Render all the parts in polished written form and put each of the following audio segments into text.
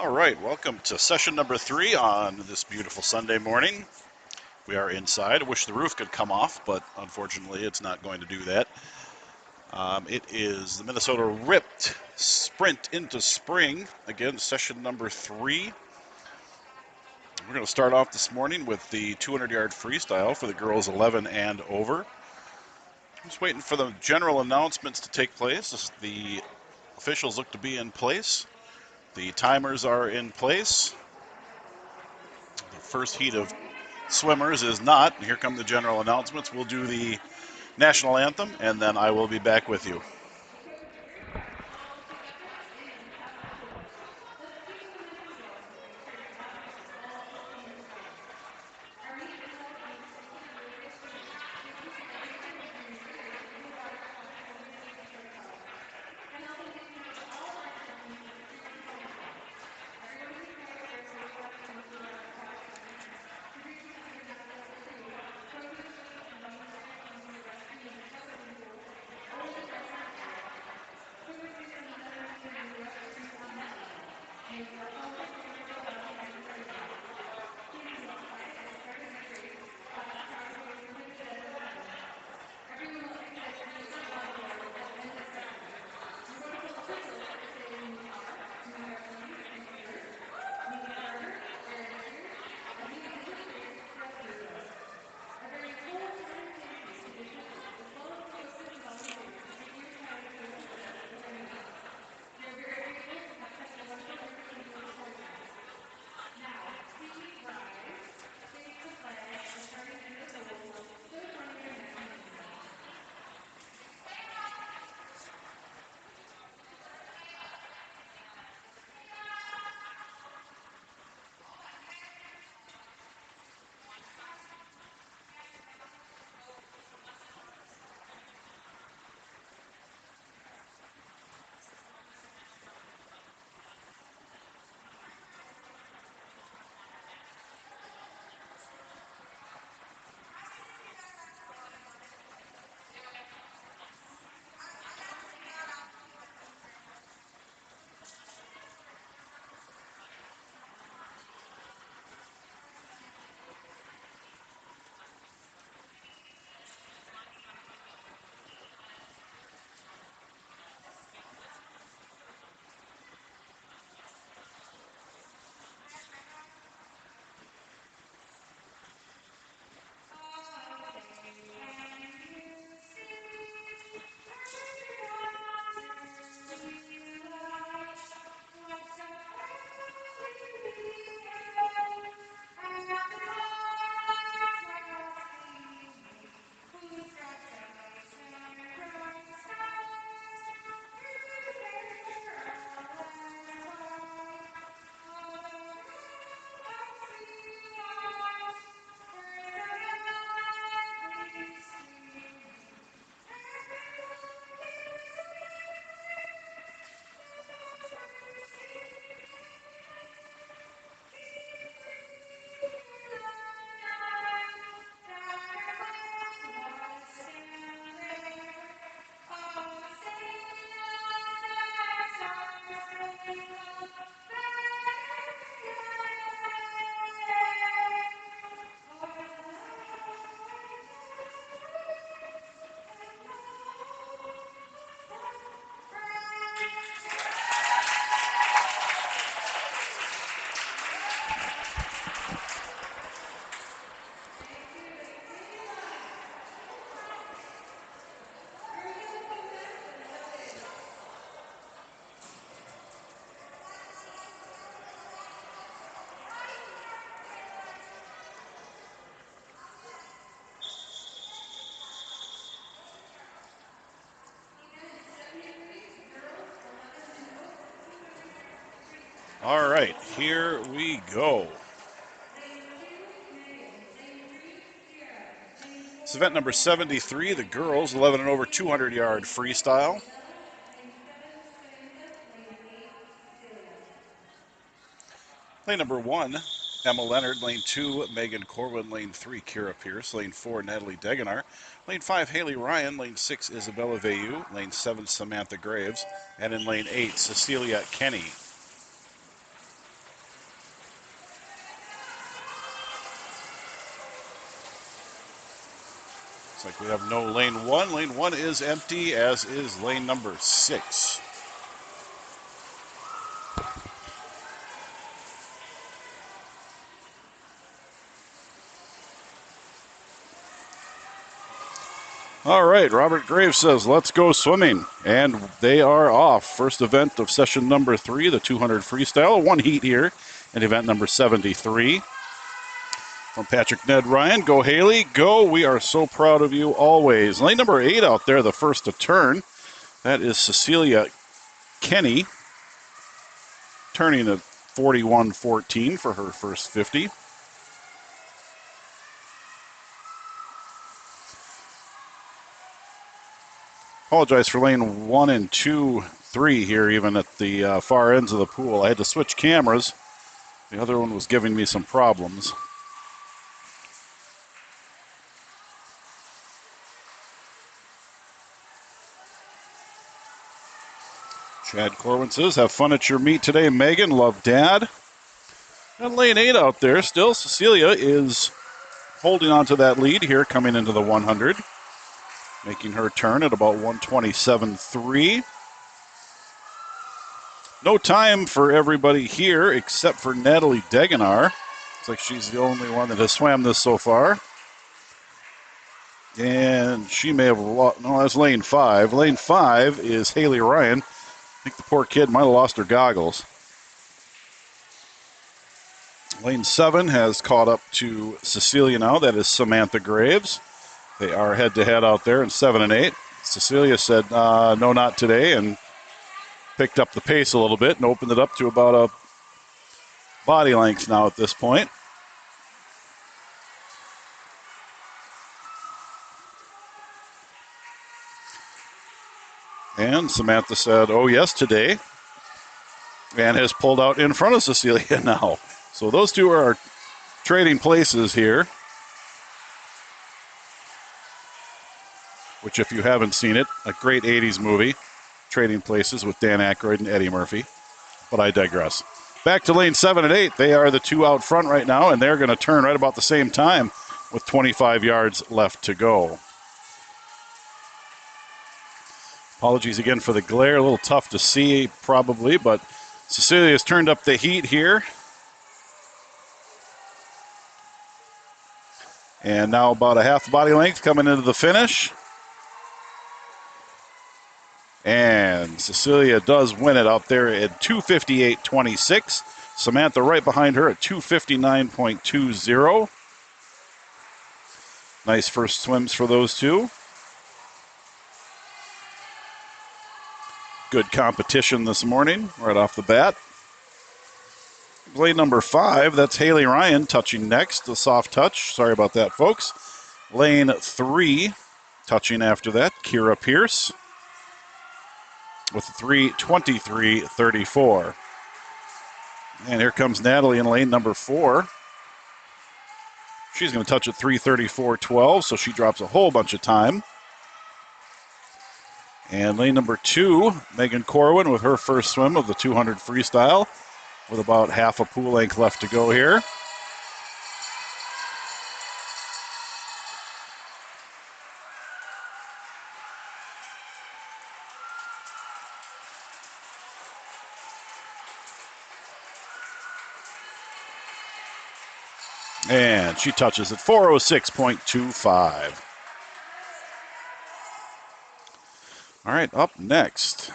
All right, welcome to session number 3 on this beautiful Sunday morning. We are inside. I wish the roof could come off, but unfortunately it's not going to do that. It is the Minnesota Ripped Sprint into Spring. Again, session number 3. We're going to start off this morning with the 200-yard freestyle for the girls 11 and over. Just waiting for the general announcements to take place. The officials look to be in place. The timers are in place. The first heat of swimmers is not. Here come the general announcements. We'll do the national anthem, and then I will be back with you. All right, here we go. It's event number 73, the girls 11 and over 200-yard freestyle. Lane number 1, Emma Leonard. Lane 2, Megan Corwin. Lane 3, Kira Pierce. Lane 4, Natalie Degenar. Lane 5, Haley Ryan. Lane 6, Isabella Veyu. Lane 7, Samantha Graves. And in lane 8, Cecilia Kenny. We have no lane one. Lane one is empty, as is lane number 6. All right, Robert Graves says, let's go swimming. And they are off. First event of session number 3, the 200 freestyle. 1 heat here in event number 73. From Patrick Ned Ryan, go Haley, go. We are so proud of you always. Lane number 8 out there, the first to turn. That is Cecilia Kenny, turning at 41.14 for her first 50. Apologize for lane 1 and 2, 3 here, even at the far ends of the pool. I had to switch cameras. The other one was giving me some problems. Chad Corwin says, have fun at your meet today, Megan. Love Dad. And lane 8 out there still. Cecilia is holding on to that lead here coming into the 100. Making her turn at about 127.3. No time for everybody here except for Natalie Degenar. Looks like she's the only one that has swam this so far. And she may have lost. No, that's lane 5. Lane 5 is Haley Ryan. I think the poor kid might have lost her goggles. Lane 7 has caught up to Cecilia now. That is Samantha Graves. They are head-to-head out there in 7 and 8. Cecilia said, no, not today, and picked up the pace a little bit and opened it up to about a body length now at this point. And Samantha said, oh, yes, today. And has pulled out in front of Cecilia now. So those two are trading places here. Which, if you haven't seen it, a great 80s movie, Trading Places with Dan Aykroyd and Eddie Murphy. But I digress. Back to lane 7 and 8. They are the two out front right now, and they're going to turn right about the same time with 25 yards left to go. Apologies again for the glare. A little tough to see, probably, but Cecilia's turned up the heat here. And now about a half body length coming into the finish. And Cecilia does win it out there at 2:58.26. Samantha right behind her at 2:59.20. Nice first swims for those two. Good competition this morning right off the bat. Lane number 5, that's Haley Ryan touching next, a soft touch. Sorry about that, folks. Lane 3, touching after that, Kira Pierce with 3:23.34. And here comes Natalie in lane number 4. She's going to touch at 3:34.12, so she drops a whole bunch of time. And lane number 2, Megan Corwin with her first swim of the 200 freestyle with about half a pool length left to go here. And she touches at 4:06.25. All right, up next,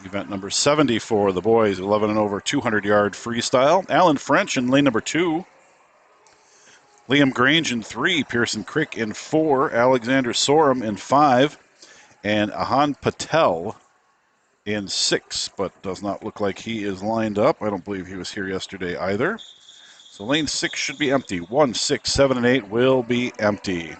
event number 74, the boys, 11 and over 200-yard freestyle. Alan French in lane number 2. Liam Grange in 3. Pearson Crick in 4. Alexander Sorum in 5. And Ahan Patel in 6, but does not look like he is lined up. I don't believe he was here yesterday either. So lane 6 should be empty. 1, 6, 7, and 8 will be empty.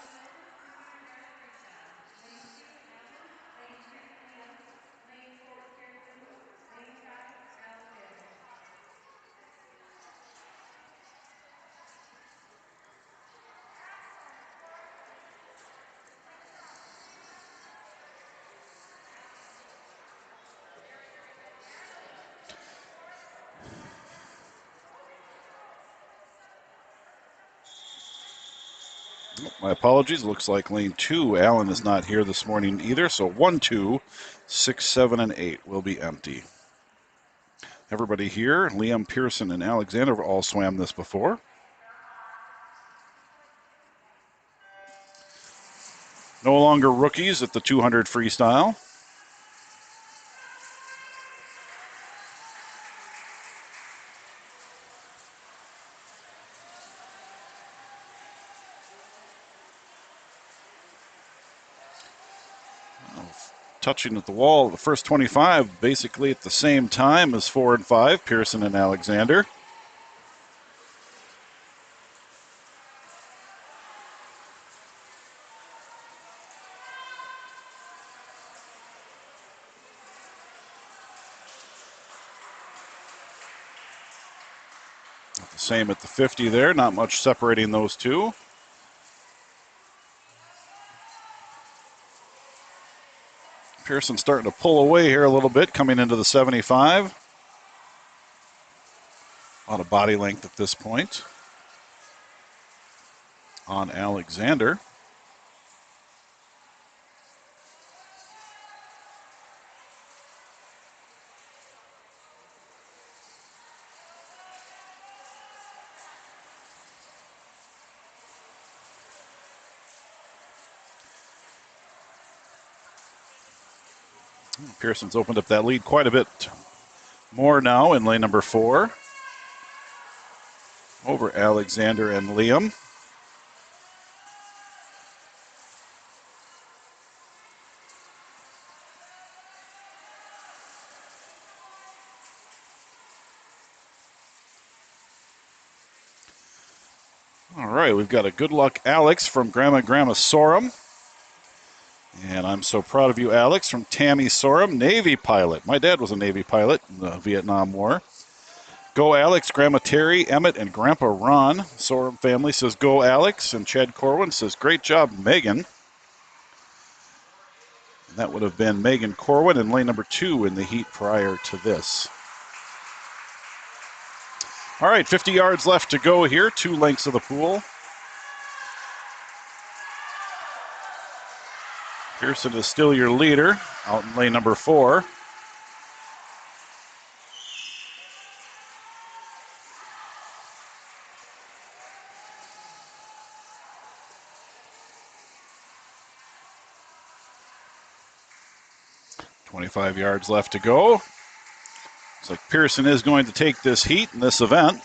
My apologies. Looks like lane 2, Allen is not here this morning either. So 1, 2, 6, 7, and 8 will be empty. Everybody here, Liam, Pearson, and Alexander have all swam this before. No longer rookies at the 200 freestyle. Touching at the wall, the first 25 basically at the same time as 4 and 5, Pearson and Alexander. The same at the 50 there, not much separating those two. Pearson starting to pull away here a little bit, coming into the 75. A lot of body length at this point on Alexander. Pearson's opened up that lead quite a bit more now in lane number 4 over Alexander and Liam. All right, we've got a good luck Alex from Grandma Sorum. And I'm so proud of you, Alex, from Tammy Sorum, Navy pilot. My dad was a Navy pilot in the Vietnam War. Go Alex, Grandma Terry, Emmett, and Grandpa Ron. Sorum family says go Alex, and Chad Corwin says great job, Megan. And that would have been Megan Corwin in lane number 2 in the heat prior to this. All right, 50 yards left to go here, 2 lengths of the pool. Pearson is still your leader out in lane number 4. .25 yards left to go. Looks like Pearson is going to take this heat in this event.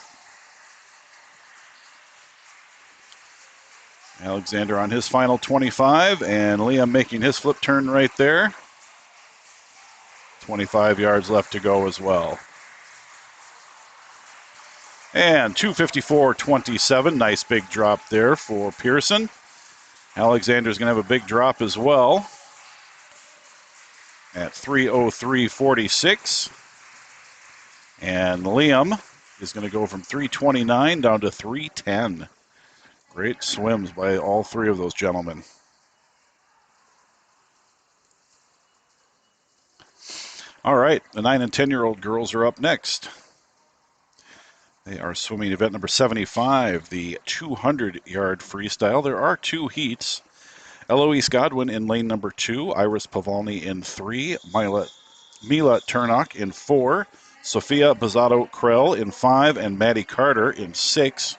Alexander on his final 25, and Liam making his flip turn right there. 25 yards left to go as well. And 2:54.27, nice big drop there for Pearson. Alexander's going to have a big drop as well at 3:03.46. And Liam is going to go from 3:29 down to 3:10. Great swims by all 3 of those gentlemen. All right, the 9 and 10-year-old girls are up next. They are swimming event number 75, the 200-yard freestyle. There are 2 heats. Eloise Godwin in lane number 2, Iris Pavolny in 3, Mila Turnock in 4, Sophia Bazzato Krell in 5, and Maddie Carter in 6.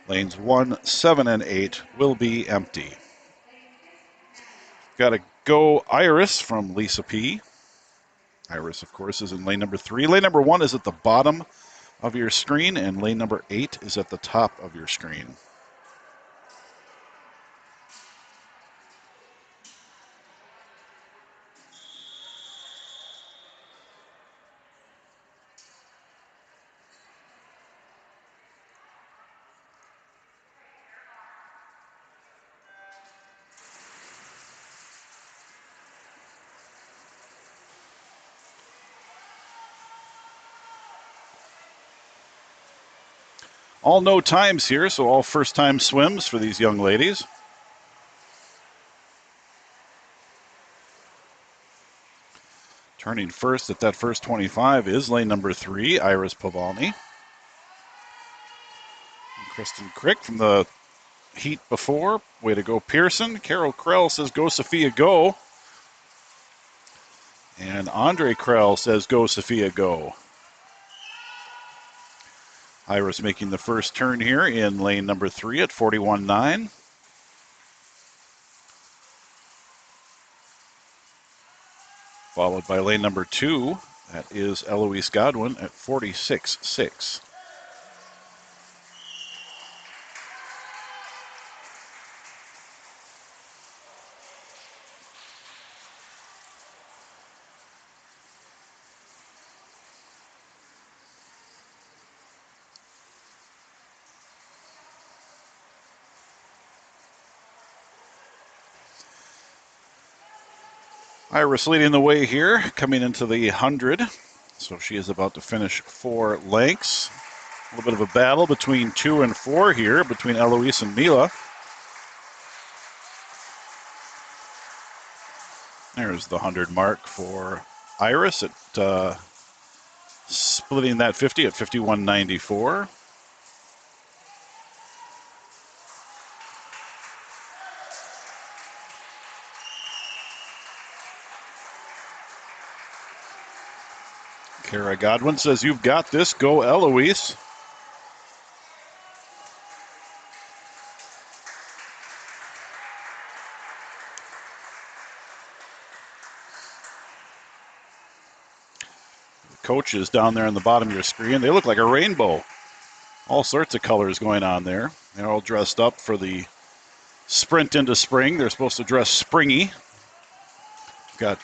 Lanes 1, 7, and 8 will be empty. Got to go Iris from Lisa P. Iris, of course, is in lane number 3. Lane number 1 is at the bottom of your screen, and lane number 8 is at the top of your screen. All no times here, so all first-time swims for these young ladies. Turning first at that first 25 is lane number 3, Iris Pavolny. Kristen Crick from the heat before. Way to go, Pearson. Carol Krell says, go, Sophia, go. And Andre Krell says, go, Sophia, go. Iris making the first turn here in lane number 3 at 41.9. Followed by lane number 2. That is Eloise Godwin at 46.6. Iris leading the way here, coming into the 100. So she is about to finish 4 lengths. A little bit of a battle between 2 and 4 here, between Eloise and Mila. There's the 100 mark for Iris at splitting that 50 at 51.94. Kara Godwin says, you've got this. Go, Eloise. Coaches down there on the bottom of your screen, they look like a rainbow. All sorts of colors going on there. They're all dressed up for the sprint into spring. They're supposed to dress springy. Got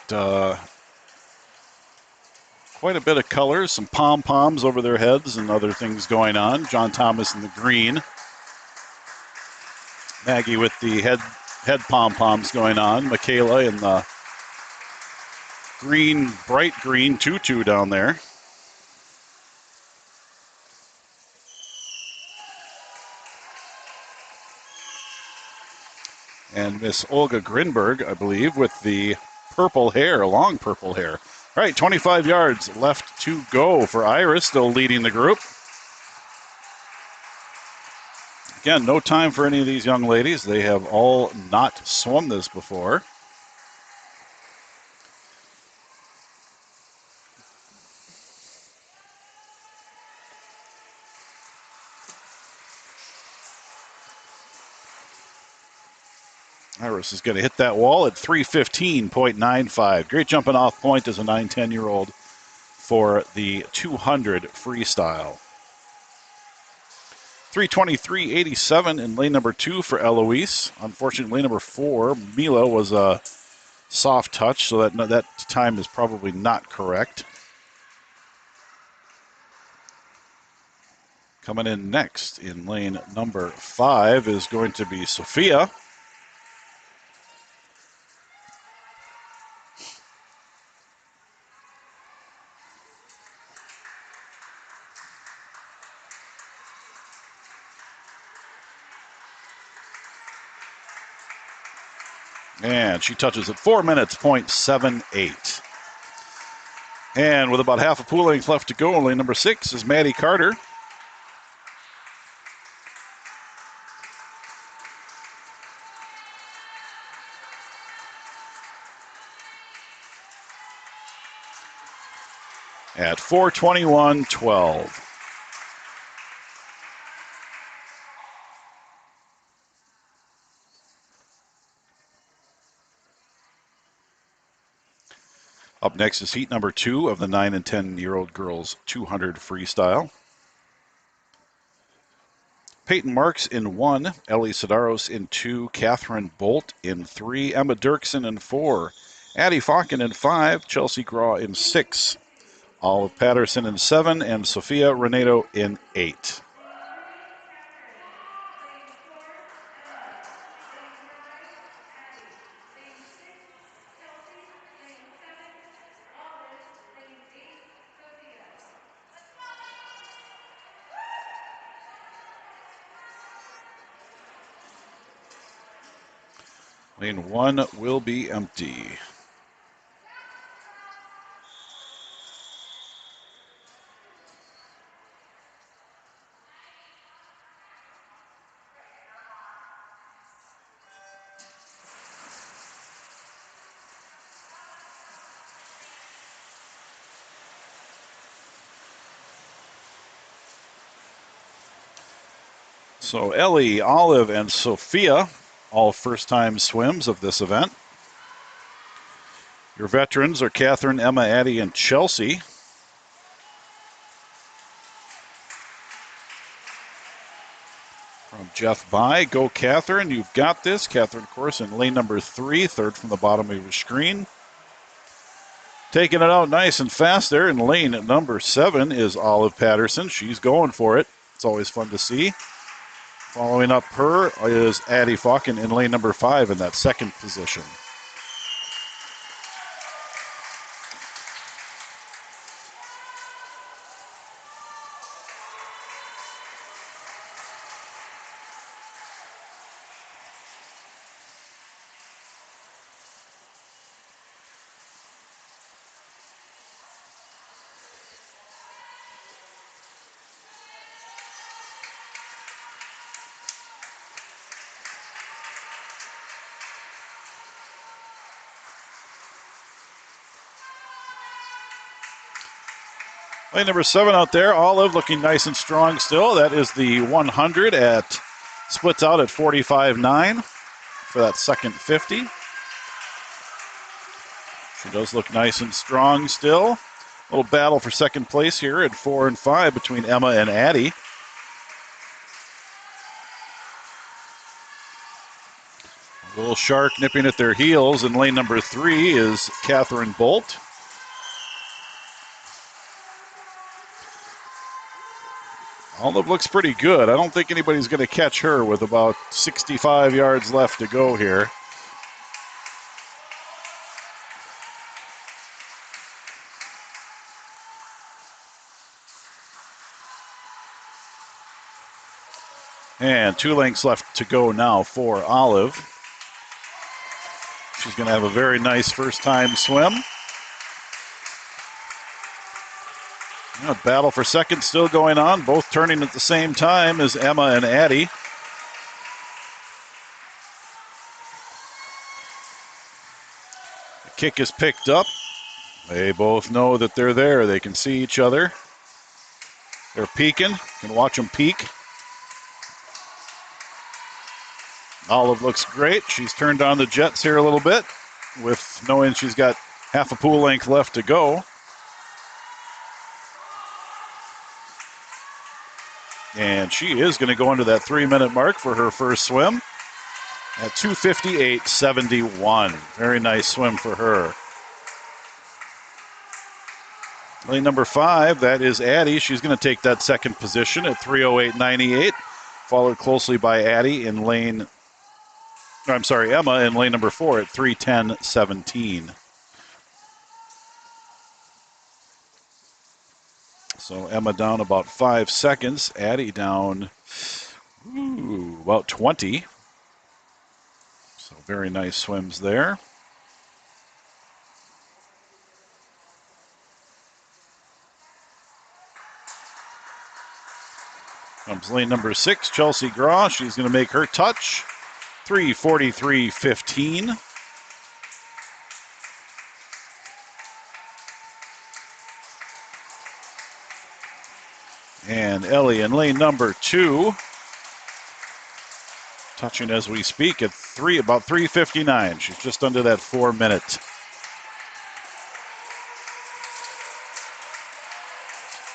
quite a bit of colors, some pom-poms over their heads and other things going on. John Thomas in the green. Maggie with the head pom-poms going on. Michaela in the green, bright green tutu down there. And Miss Olga Grinberg, I believe, with the purple hair, long purple hair. All right, 25 yards left to go for Iris, still leading the group. Again, no time for any of these young ladies. They have all not swum this before. Iris is going to hit that wall at 3:15.95. Great jumping off point as a 9-10-year-old for the 200 freestyle. 3:23.87 in lane number 2 for Eloise. Unfortunately, lane number 4, Mila, was a soft touch, so that time is probably not correct. Coming in next in lane number 5 is going to be Sophia. And she touches at 4 minutes, 0.78. And with about half a pool length left to go, lane number 6 is Maddie Carter. At 4:21.12. Up next is heat number 2 of the 9 and 10-year-old girls 200 freestyle. Peyton Marks in 1, Ellie Sidaros in 2, Catherine Bolt in 3, Emma Dirksen in 4, Addie Falken in 5, Chelsea Graw in 6, Olive Patterson in 7, and Sophia Renato in 8. Lane 1 will be empty. So Ellie, Olive, and Sophia, all first-time swims of this event. Your veterans are Catherine, Emma, Addie, and Chelsea. From Jeff By, go Catherine, you've got this. Catherine, of course, in lane number 3, third from the bottom of your screen. Taking it out nice and fast there in lane number 7 is Olive Patterson. She's going for it. It's always fun to see. Following up her is Addie Falken in lane number 5 in that second position. Lane number 7 out there, Olive looking nice and strong still. That is the 100 at, splits out at 45.9 for that second 50. She does look nice and strong still. A little battle for second place here at 4 and 5 between Emma and Addie. A little shark nipping at their heels in lane number 3 is Catherine Bolt. Olive looks pretty good. I don't think anybody's going to catch her with about 65 yards left to go here. And 2 lengths left to go now for Olive. She's going to have a very nice first-time swim. Battle for second still going on, both turning at the same time as Emma and Addie. The kick is picked up. They both know that they're there. They can see each other. They're peeking. You can watch them peek. Olive looks great. She's turned on the jets here a little bit with knowing she's got half a pool length left to go. And she is going to go into that 3-minute mark for her first swim at 2:58.71. Very nice swim for her. Lane number 5, that is Addie. She's going to take that second position at 3:08.98, followed closely by Emma in lane number 4 at 3:10.17. So Emma down about 5 seconds. Addie down about 20. So very nice swims there. Comes lane number 6, Chelsea Graw. She's going to make her touch. 3:43.15. And Ellie in lane number 2. Touching as we speak at about 3:59. She's just under that 4-minute.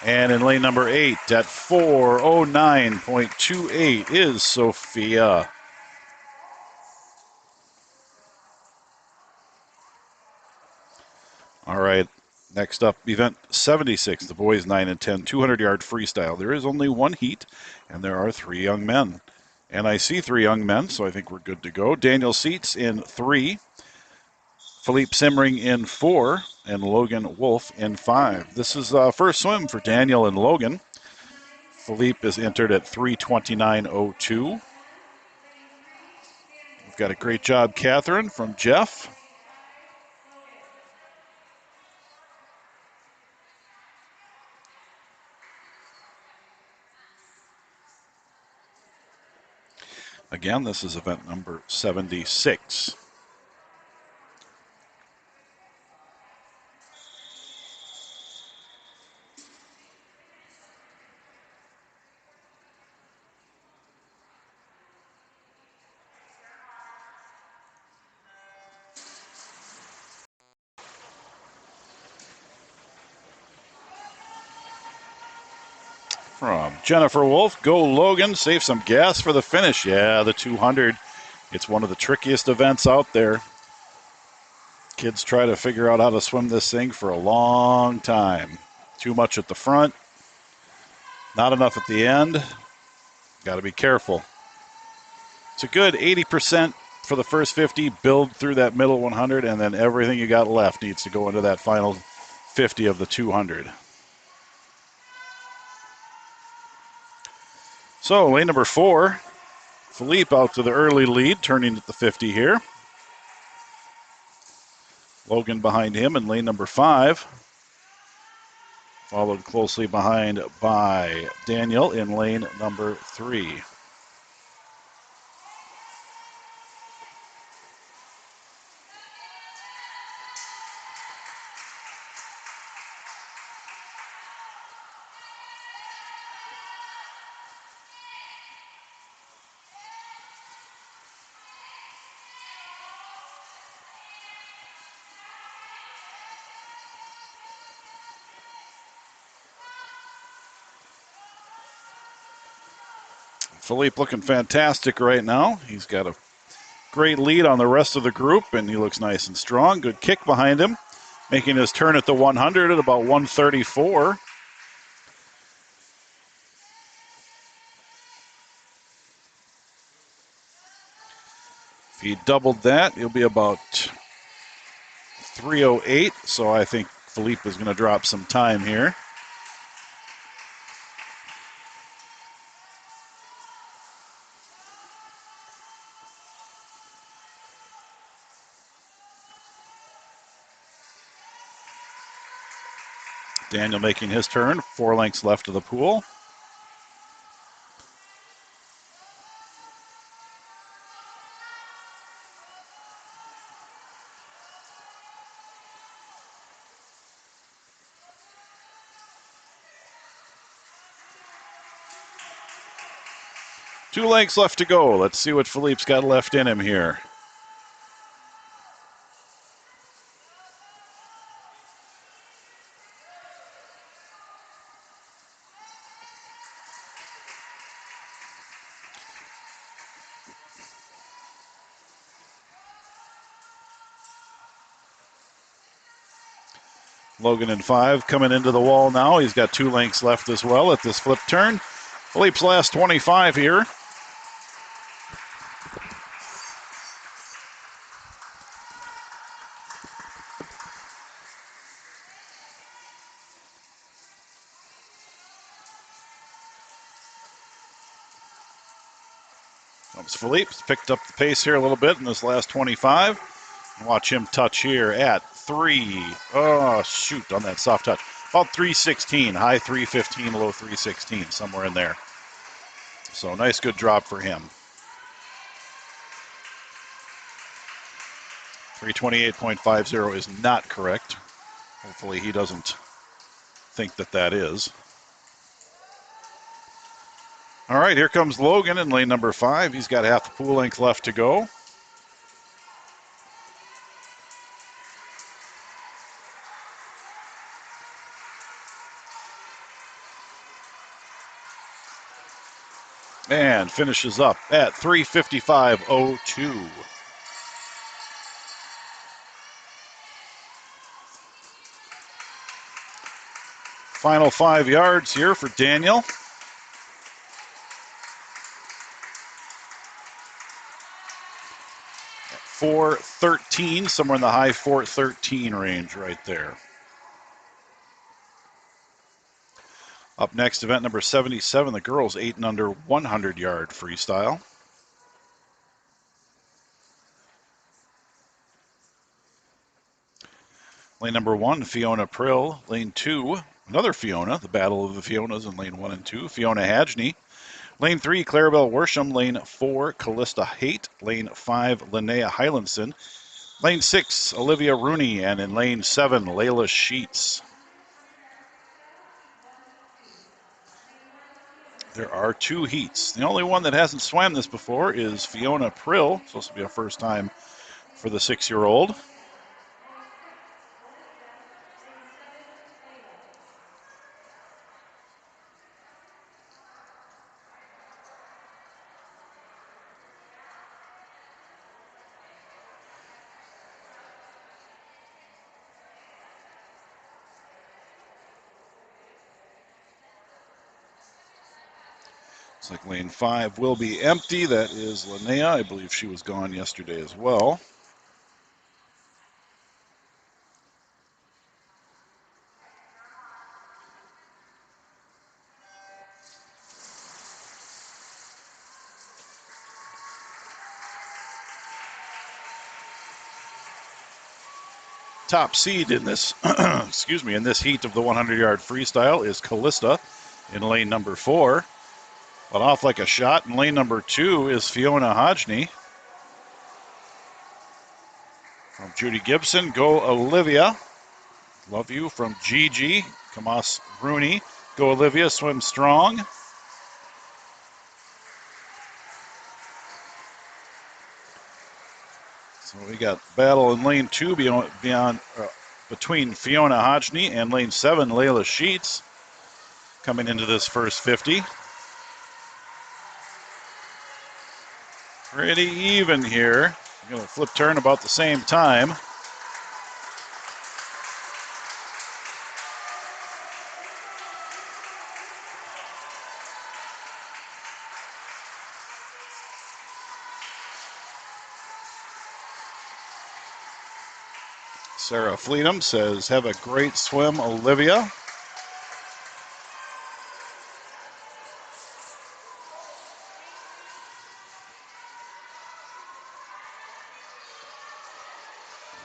And in lane number 8 at 4:09.28 is Sophia. All right, next up, event 76, the boys 9 and 10, 200-yard freestyle. There is only one heat, and there are 3 young men. And I see 3 young men, so I think we're good to go. Daniel Seitz in 3, Philippe Simmering in 4, and Logan Wolf in 5. This is first swim for Daniel and Logan. Philippe is entered at 3:29.02. We've got a great job, Catherine, from Jeff. Again, this is event number 76. from Jennifer Wolf. Go Logan, save some gas for the finish. Yeah, the 200. It's one of the trickiest events out there. Kids try to figure out how to swim this thing for a long time. Too much at the front, not enough at the end. Got to be careful. It's a good 80% for the first 50, build through that middle 100, and then everything you got left needs to go into that final 50 of the 200. So lane number 4, Philippe out to the early lead, turning at the 50 here. Logan behind him in lane number 5, followed closely behind by Daniel in lane number 3. Philippe looking fantastic right now. He's got a great lead on the rest of the group, and he looks nice and strong. Good kick behind him, making his turn at the 100 at about 134. If he doubled that, he'll be about 308, so I think Philippe is going to drop some time here. Daniel making his turn, 4 lengths left of the pool. Two lengths left to go. Let's see what Philippe's got left in him here. Logan in 5 coming into the wall now. He's got 2 lengths left as well at this flip turn. Philippe's last 25 here. Comes Philippe. He's picked up the pace here a little bit in this last 25. Watch him touch here at 3. Oh, shoot, on that soft touch. About 316, high 315, low 316, somewhere in there. So nice, good drop for him. 328.50 is not correct. Hopefully he doesn't think that that is. All right, here comes Logan in lane number 5. He's got half the pool length left to go. And finishes up at 3:55.02. Final 5 yards here for Daniel. 413, somewhere in the high 413 range right there. Up next, event number 77, the girls 8 and under 100 yard freestyle. Lane number 1, Fiona Prill. Lane 2, another Fiona, the battle of the Fionas in lane 1 and 2, Fiona Hadgeny. Lane 3, Clarabelle Worsham. Lane 4, Callista Haight. Lane 5, Linnea Hylandson. Lane 6, Olivia Rooney. And in lane 7, Layla Sheets. There are 2 heats. The only one that hasn't swam this before is Fiona Prill. Supposed to be a first time for the 6-year-old. Looks like lane 5 will be empty. That is Linnea. I believe she was gone yesterday as well. Top seed in this, excuse me, in this heat of the 100-yard freestyle is Callista in lane number 4. But off like a shot in lane number 2 is Fiona Hodgney. From Judy Gibson, go Olivia. Love you from Gigi. Kamas Rooney, go Olivia, swim strong. So we got battle in lane 2 between Fiona Hodgney and lane 7, Layla Sheets, coming into this first 50. Pretty even here. Going to flip turn about the same time. Sarah Fleetum says, have a great swim, Olivia.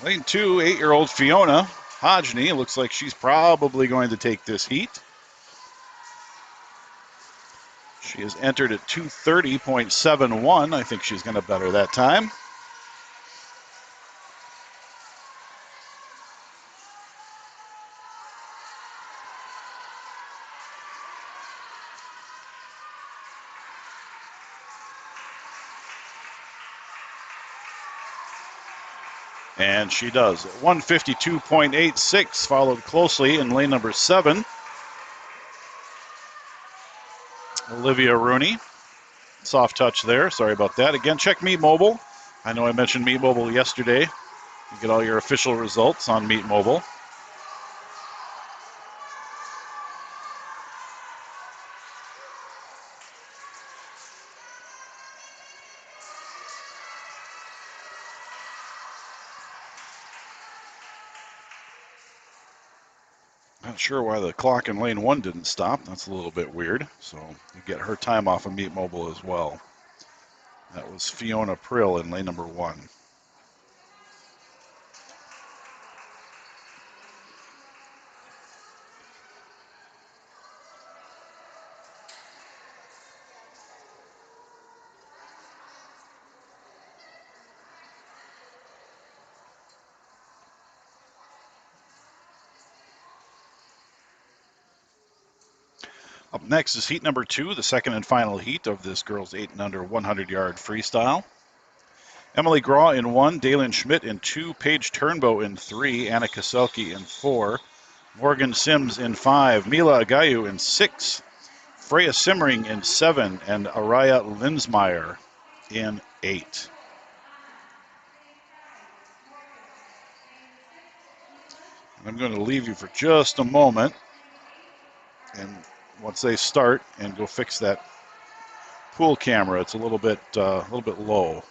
Lane 2, 8-year-old Fiona Hodgney. Looks like she's probably going to take this heat. She is entered at 2:30.71. I think she's going to better that time. And she does. 152.86, followed closely in lane number 7. Olivia Rooney. Soft touch there. Sorry about that. Again, check Meet Mobile. I know I mentioned Meet Mobile yesterday. You get all your official results on Meet Mobile. Not sure why the clock in lane 1 didn't stop. That's a little bit weird. So you get her time off of Meet Mobile as well. That was Fiona Prill in lane number 1. Up next is heat number 2, the second and final heat of this girls 8 and under 100-yard freestyle. Emily Graw in 1, Dalen Schmidt in 2, Paige Turnbow in 3, Anna Kaselke in 4, Morgan Sims in 5, Mila Agayu in 6, Freya Simmering in 7, and Araya Linsmeyer in 8. I'm going to leave you for just a moment, and once they start, and go fix that pool camera. It's a little bit low.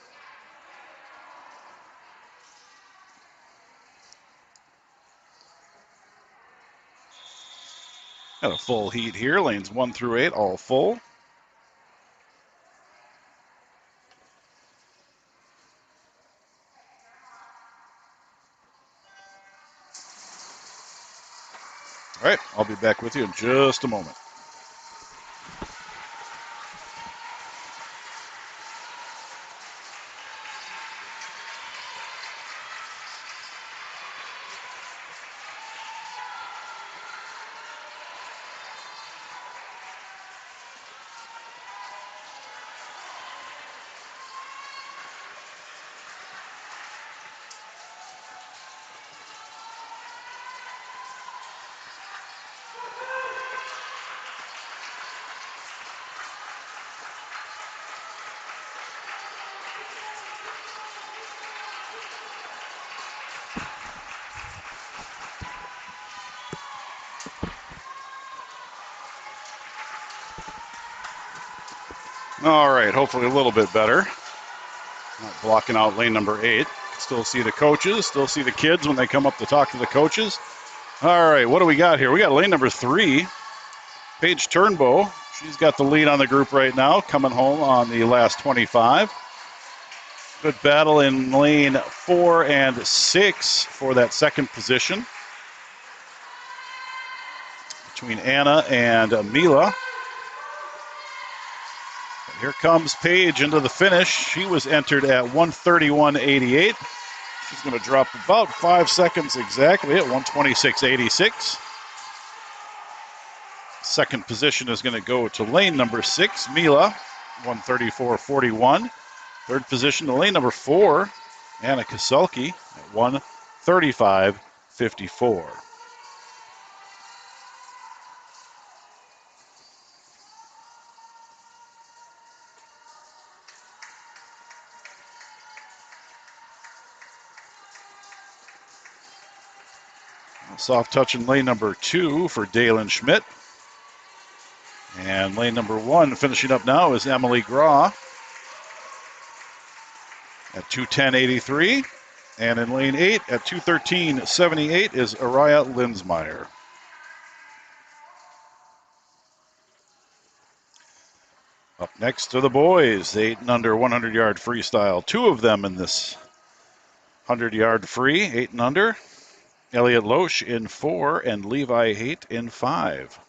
Got a full heat here, lanes 1 through 8, all full. All right, I'll be back with you in just a moment. All right, hopefully a little bit better. Not blocking out lane number 8. Still see the coaches, still see the kids when they come up to talk to the coaches. All right, what do we got here? We got lane number 3, Paige Turnbow. She's got the lead on the group right now, coming home on the last 25. Good battle in lane 4 and 6 for that second position between Anna and Mila. Here comes Paige into the finish. She was entered at 1:31.88. She's going to drop about 5 seconds exactly at 1:26.86. Second position is going to go to lane number 6, Mila, 1:34.41. Third position to lane number 4, Anna Kaselki at 1:35.54. Soft touch in lane number 2 for Dalen Schmidt. And lane number 1 finishing up now is Emily Graw at 2:10.83. And in lane 8 at 2:13.78 is Araya Linsmeyer. Up next to the boys, 8 and under 100-yard freestyle. 2 of them in this 100-yard free, 8 and under. Elliot Loesch in 4 and Levi Haight in 5.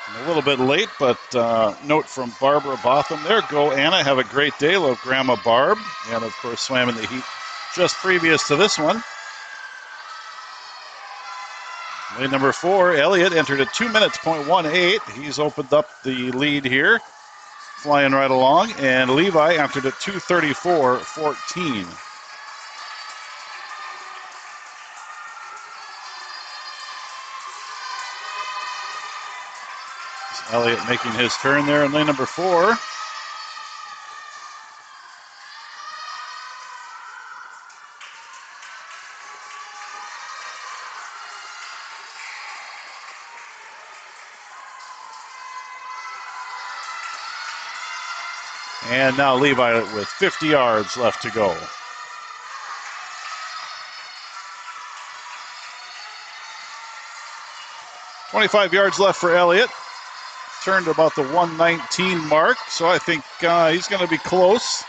A little bit late, but note from Barbara Botham there. Go Anna, have a great day. Love Grandma Barb. And of course swam in the heat just previous to this one. Lane number 4, Elliott entered at 2 minutes, 0.18. He's opened up the lead here, flying right along. And Levi entered at 2:34.14. Elliott making his turn there in lane number 4. And now Levi with 50 yards left to go. .25 yards left for Elliott. Turned about the 1:19 mark, so I think he's going to be close.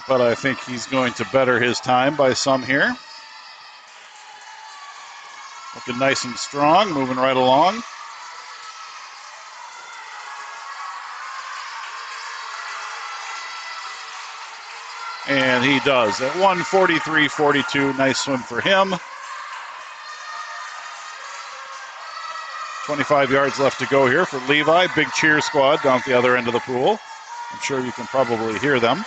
But I think he's going to better his time by some here. Looking nice and strong, moving right along. And he does at 1:43.42. Nice swim for him. 25 yards left to go here for Levi. Big cheer squad down at the other end of the pool. I'm sure you can probably hear them.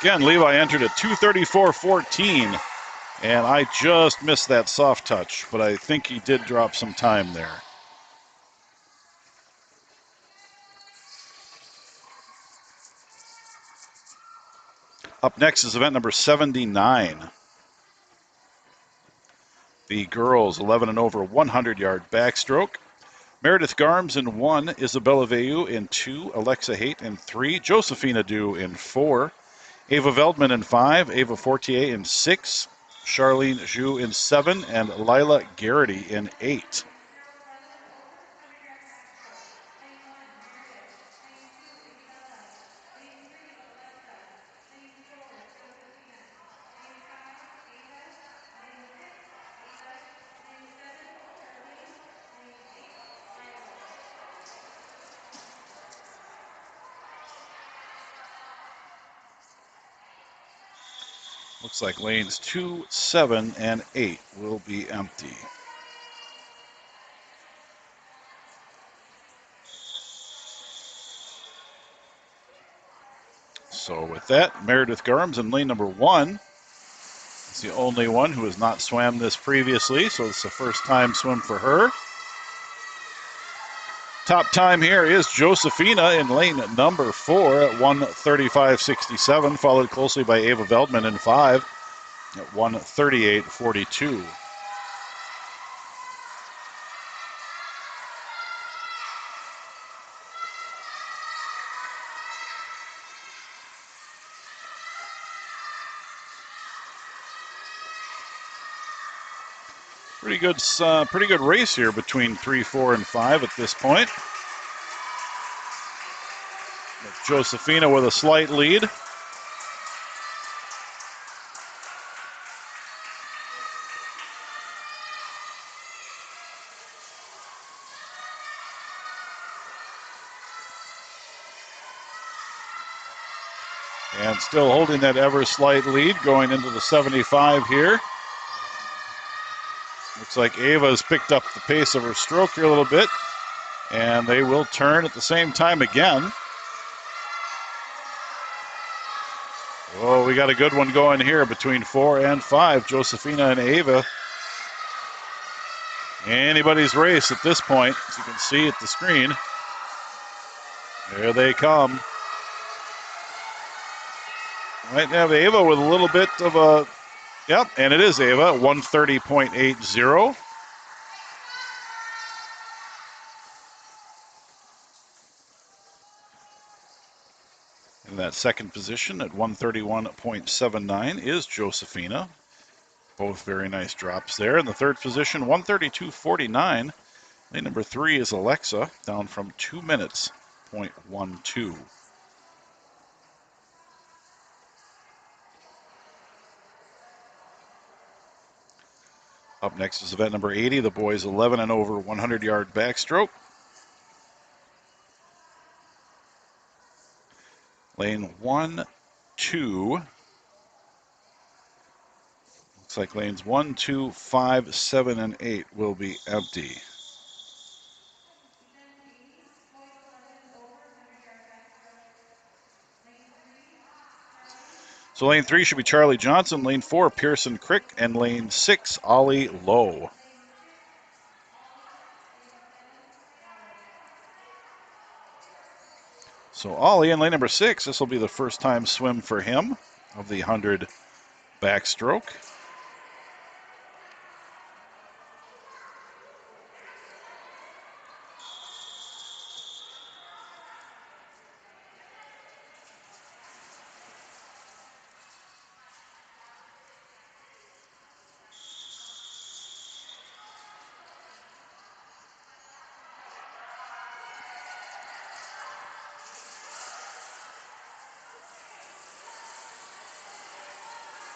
Again, Levi entered at 2:34.14, and I just missed that soft touch, but I think he did drop some time there. Up next is event number 79. The girls 11 and over 100-yard backstroke. Meredith Garms in 1, Isabella Veyu in 2, Alexa Haight in 3, Josephina Dew in 4, Ava Veldman in 5, Ava Fortier in 6, Charlene Zhu in 7, and Lila Garrity in 8. Looks like lanes 2, 7, and 8 will be empty. So with that, Meredith Garms in lane number 1 is the only one who has not swam this previously, so it's the first time swim for her. Top time here is Josephina in lane number 4 at 1:35.67, followed closely by Ava Veldman in 5 at 1:38.42. Pretty good race here between 3, 4, and 5 at this point. Josephina with a slight lead. And still holding that ever slight lead going into the 75 here. Looks like Ava's picked up the pace of her stroke here a little bit. And they will turn at the same time again. Oh, we got a good one going here between 4 and 5, Josephina and Ava. Anybody's race at this point, as you can see at the screen. There they come. Might have Ava with a little bit of a, yep, and it is Ava, 1:30.80. In that second position at 1:31.79 is Josephina. Both very nice drops there. In the third position, 1:32.49. Lane number 3 is Alexa, down from 2 minutes, 0.12. Up next is event number 80, the boys 11 and over 100-yard backstroke. Lane 1, 2. Looks like lanes 1, 2, 5, 7, and 8 will be empty. So lane 3 should be Charlie Johnson, lane 4, Pearson Crick, and lane 6, Ollie Lowe. So Ollie in lane number 6, this will be the first time swim for him of the 100 backstroke.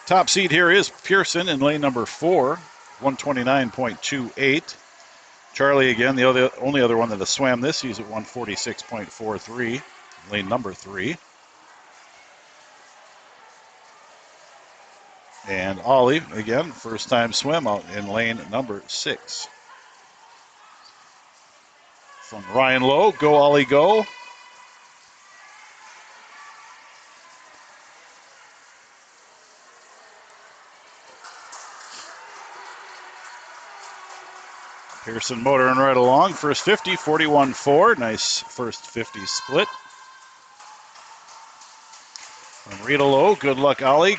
Top seed here is Pearson in lane number 4, 129.28. Charlie, again, the only other one that has swam this, he's at 146.43, lane number 3. And Ollie, again, first time swim out in lane number 6. From Ryan Lowe, go Ollie, go. Pearson motoring right along. First 50, 41.4. Nice first 50 split. From Rita Lowe, good luck Ollie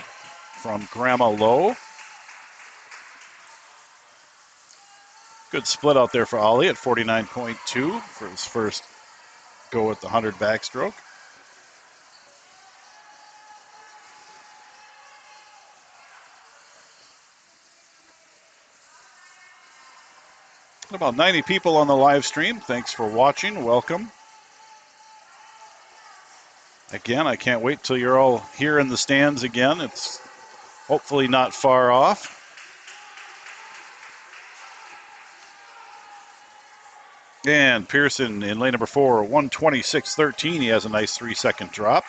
from Grandma Lowe. Good split out there for Ollie at 49.2 for his first go with the 100 backstroke. About 90 people on the live stream. Thanks for watching. Welcome. Again, I can't wait till you're all here in the stands again. It's hopefully not far off. And Pearson in lane number 4, 126.13. He has a nice 3-second drop.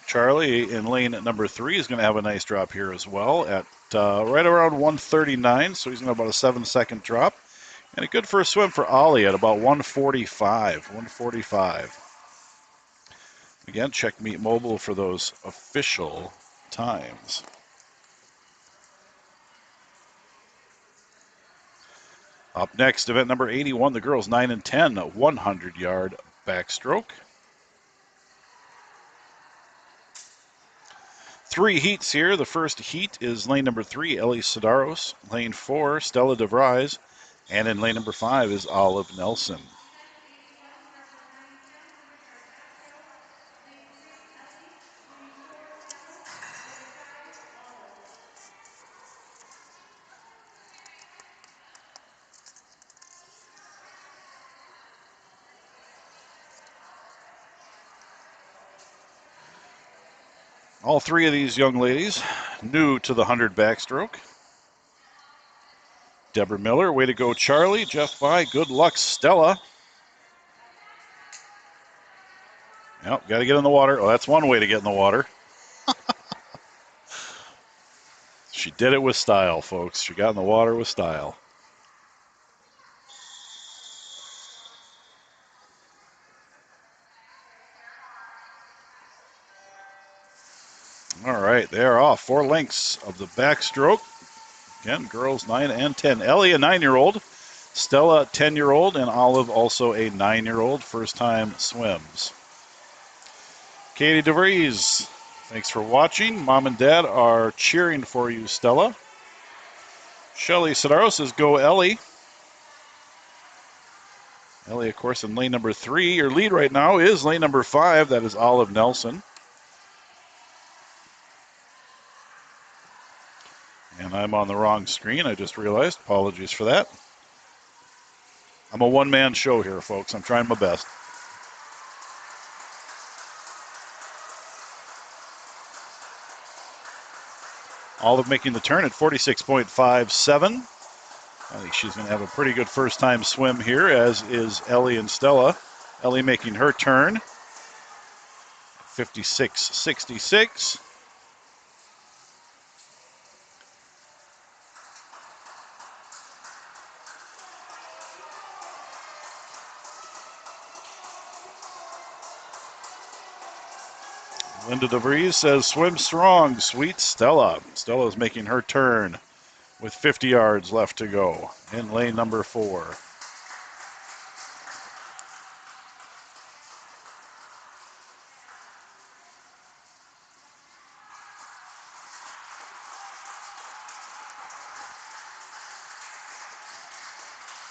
Charlie in lane number 3 is going to have a nice drop here as well at right around 139. So he's going to have about a 7-second drop. And a good first swim for Ollie at about 145. Again, check Meet Mobile for those official times. Up next, event number 81, the girls 9 and 10, 100-yard backstroke. 3 heats here. The first heat is lane number 3, Ellie Sidaros. Lane 4, Stella DeVries. And in lane number 5 is Olive Nelson. All 3 of these young ladies new to the 100 backstroke. Deborah Miller, way to go, Charlie. Jeff By, good luck, Stella. Yep, got to get in the water. Oh, that's one way to get in the water. She did it with style, folks. She got in the water with style. All right, they are off. 4 lengths of the backstroke. Again, girls 9 and 10. Ellie, a 9-year-old. Stella, 10-year-old. And Olive, also a 9-year-old. First-time swims. Katie DeVries, thanks for watching. Mom and Dad are cheering for you, Stella. Shelly Sidaros says, go Ellie. Ellie, of course, in lane number 3. Your lead right now is lane number 5. That is Olive Nelson. And I'm on the wrong screen. I just realized. Apologies for that. I'm a one-man show here, folks. I'm trying my best. Olive making the turn at 46.57. I think she's going to have a pretty good first-time swim here, as is Ellie and Stella. Ellie making her turn. 56.66. Linda DeVries says, swim strong, sweet Stella. Stella's making her turn with 50 yards left to go in lane number 4.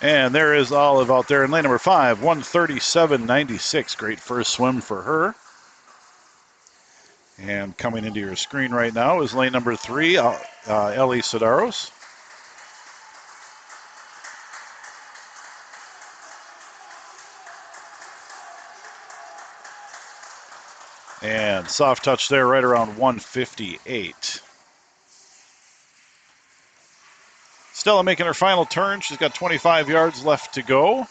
And there is Olive out there in lane number 5, 137.96. Great first swim for her. And coming into your screen right now is lane number 3, Ellie Sidaros. And soft touch there right around 158. Stella making her final turn. She's got 25 yards left to go.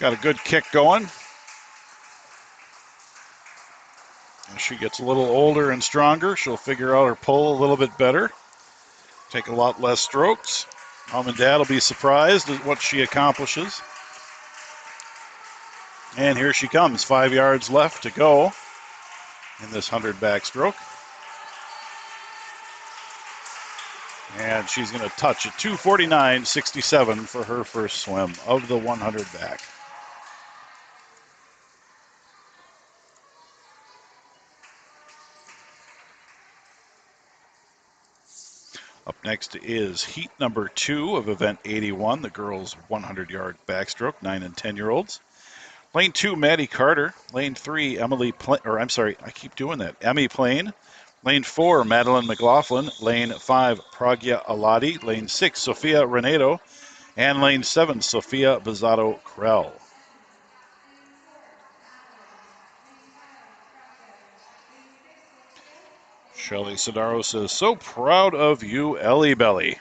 Got a good kick going. As she gets a little older and stronger, she'll figure out her pull a little bit better. take a lot less strokes. Mom and Dad will be surprised at what she accomplishes. And here she comes, 5 yards left to go in this 100 backstroke. And she's going to touch at 2:49.67 for her first swim of the 100 back. Up next is heat number 2 of event 81, the girls' 100-yard backstroke, 9 and 10-year-olds. Lane 2, Maddie Carter. Lane 3, Emmy Plain. Lane 4, Madeline McLaughlin. Lane 5, Pragya Alati. Lane 6, Sophia Renato. And lane 7, Sophia Bizzato Krell. Shelly Sidaro says, so proud of you, Ellie Belly.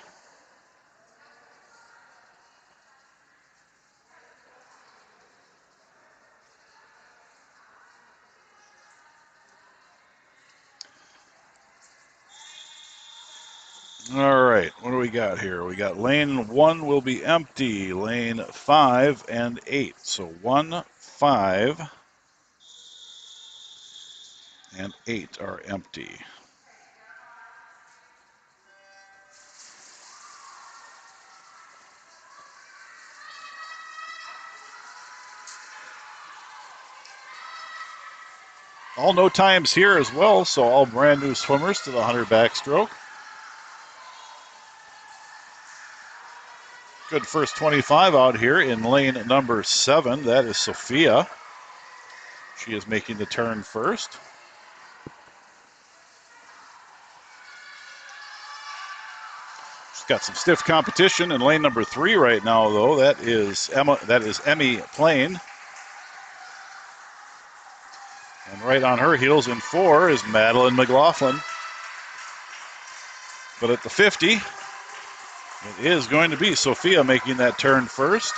All right, what do we got here? We got lane 1 will be empty, lane 5 and 8. So 1, 5, and 8 are empty. All no times here as well, so all brand new swimmers to the 100 backstroke. Good first 25 out here in lane number 7. That is Sophia. She is making the turn first. She's got some stiff competition in lane number 3 right now, though. That is Emmy Plain. And right on her heels in 4 is Madeline McLaughlin. But at the 50, it is going to be Sophia making that turn first.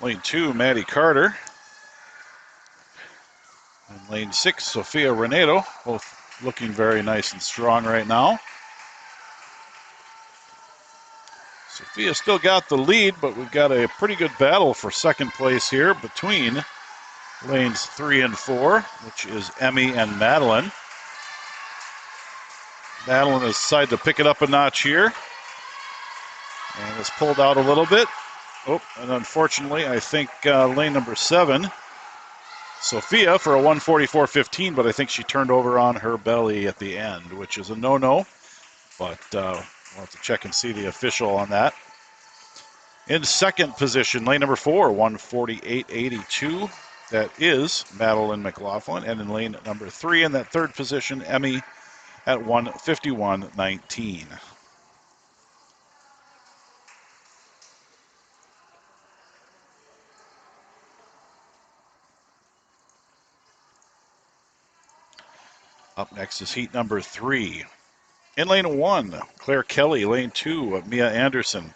Lane 2, Maddie Carter. And lane 6, Sophia Renato, both looking very nice and strong right now. Sophia still got the lead, but we've got a pretty good battle for second place here between lanes 3 and 4, which is Emmy and Madeline. Madeline has decided to pick it up a notch here and has pulled out a little bit. Oh, and unfortunately, I think lane number 7, Sophia, for a 1:44.15, but I think she turned over on her belly at the end, which is a no-no. But we'll have to check and see the official on that. In second position, lane number 4, 1:48.82. That is Madeline McLaughlin. And in lane number 3, in that third position, Emmy at 1:51.19. Up next is heat number 3. In lane 1, Claire Kelly. Lane 2, Mia Anderson.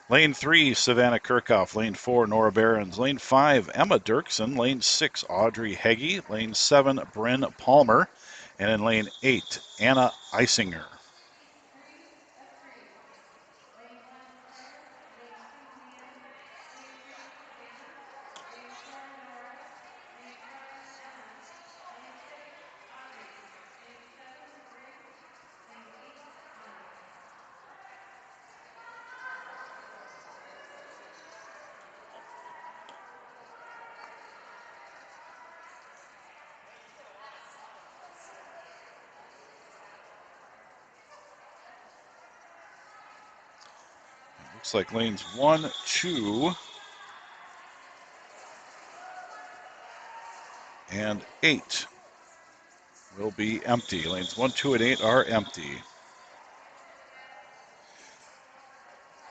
Lane 3, Savannah Kirchhoff. Lane 4, Nora Behrens. Lane 5, Emma Dirksen. Lane 6, Audrey Heggie. Lane 7, Bryn Palmer. And in lane 8, Anna Eisinger. Looks like lanes 1, 2, and 8 will be empty. Lanes 1, 2, and 8 are empty.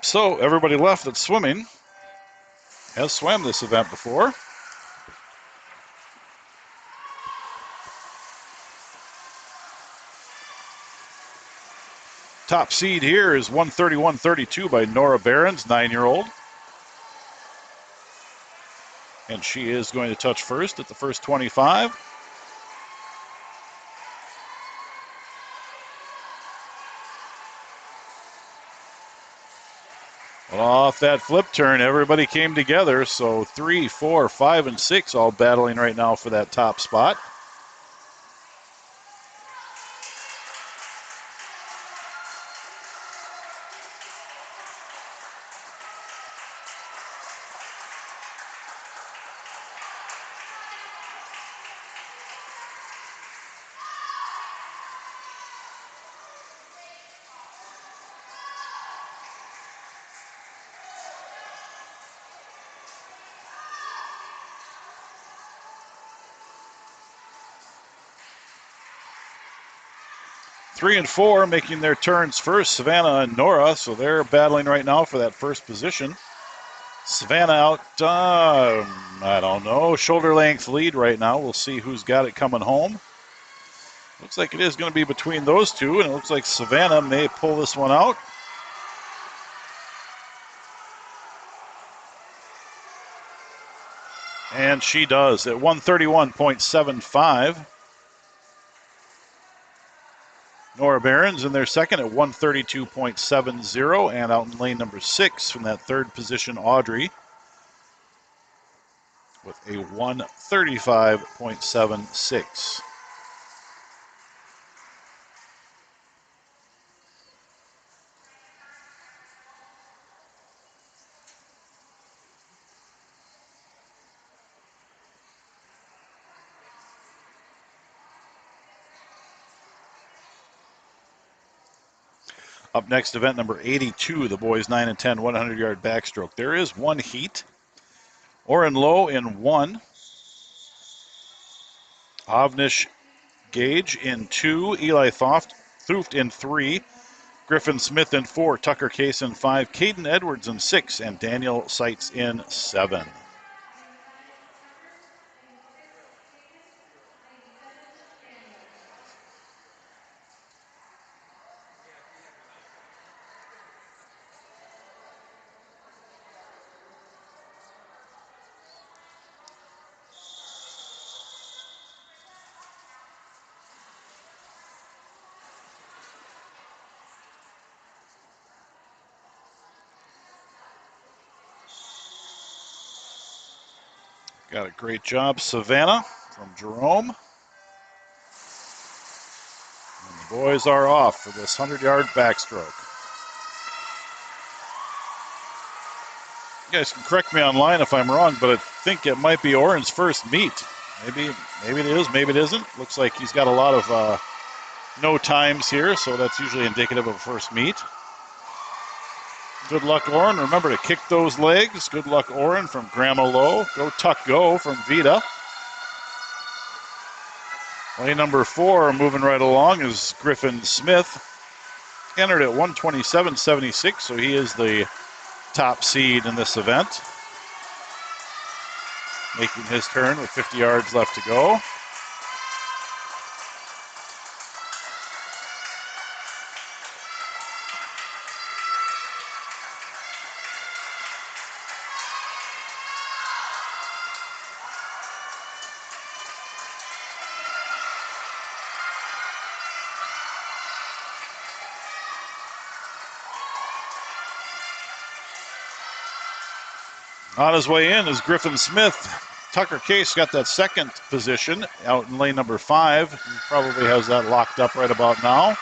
So everybody left that's swimming has swam this event before. Top seed here is 131.32 by Nora Behrens, 9-year-old. And she is going to touch first at the first 25. Well, off that flip turn, everybody came together. So 3, 4, 5, and 6 all battling right now for that top spot. Three and four making their turns first, Savannah and Nora, so they're battling right now for that first position. Savannah out, I don't know, shoulder length lead right now. We'll see who's got it coming home. Looks like it is going to be between those two, and it looks like Savannah may pull this one out. And she does at 131.75. Nora Behrens in their second at 132.70, and out in lane number 6 from that third position, Audrey, with a 135.76. Up next, event number 82, the boys 9 and 10 100-yard backstroke. There is one heat. Oren Lowe in 1. Avnish Gage in 2. Eli Thuft in 3. Griffin Smith in 4. Tucker Case in 5. Caden Edwards in 6. And Daniel Seitz in 7. Got a great job, Savannah from Jerome. And the boys are off for this 100-yard backstroke. You guys can correct me online if I'm wrong, but I think it might be Oren's first meet. Maybe it is, maybe it isn't. Looks like he's got a lot of no times here, so that's usually indicative of a first meet. Good luck, Oren. Remember to kick those legs. Good luck, Oren, from Grandma Lowe. Go Tuck Go from Vita. Lane number 4 moving right along is Griffin Smith. Entered at 127.76, so he is the top seed in this event. Making his turn with 50 yards left to go. On his way in is Griffin Smith. Tucker Case got that second position out in lane number 5. He probably has that locked up right about now.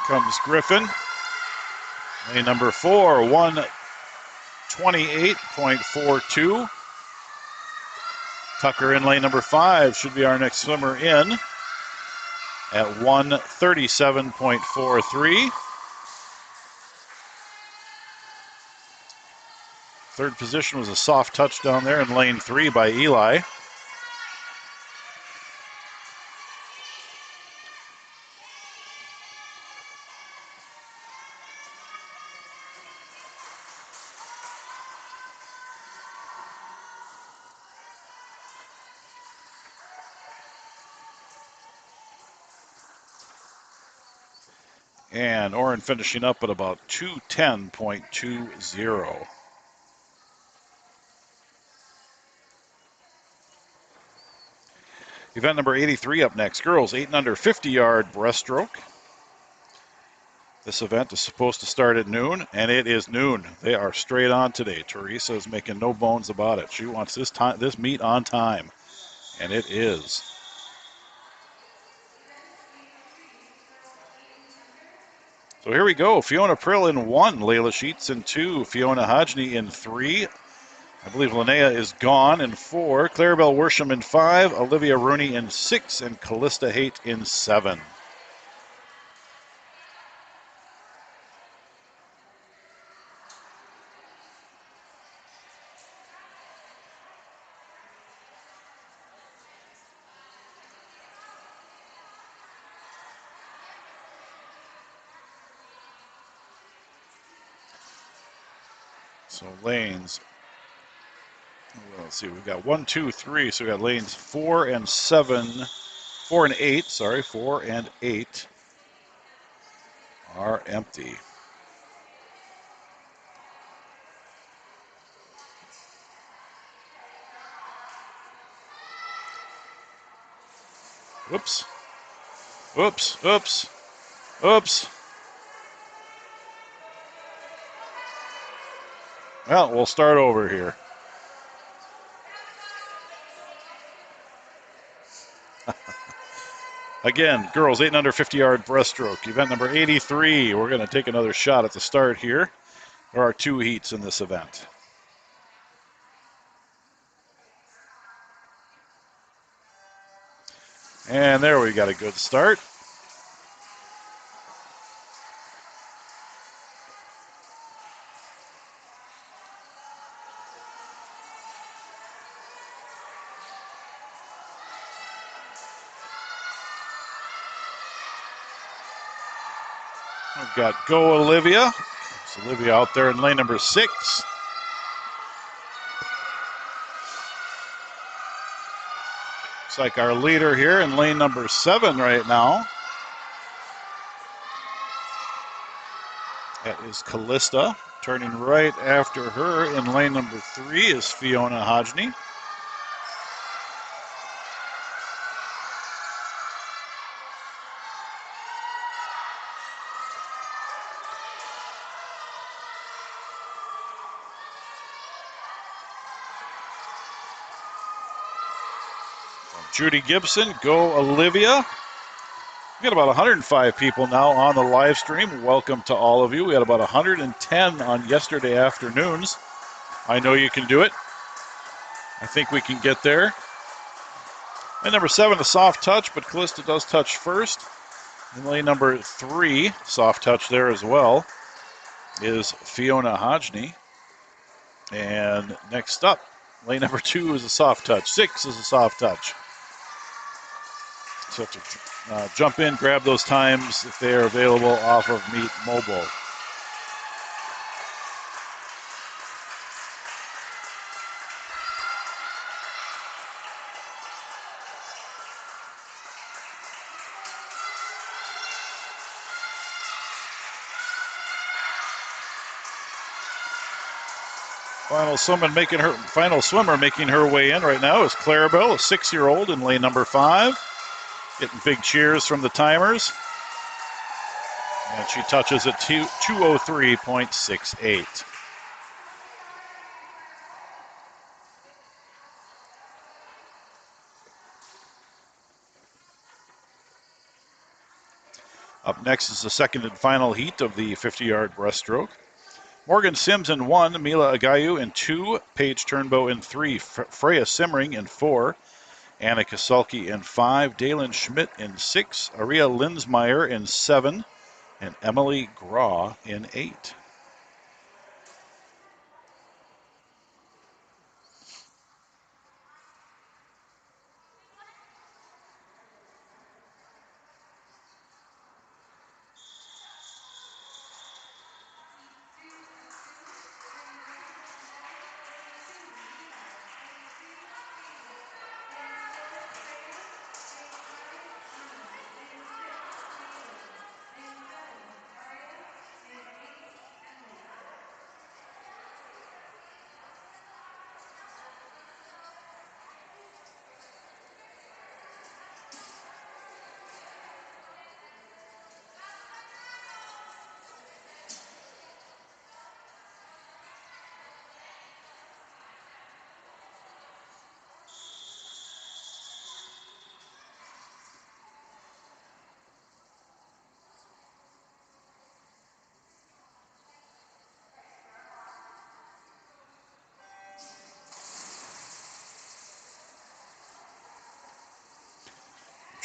Comes Griffin. Lane number 4, 128.42. Tucker in lane number 5 should be our next swimmer in at 137.43. Third position was a soft touch down there in lane 3 by Eli. And Oren finishing up at about 210.20. Event number 83 up next. Girls 8 and under 50-yard breaststroke. This event is supposed to start at noon, and it is noon. They are straight on today. Teresa is making no bones about it. She wants this meet on time, and it is. So here we go. Fiona Prill in 1, Layla Sheets in 2, Fiona Hodgney in 3. I believe Linnea is gone in 4, Clarabelle Worsham in 5, Olivia Rooney in 6, and Callista Haight in 7. So lanes, well, let's see, we've got 1, 2, 3. So we got lanes 4 and 7, 4 and 8, sorry, 4 and 8 are empty. Whoops. Oops, oops, oops. Well, we'll start over here. Again, girls 8 and under 50-yard breaststroke. Event number 83. We're going to take another shot at the start here. There are 2 heats in this event. And there we got a good start. We've got Go Olivia. It's Olivia out there in lane number 6. Looks like our leader here in lane number 7 right now. That is Callista. Turning right after her in lane number 3 is Fiona Hodgney. Judy Gibson, Go Olivia. We got about 105 people now on the live stream. Welcome to all of you. We had about 110 on yesterday afternoons. I know you can do it. I think we can get there. And number 7, a soft touch, but Callista does touch first. And lane number 3, soft touch there as well, is Fiona Hodgney. And next up, lane number 2 is a soft touch. 6 is a soft touch. So have to jump in, grab those times if they are available off of Meet Mobile. Final swimmer making her way in right now is Clarabelle, a 6-year-old in lane number 5. Getting big cheers from the timers. And she touches at 2:03.68. Up next is the second and final heat of the 50-yard breaststroke. Morgan Sims in 1, Mila Agayu in 2, Paige Turnbow in 3, Freya Simmering in 4, Anna Kasulki in 5, Dalen Schmidt in 6, Aria Linsmeyer in 7, and Emily Graw in 8.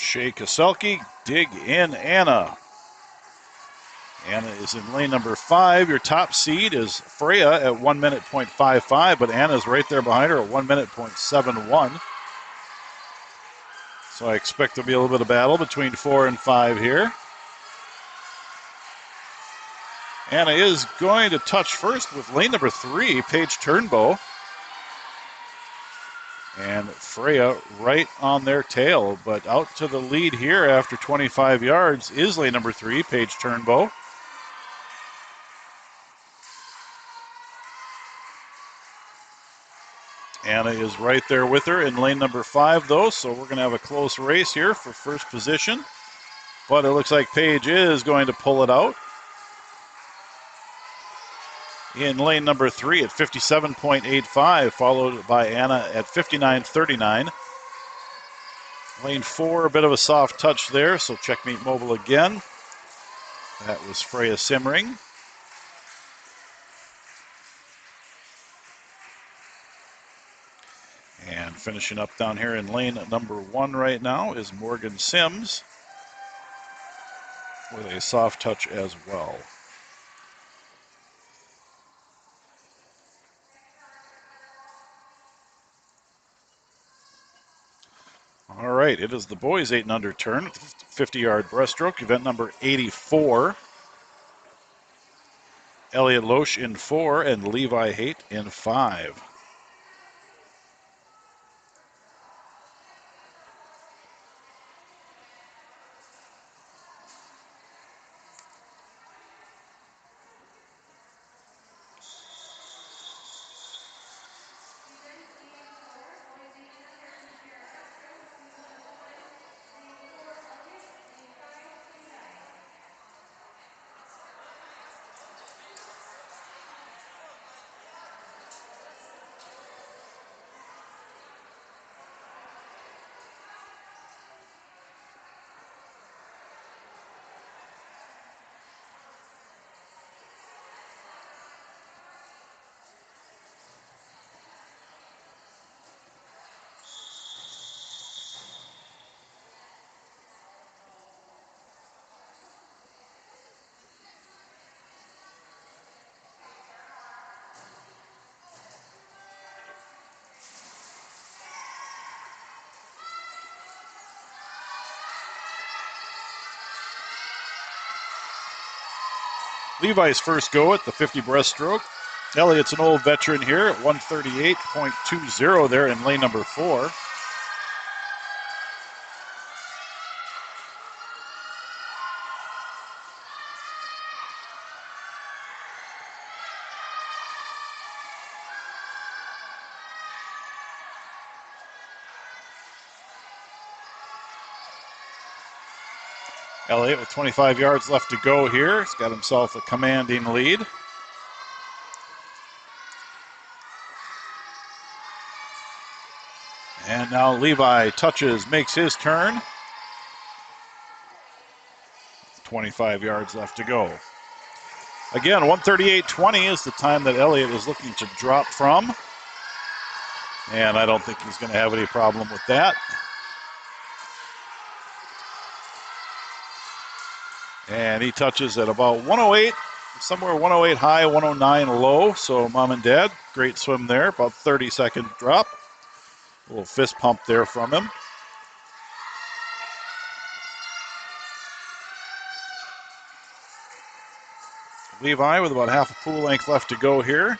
Shea Kaselke, dig in Anna. Anna is in lane number 5. Your top seed is Freya at 1 minute .55, but Anna's right there behind her at 1 minute .71. So I expect there'll be a little bit of battle between 4 and 5 here. Anna is going to touch first with lane number 3, Paige Turnbow. And Freya right on their tail, but out to the lead here after 25 yards is lane number 3, Paige Turnbow. Anna is right there with her in lane number 5, though, so we're going to have a close race here for first position. But it looks like Paige is going to pull it out in lane number 3 at 57.85, followed by Anna at 59.39. Lane 4, a bit of a soft touch there, so checkmate mobile again. That was Freya Simmering. And finishing up down here in lane number 1 right now is Morgan Sims with a soft touch as well. All right, it is the boys 8 and under turn, 50-yard breaststroke, event number 84. Elliot Loesch in 4 and Levi Haight in 5. Levi's first go at the 50 breaststroke. Elliot's an old veteran here at 138.20 there in lane number 4. Elliott with 25 yards left to go here. He's got himself a commanding lead. And now Levi touches, makes his turn. 25 yards left to go. Again, 138.20 is the time that Elliott is looking to drop from. And I don't think he's going to have any problem with that. And he touches at about 108, somewhere 108 high, 109 low. So mom and dad, great swim there, about 30-second drop. A little fist pump there from him. Levi with about half a pool length left to go here.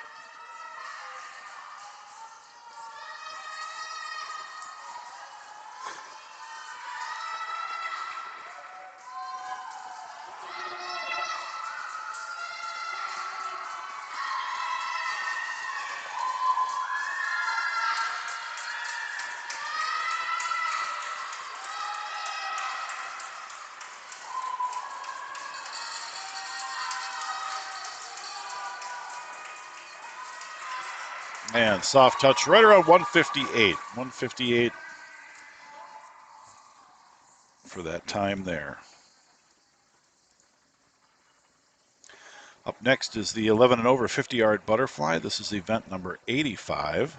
And soft touch right around 158. 158 for that time there. Up next is the 11 and over 50-yard butterfly. This is event number 85.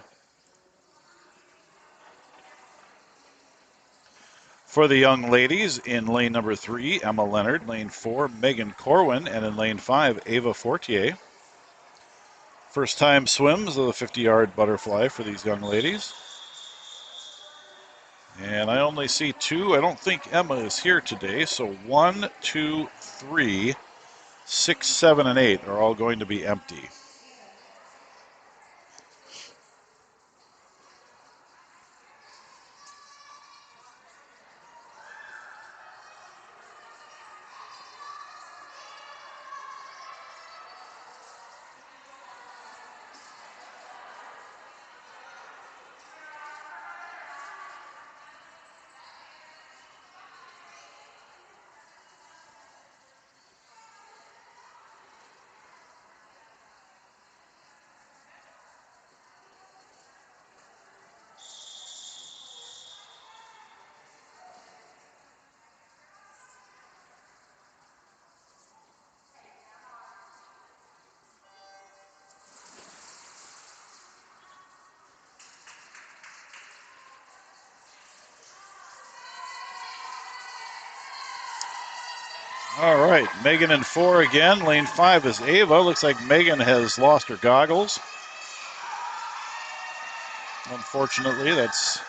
For the young ladies, in lane number 3, Emma Leonard. Lane 4, Megan Corwin. And in lane 5, Ava Fortier. First time swims of the 50-yard butterfly for these young ladies. And I only see 2. I don't think Emma is here today. So 1, 2, 3, 6, 7, and 8 are all going to be empty. All right, Megan in 4 again. Lane 5 is Ava. Looks like Megan has lost her goggles. Unfortunately, that's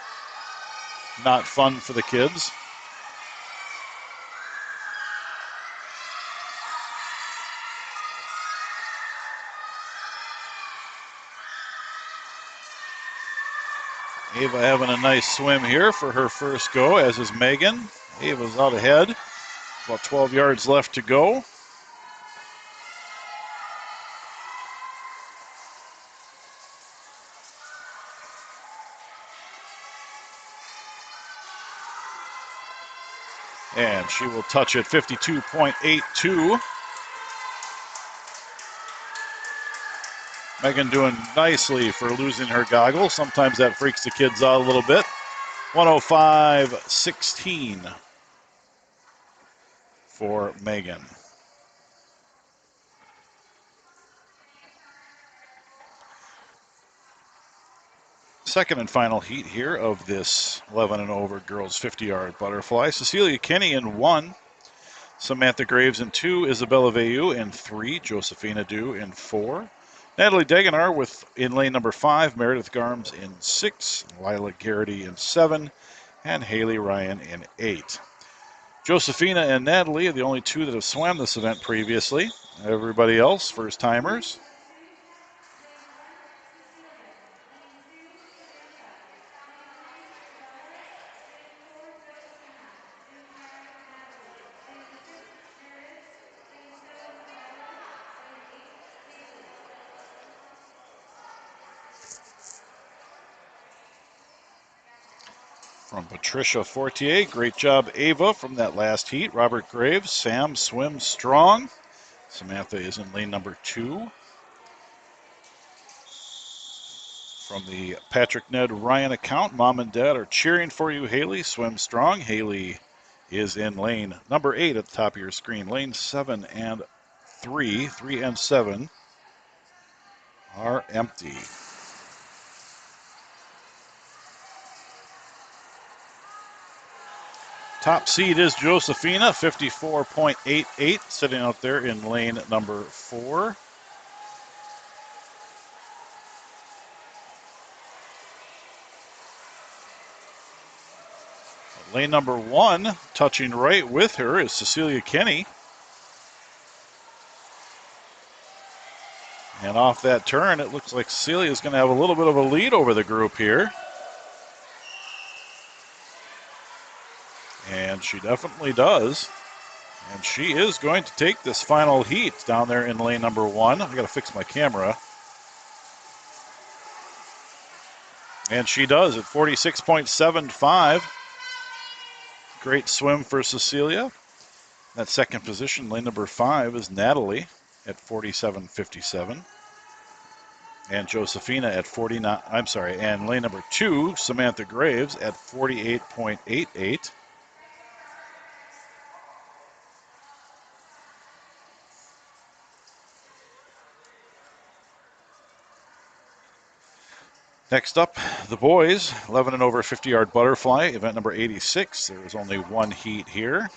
not fun for the kids. Ava having a nice swim here for her first go, as is Megan. Ava's out ahead. About 12 yards left to go. And she will touch it 52.82. Megan doing nicely for losing her goggles. Sometimes that freaks the kids out a little bit. 105.16 for Megan. Second and final heat here of this 11 and over girls 50-yard butterfly. Cecilia Kinney in 1. Samantha Graves in 2, Isabella Veyu in 3, Josephina Dew in 4, Natalie Degenar in lane number 5, Meredith Garms in 6, Lila Garrity in 7, and Haley Ryan in 8. Josephina and Natalie are the only 2 that have swam this event previously. Everybody else, first timers. From Patricia Fortier, great job, Ava, from that last heat. Robert Graves, Sam swims strong. Samantha is in lane number 2. From the Patrick Ned Ryan account, Mom and Dad are cheering for you, Haley. Swim strong. Haley is in lane number 8 at the top of your screen. Lane 7 and 3 and 7 are empty. Top seed is Josephina, 54.88, sitting out there in lane number 4. Lane number 1, touching right with her, is Cecilia Kinney. And off that turn, it looks like Cecilia is going to have a little bit of a lead over the group here. And she definitely does. And she is going to take this final heat down there in lane number 1. I got to fix my camera. And she does at 46.75. Great swim for Cecilia. That second position, lane number 5, is Natalie at 47.57. And Josephina at 49, and lane number 2, Samantha Graves at 48.88. Next up, the boys, 11 and over 50-yard butterfly, event number 86. There is only one heat here.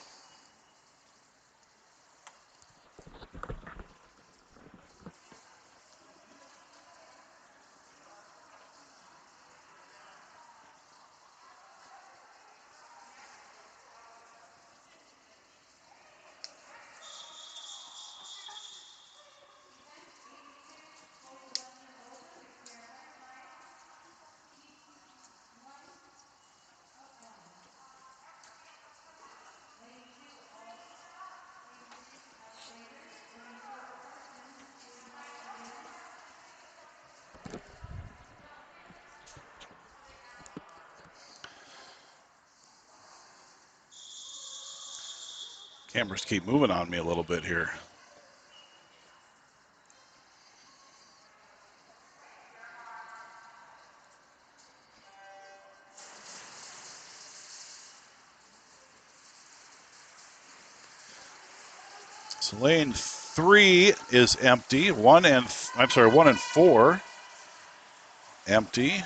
Cameras keep moving on me a little bit here. So lane 3 is empty. 1 and 4 empty,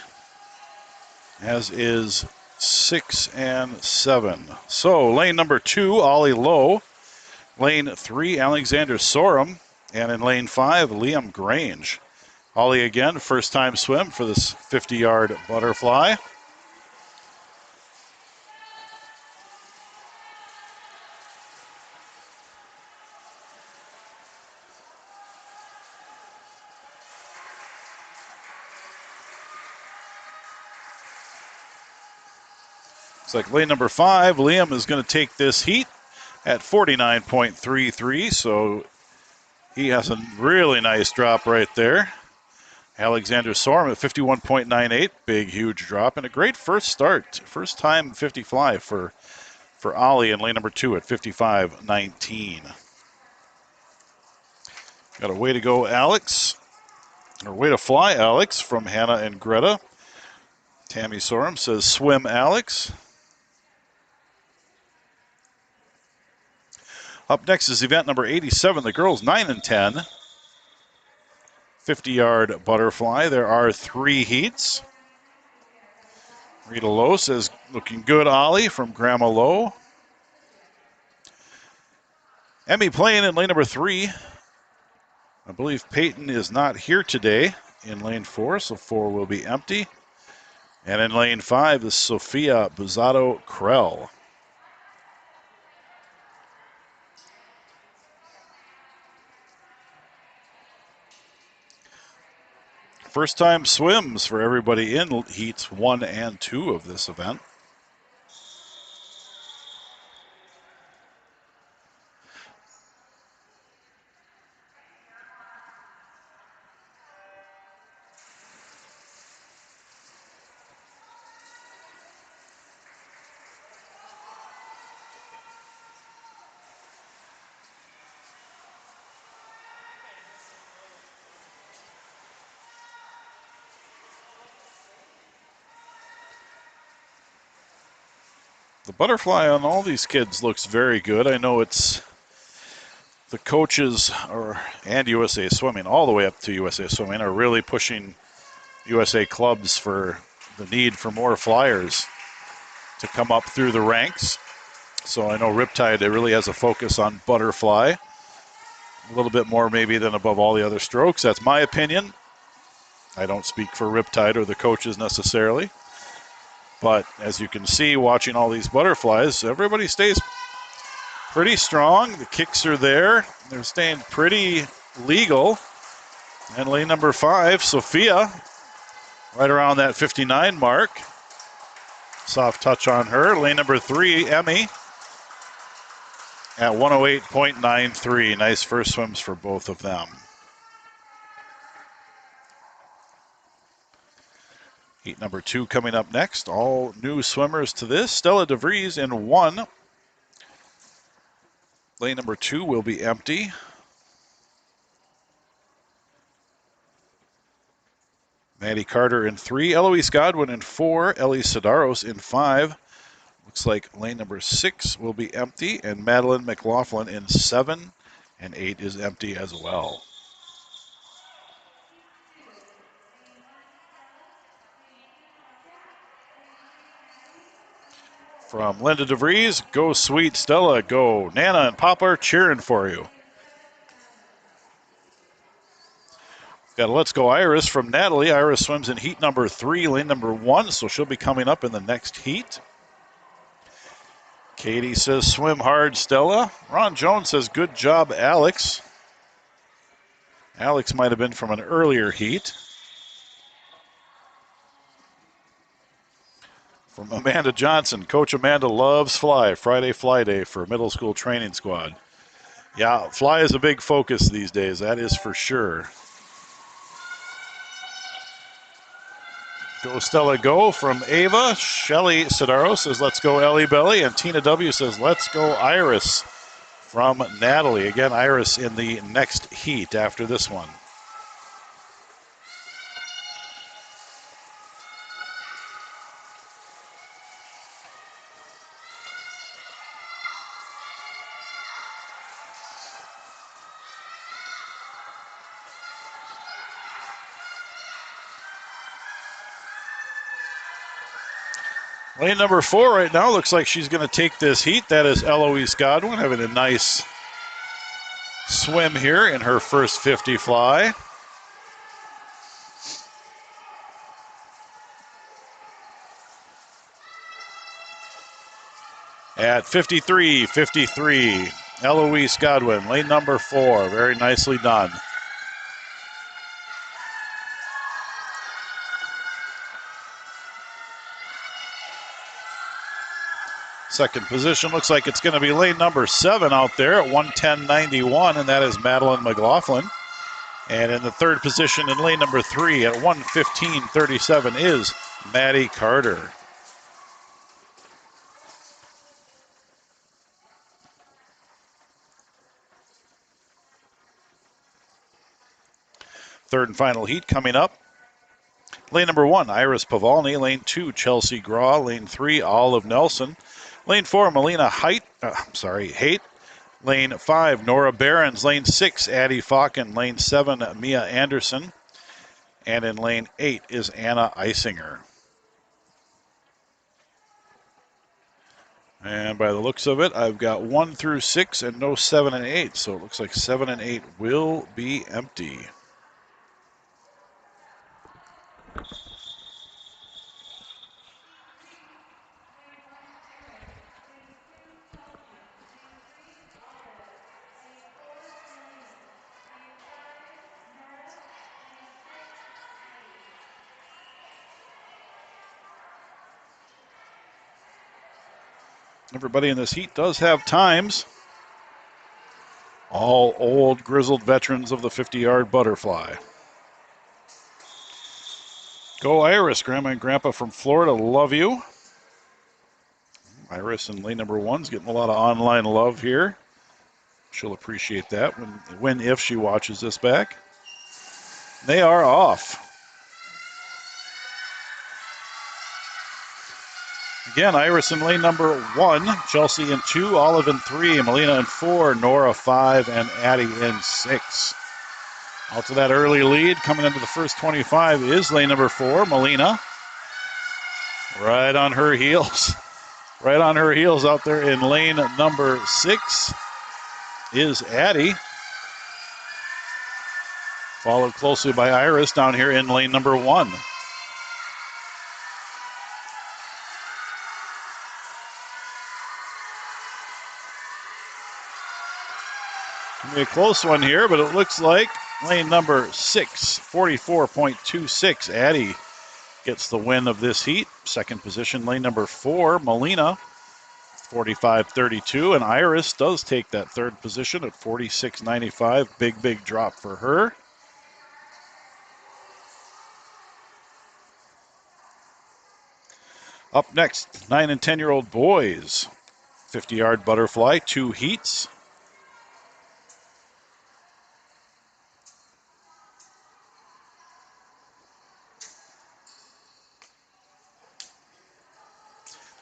as is 6 and 7. So lane number 2, Ollie Lowe. Lane 3, Alexander Sorum. And in lane 5, Liam Grange. Ollie again, first time swim for this 50-yard butterfly. Looks like lane number 5, Liam is going to take this heat at 49.33, so he has a really nice drop right there. Alexander Sorum at 51.98, big, huge drop, and a great first start. First time 50 fly for Ollie in lane number 2 at 55.19. Got a way to go, Alex, or way to fly, Alex, from Hannah and Greta. Tammy Sorum says, swim, Alex. Up next is event number 87, the girls 9 and 10. 50-yard butterfly. There are 3 heats. Rita Lowe says, looking good, Ollie, from Grandma Lowe. Emmy playing in lane number 3. I believe Peyton is not here today in lane 4, so 4 will be empty. And in lane 5 is Sophia Buzzado Krell. First time swims for everybody in heats 1 and 2 of this event. The butterfly on all these kids looks very good. I know it's the coaches and USA Swimming, all the way up to USA Swimming, are really pushing USA clubs for the need for more flyers to come up through the ranks. So I know Riptide, it really has a focus on butterfly, a little bit more maybe than above all the other strokes. That's my opinion. I don't speak for Riptide or the coaches necessarily. But as you can see, watching all these butterflies, everybody stays pretty strong. The kicks are there. They're staying pretty legal. And lane number 5, Sophia, right around that 59 mark. Soft touch on her. Lane number 3, Emmy, at 108.93. Nice first swims for both of them. Heat number 2 coming up next. All new swimmers to this. Stella DeVries in 1. Lane number 2 will be empty. Maddie Carter in 3. Eloise Godwin in 4. Ellie Sidaros in 5. Looks like lane number 6 will be empty. And Madeline McLaughlin in 7. And 8 is empty as well. From Linda DeVries, go sweet Stella, go. Nana and Papa are cheering for you. Got a Let's Go Iris from Natalie. Iris swims in heat number 3, lane number 1, so she'll be coming up in the next heat. Katie says, swim hard, Stella. Ron Jones says, good job, Alex. Alex might have been from an earlier heat. From Amanda Johnson, Coach Amanda loves fly. Friday fly day for middle school training squad. Yeah, fly is a big focus these days, that is for sure. Go Stella go from Ava. Shelly Sidaro says, let's go Ellie Belly. And Tina W says, let's go Iris from Natalie. Again, Iris in the next heat after this one. Lane number 4 right now looks like she's going to take this heat. That is Eloise Godwin having a nice swim here in her first 50 fly. At 53-53, Eloise Godwin, lane number 4, very nicely done. Second position looks like it's going to be lane number 7 out there at 110.91, and that is Madeline McLaughlin. And in the third position in lane number 3 at 115.37 is Maddie Carter. Third and final heat coming up. Lane number 1, Iris Pavalny. Lane 2, Chelsea Graw. Lane 3, Olive Nelson. Lane 4, Melina Haidt. Lane 5, Nora Behrens. Lane 6, Addie Falken. Lane 7, Mia Anderson. And in lane 8 is Anna Eisinger. And by the looks of it, I've got 1 through 6 and no 7 and 8. So it looks like 7 and 8 will be empty. Everybody in this heat does have times. All old, grizzled veterans of the 50-yard butterfly. Go Iris, Grandma and Grandpa from Florida love you. Iris in lane number 1's getting a lot of online love here. She'll appreciate that if she watches this back. They are off. Again, Iris in lane number 1, Chelsea in 2, Olive in 3, Melina in 4, Nora 5, and Addie in 6. Out to that early lead, coming into the first 25 is lane number 4, Melina. Right on her heels. Right on her heels out there in lane number 6 is Addie. Followed closely by Iris down here in lane number 1. Gonna be a close one here, but it looks like lane number 6, 44.26. Addie gets the win of this heat. Second position, lane number 4, Melina, 45.32. And Iris does take that third position at 46.95. Big drop for her. Up next, 9 and 10-year-old boys. 50-yard butterfly, 2 heats.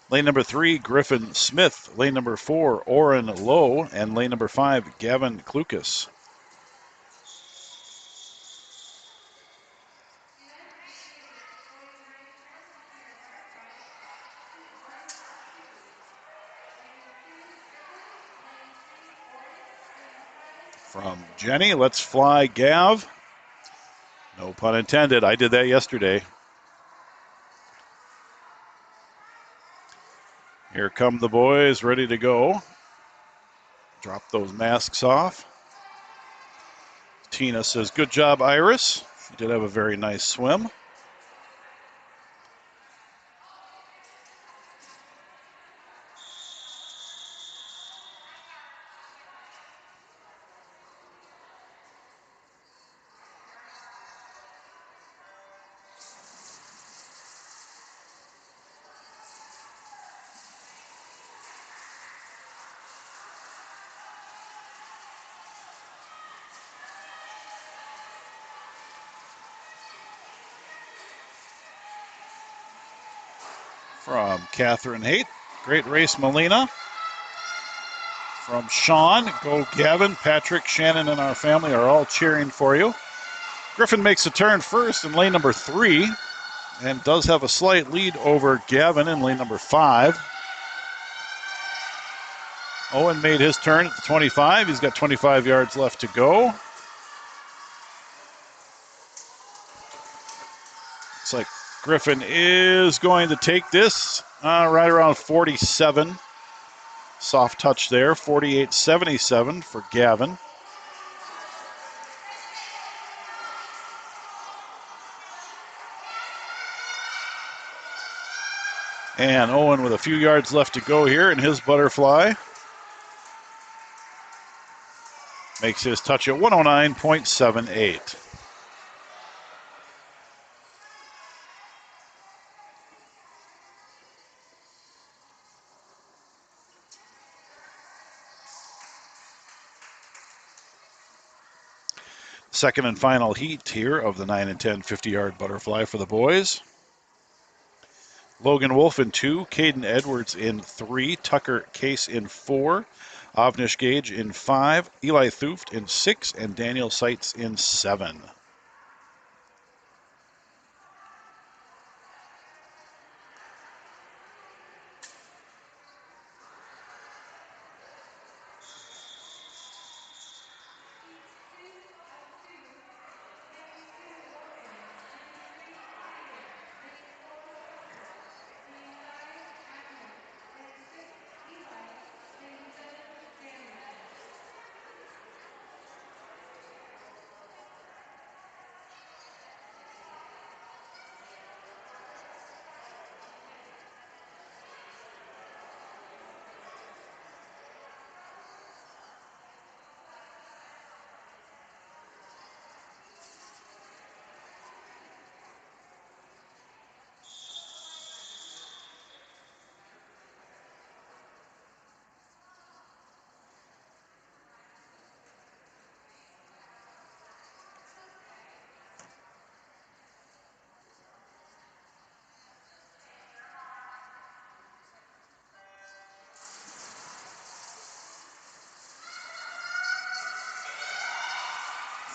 Lane number 3, Griffin Smith. Lane number 4, Oren Lowe. And lane number 5, Gavin Klukas. From Jenny, let's fly, Gav. No pun intended. I did that yesterday. Here come the boys, ready to go. Drop those masks off. Tina says, good job, Iris. She did have a very nice swim. From Catherine Haight, great race, Melina. From Sean, go Gavin, Patrick, Shannon, and our family are all cheering for you. Griffin makes a turn first in lane number 3 and does have a slight lead over Gavin in lane number 5. Owen made his turn at the 25. He's got 25 yards left to go. Looks like Griffin is going to take this right around 47. Soft touch there, 48.77 for Gavin. And Owen with a few yards left to go here in his butterfly. Makes his touch at 109.78. Second and final heat here of the 9 and 10 50-yard butterfly for the boys. Logan Wolf in 2, Caden Edwards in 3, Tucker Case in 4, Avnish Gage in 5, Eli Thuft in 6, and Daniel Seitz in 7.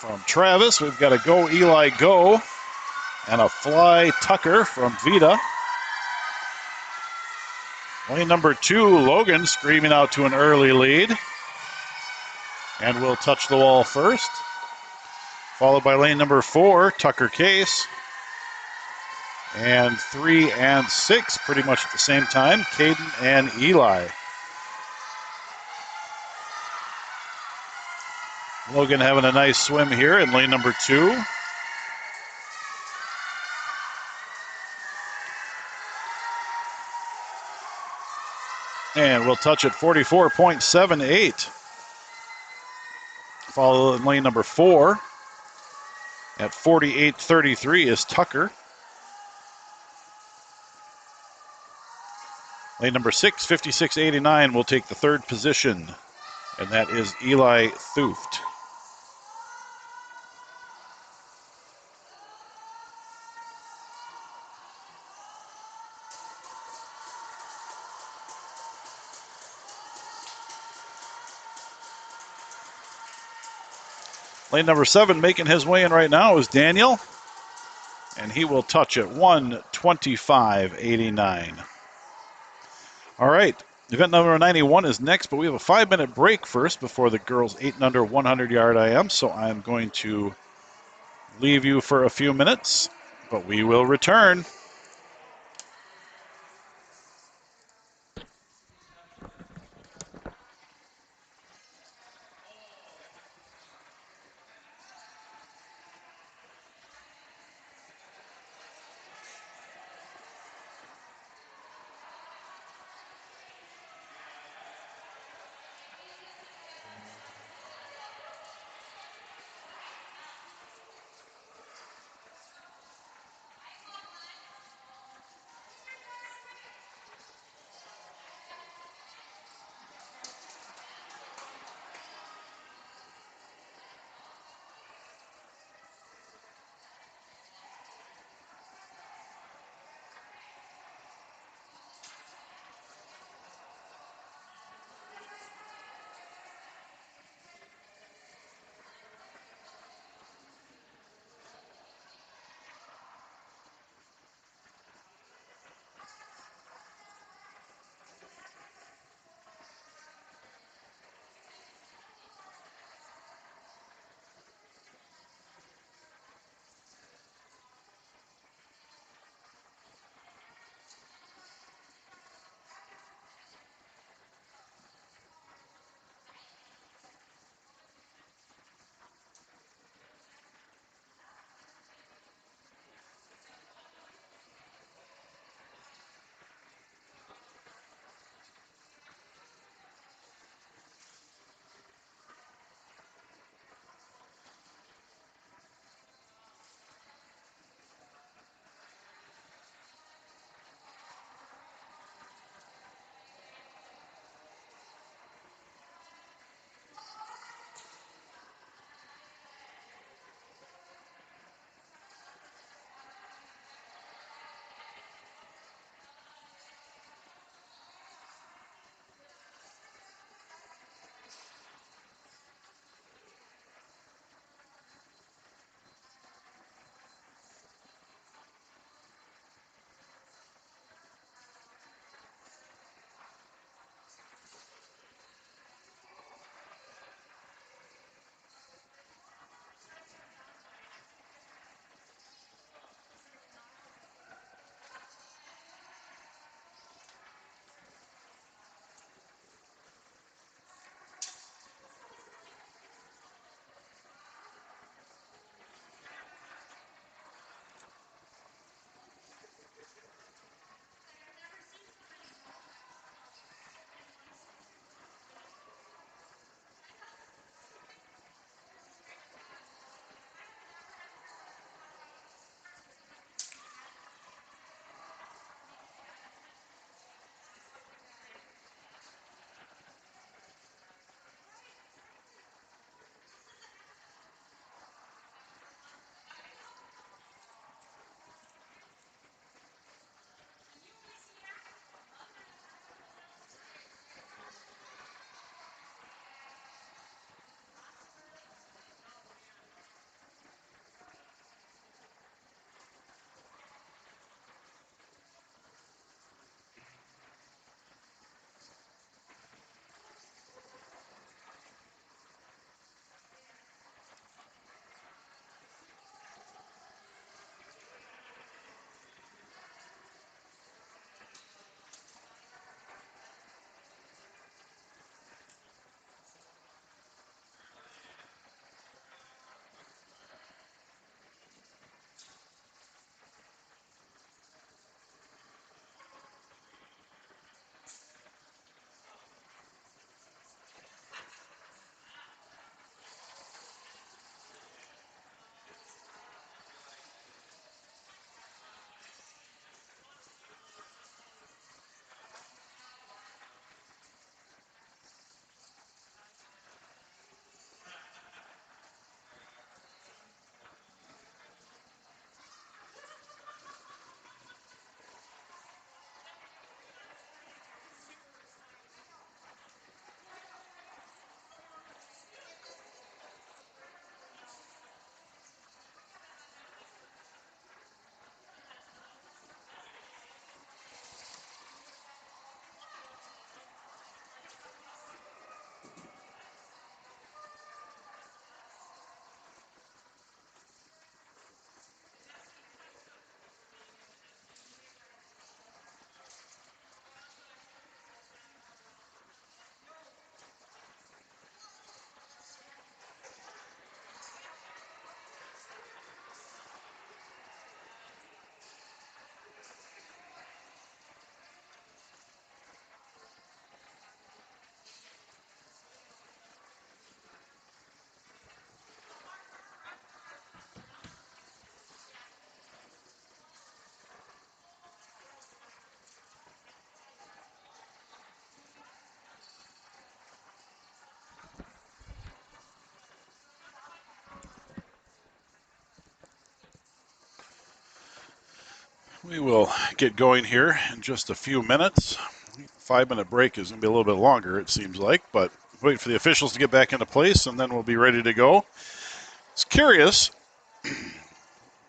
From Travis, we've got a go Eli go and a fly Tucker from Vita. Lane number 2, Logan screaming out to an early lead. And will touch the wall first. Followed by lane number 4, Tucker Case. And 3 and 6 pretty much at the same time, Caden and Eli. Logan having a nice swim here in lane number 2. And we'll touch at 44.78. Follow in lane number 4. At 48.33 is Tucker. Lane number 6, 56.89 will take the 3rd position. And that is Eli Thuft. Lane number 7 making his way in right now is Daniel. And he will touch at 125.89. All right, Event number 91 is next, but we have a 5-minute break first before the girls' 8 and under 100-yard IM, so I'm going to leave you for a few minutes, but we will return. We will get going here in just a few minutes. 5-minute break is going to be a little bit longer, it seems like, but wait for the officials to get back into place, and then we'll be ready to go. I was curious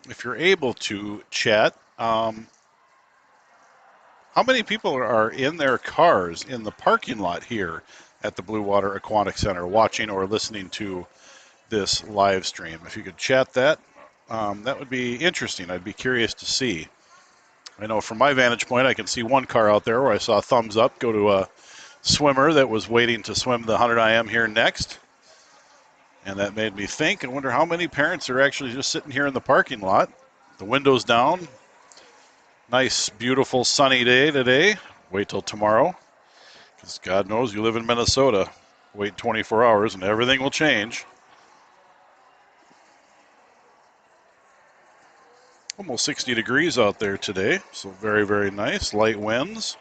if you're able to chat. How many people are in their cars in the parking lot here at the Blue Water Aquatic Center watching or listening to this live stream? If you could chat that, that would be interesting. I'd be curious to see. I know from my vantage point, I can see one car out there where I saw a thumbs up go to a swimmer that was waiting to swim the 100 IM here next. And that made me think, I wonder how many parents are actually just sitting here in the parking lot. The windows down. Nice, beautiful, sunny day today. Wait till tomorrow, because God knows you live in Minnesota. Wait 24 hours and everything will change. Almost 60 degrees out there today, so very, very nice. Light winds.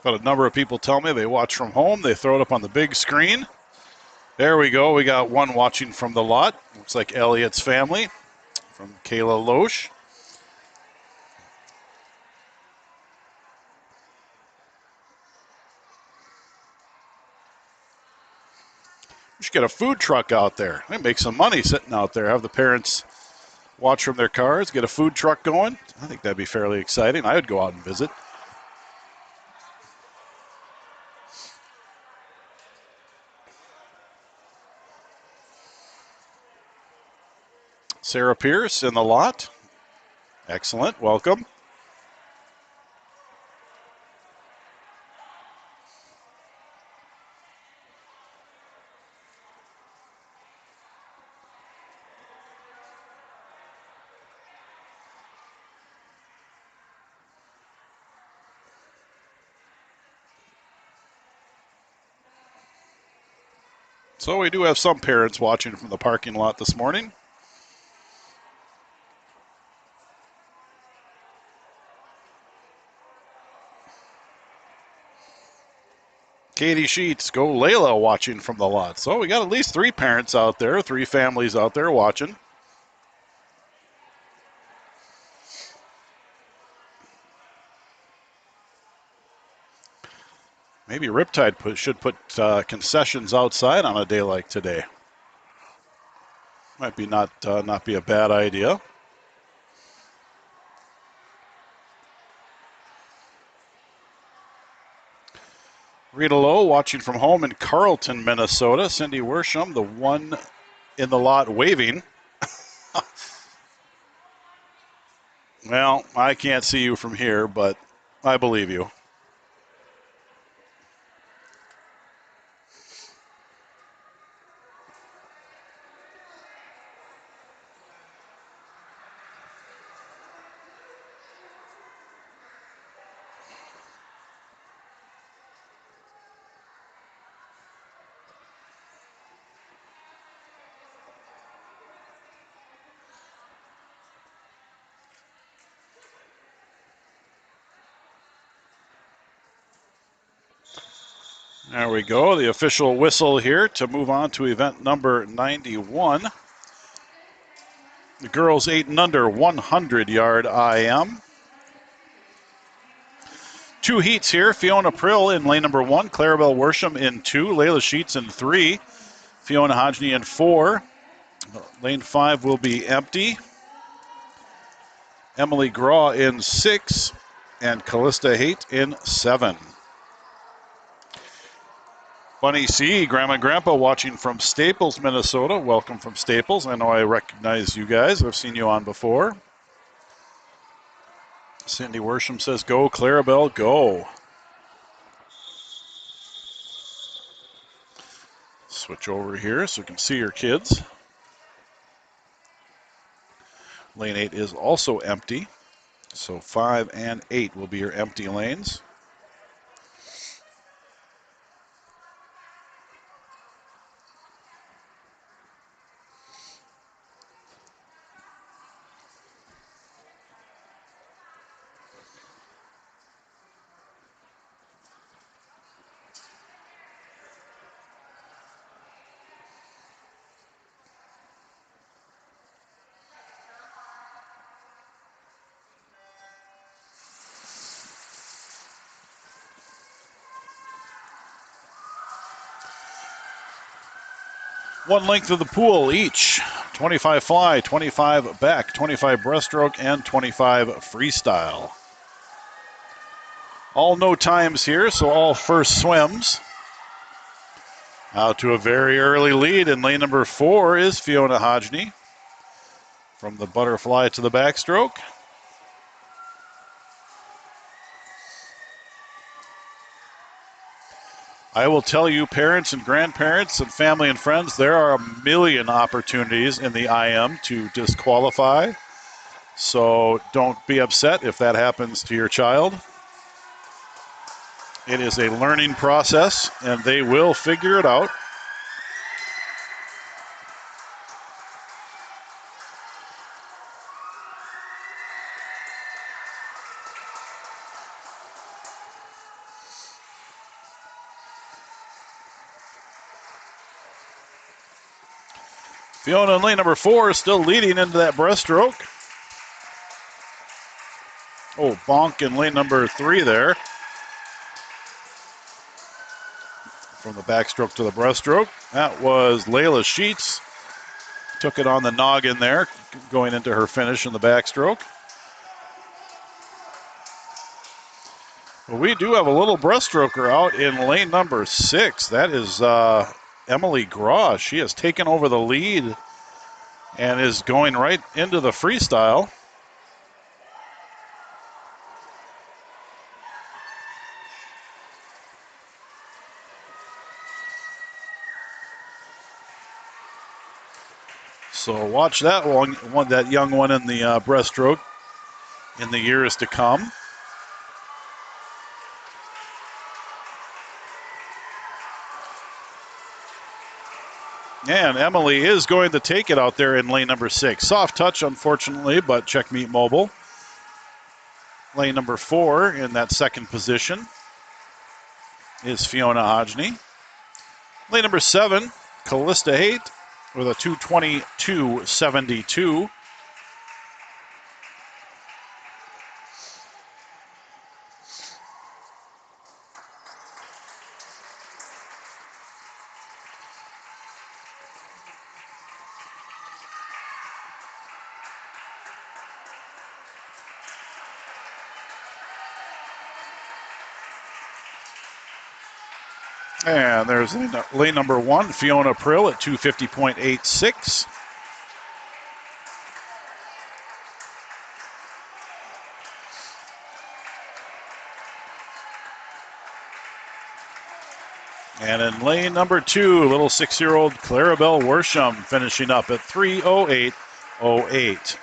But a number of people tell me they watch from home. They throw it up on the big screen. There we go. We got one watching from the lot. Looks like Elliot's family from Kayla Loesch. We should get a food truck out there. They make some money sitting out there. Have the parents watch from their cars, get a food truck going. I think that'd be fairly exciting. I would go out and visit. Sarah Pierce in the lot. Excellent. Welcome. So we do have some parents watching from the parking lot this morning. Katie Sheets, go Layla watching from the lot. So we got at least 3 parents out there, 3 families out there watching. Maybe Riptide should put concessions outside on a day like today. Might be not be a bad idea. Rita Lowe watching from home in Carlton, Minnesota. Cindy Worsham, the one in the lot waving. Well, I can't see you from here, but I believe you. There we go, the official whistle here to move on to event number 91. The girls 8 and under 100-yard IM. 2 heats here. Fiona Prill in lane number 1, Clarabelle Worsham in 2, Layla Sheets in 3, Fiona Hodgney in 4. Lane 5 will be empty. Emily Graw in 6, and Callista Haight in 7. Bunny C, Grandma and Grandpa watching from Staples, Minnesota. Welcome from Staples. I know I recognize you guys. I've seen you on before. Cindy Worsham says, go, Clarabelle, go. Switch over here so you can see your kids. Lane 8 is also empty. So 5 and 8 will be your empty lanes. One length of the pool each. 25 fly, 25 back, 25 breaststroke, and 25 freestyle. All no times here, so all first swims. Out to a very early lead in lane number 4 is Fiona Hodgney. From the butterfly to the backstroke. I will tell you, parents and grandparents and family and friends, there are a million opportunities in the IM to disqualify. So don't be upset if that happens to your child. It is a learning process, and they will figure it out. Fiona in lane number 4 is still leading into that breaststroke. Oh, bonk in lane number 3 there. From the backstroke to the breaststroke. That was Layla Sheets. Took it on the noggin there, going into her finish in the backstroke. Well, we do have a little breaststroker out in lane number 6. That is Emily Graw. She has taken over the lead and is going right into the freestyle. So watch that one, that young one in the breaststroke in the years to come. And Emily is going to take it out there in lane number 6. Soft touch, unfortunately, but check meet mobile. Lane number 4 in that second position is Fiona Hodgney. Lane number 7, Callista Haight with a 2:22.72. And there's lane number 1, Fiona Prill at 2:50.86. And in lane number 2, little 6-year-old Clarabelle Worsham finishing up at 3:08.08.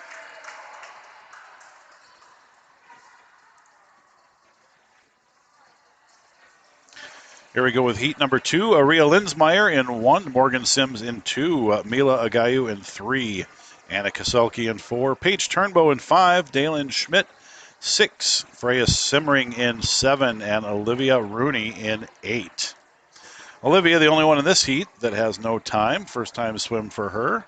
Here we go with heat number 2. Aria Linsmeyer in 1, Morgan Sims in 2, Mila Agayu in 3, Anna Kaselke in 4, Paige Turnbow in 5, Dalen Schmidt 6, Freya Simmering in 7, and Olivia Rooney in 8. Olivia, the only one in this heat that has no time. First time swim for her.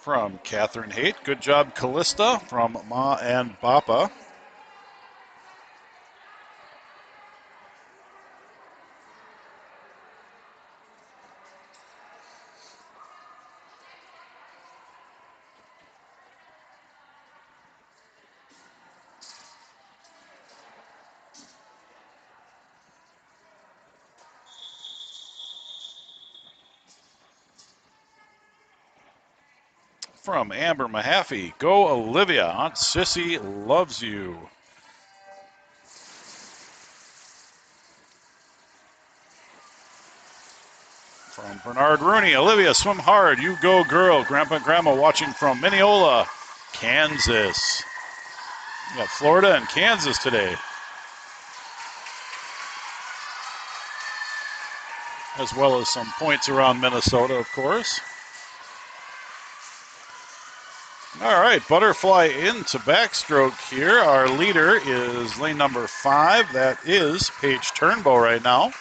From Catherine Haight. Good job, Callista, from Ma and Bappa. From Amber Mahaffey, go Olivia, Aunt Sissy loves you. From Bernard Rooney, Olivia, swim hard, you go girl. Grandpa and Grandma watching from Mineola, Kansas. We got Florida and Kansas today. As well as some points around Minnesota, of course. All right, butterfly into backstroke here. Our leader is lane number 5. That is Paige Turnbow right now.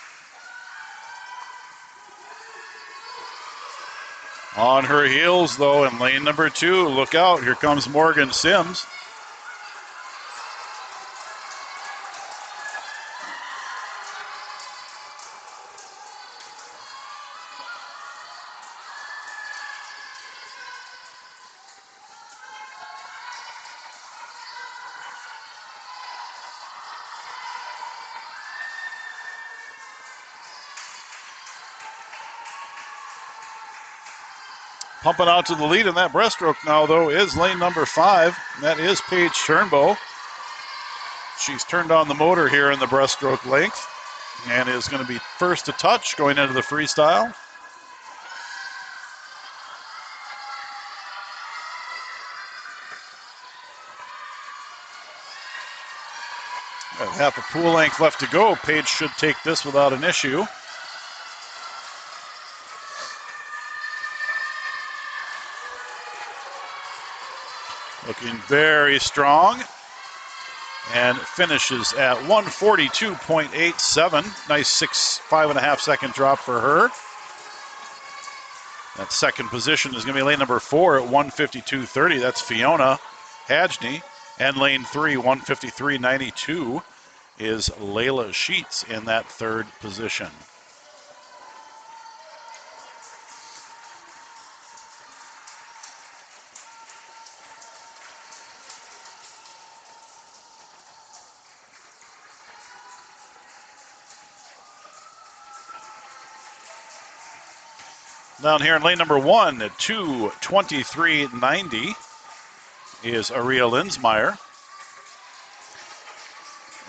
On her heels, though, in lane number 2. Look out, here comes Morgan Sims. Pumping out to the lead in that breaststroke now, though, is lane number 5. And that is Paige Turnbow. She's turned on the motor here in the breaststroke length and is going to be first to touch going into the freestyle. Got half a pool length left to go. Paige should take this without an issue. Looking very strong. And finishes at 142.87. Nice 5.5 second drop for her. That second position is going to be lane number 4 at 152.30. That's Fiona Hadjney. And lane 3, 153.92, is Layla Sheets in that third position. Down here in lane number 1 at 2:23.90 is Aria Linsmeyer.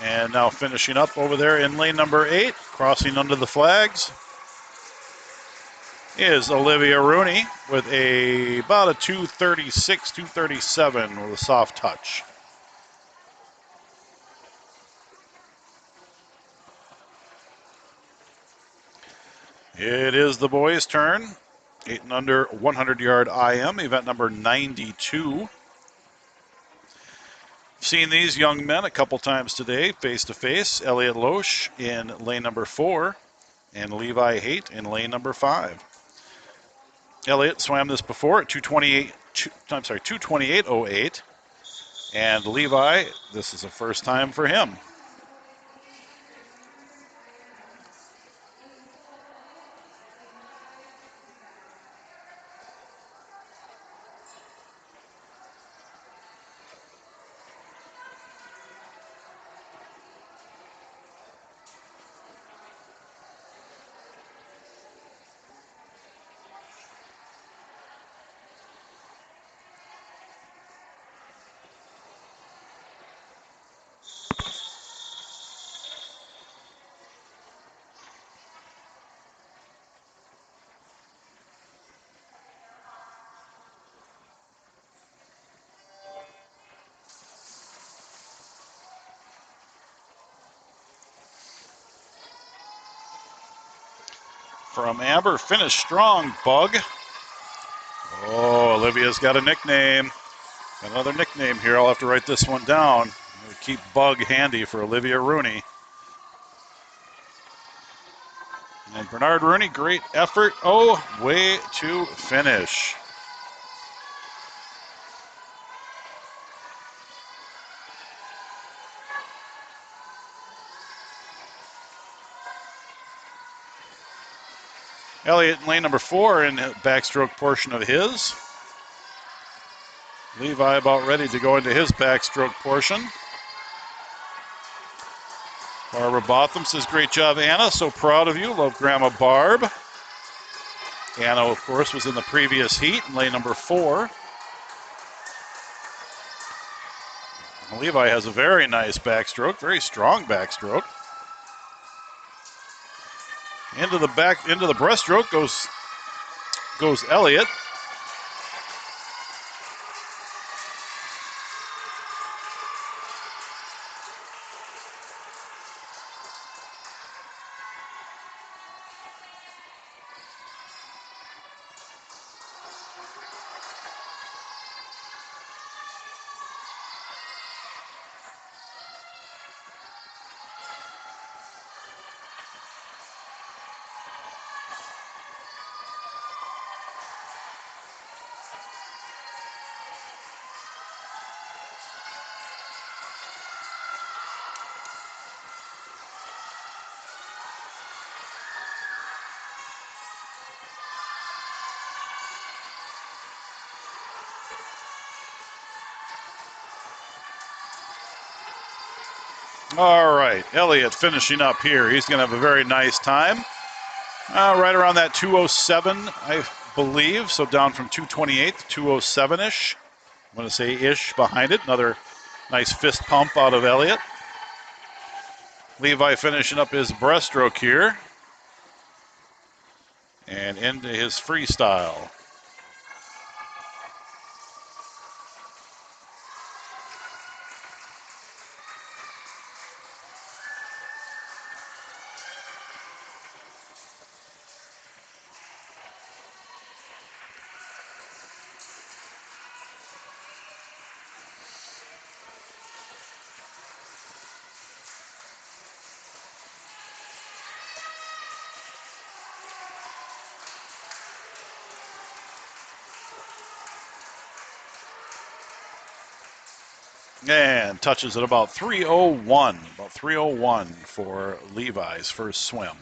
And now finishing up over there in lane number 8, crossing under the flags, is Olivia Rooney with about a 2:36, 2:37 with a soft touch. It is the boys' turn. 8 and under 100-yard IM, event number 92. Seen these young men a couple times today, face-to-face. Elliot Loesch in lane number 4 and Levi Haight in lane number 5. Elliot swam this before at 228.08. And Levi, this is the first time for him. From Amber, finish strong, Bug. Oh, Olivia's got a nickname. Got another nickname here. I'll have to write this one down. We'll keep Bug handy for Olivia Rooney. And Bernard Rooney, great effort. Oh, way to finish. Elliott in lane number 4 in backstroke portion of his. Levi about ready to go into his backstroke portion. Barbara Botham says, great job, Anna. So proud of you. Love Grandma Barb. Anna, of course, was in the previous heat in lane number 4. Levi has a very nice backstroke, very strong backstroke. Into the breaststroke goes Elliott. All right, Elliott finishing up here. He's going to have a very nice time. Right around that 207, I believe. So down from 228 to 207-ish. I'm going to say ish behind it. Another nice fist pump out of Elliott. Levi finishing up his breaststroke here. And into his freestyle. And touches at about 3:01. About 3:01 for Levi's first swim.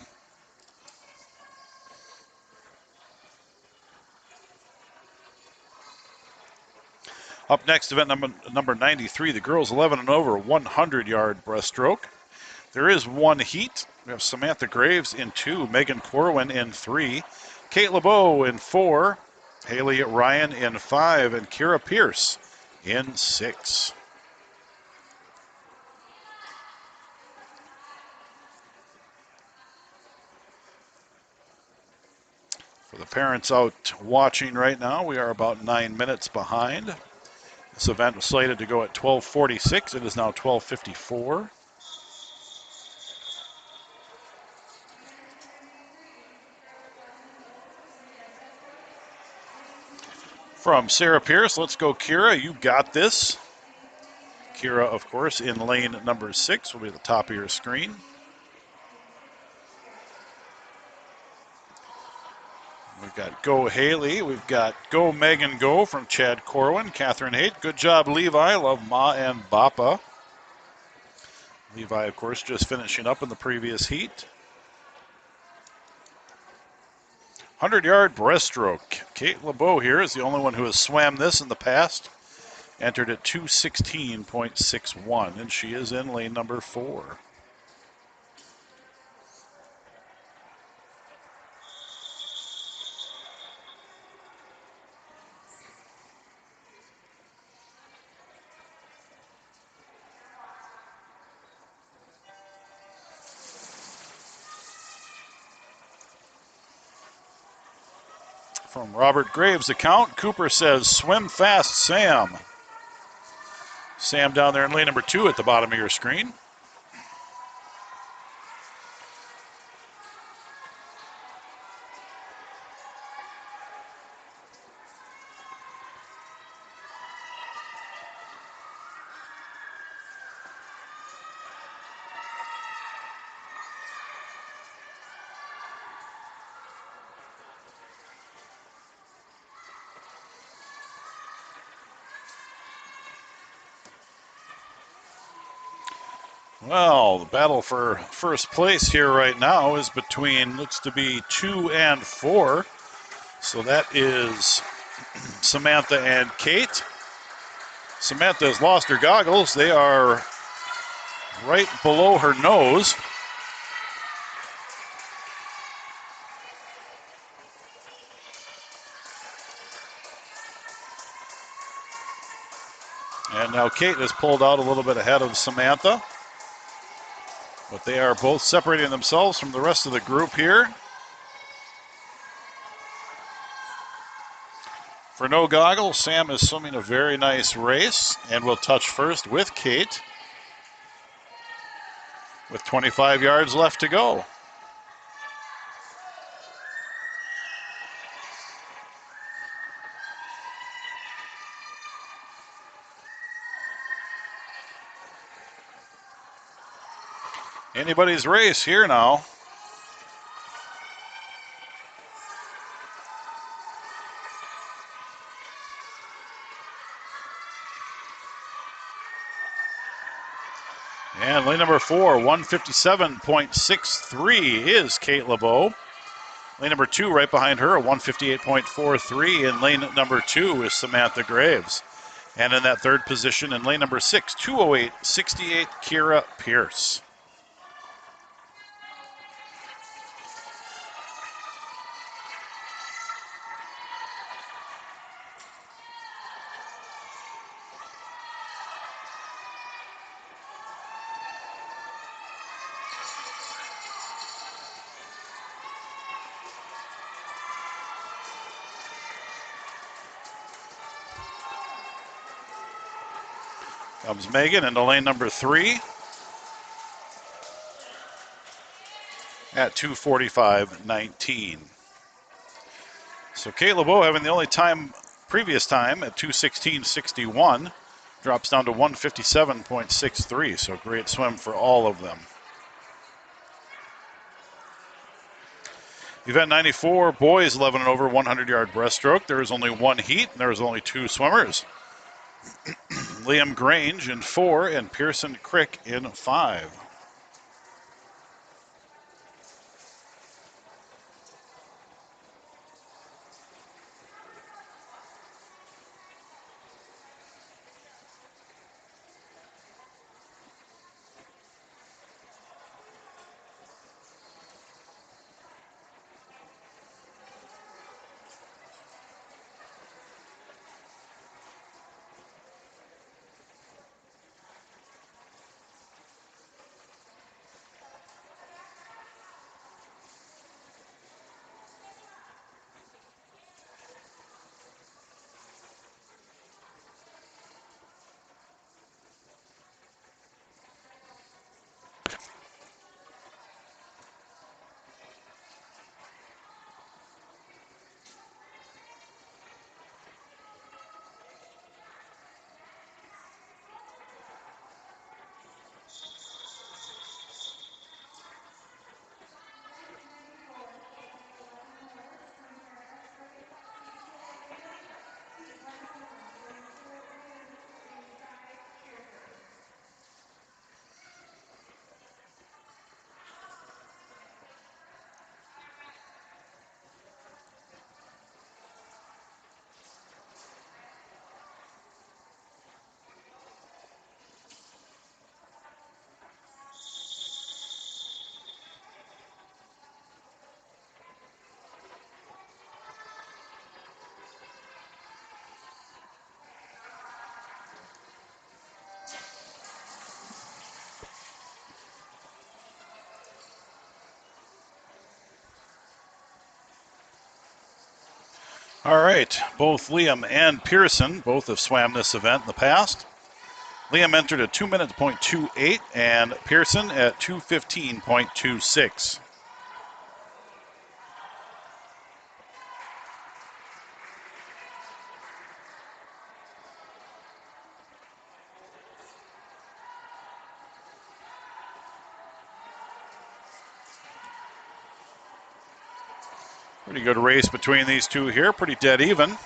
Up next, event number 93, the girls 11 and over, 100-yard breaststroke. There is one heat. We have Samantha Graves in 2, Megan Corwin in 3, Kate LeBeau in 4, Haley Ryan in 5, and Kira Pierce in 6. For the parents out watching right now, we are about 9 minutes behind. This event was slated to go at 12:46. It is now 12:54. From Sarah Pierce, let's go Kira. You got this. Kira, of course, in lane number 6 will be at the top of your screen. We've got Go Haley. We've got Go Megan Go from Chad Corwin. Catherine Haight. Good job, Levi. Love Ma and Bappa. Levi, of course, just finishing up in the previous heat. 100-yard breaststroke. Kate LeBeau here is the only one who has swam this in the past. Entered at 2:16.61, and she is in lane number 4. From Robert Graves' account, Cooper says, swim fast, Sam. Sam down there in lane number 2 at the bottom of your screen. Well, the battle for first place here right now is between, looks to be 2 and 4. So that is Samantha and Kate. Samantha has lost her goggles. They are right below her nose. And now Kate has pulled out a little bit ahead of Samantha. But they are both separating themselves from the rest of the group here. For no goggles, Sam is swimming a very nice race and will touch first with Kate with 25 yards left to go. Anybody's race here now. And lane number 4, 157.63 is Kate LeBeau. Lane number 2 right behind her, a 158.43. And lane number 2 is Samantha Graves. And in that third position in lane number 6, 208.68, Kira Pierce. Comes Megan into lane number 3 at 2:45.19. So Kate LeBeau having the only time, previous time at 2:16.61, drops down to 1:57.63. So great swim for all of them. Event 94, boys 11 and over 100-yard breaststroke. There is only one heat, and there is only 2 swimmers. Liam Grange in 4 and Pearson Crick in 5. All right, both Liam and Pearson both have swam this event in the past. Liam entered at 2 minutes, 0.28, and Pearson at 2:15.26. Pretty good race between these two here, pretty dead even.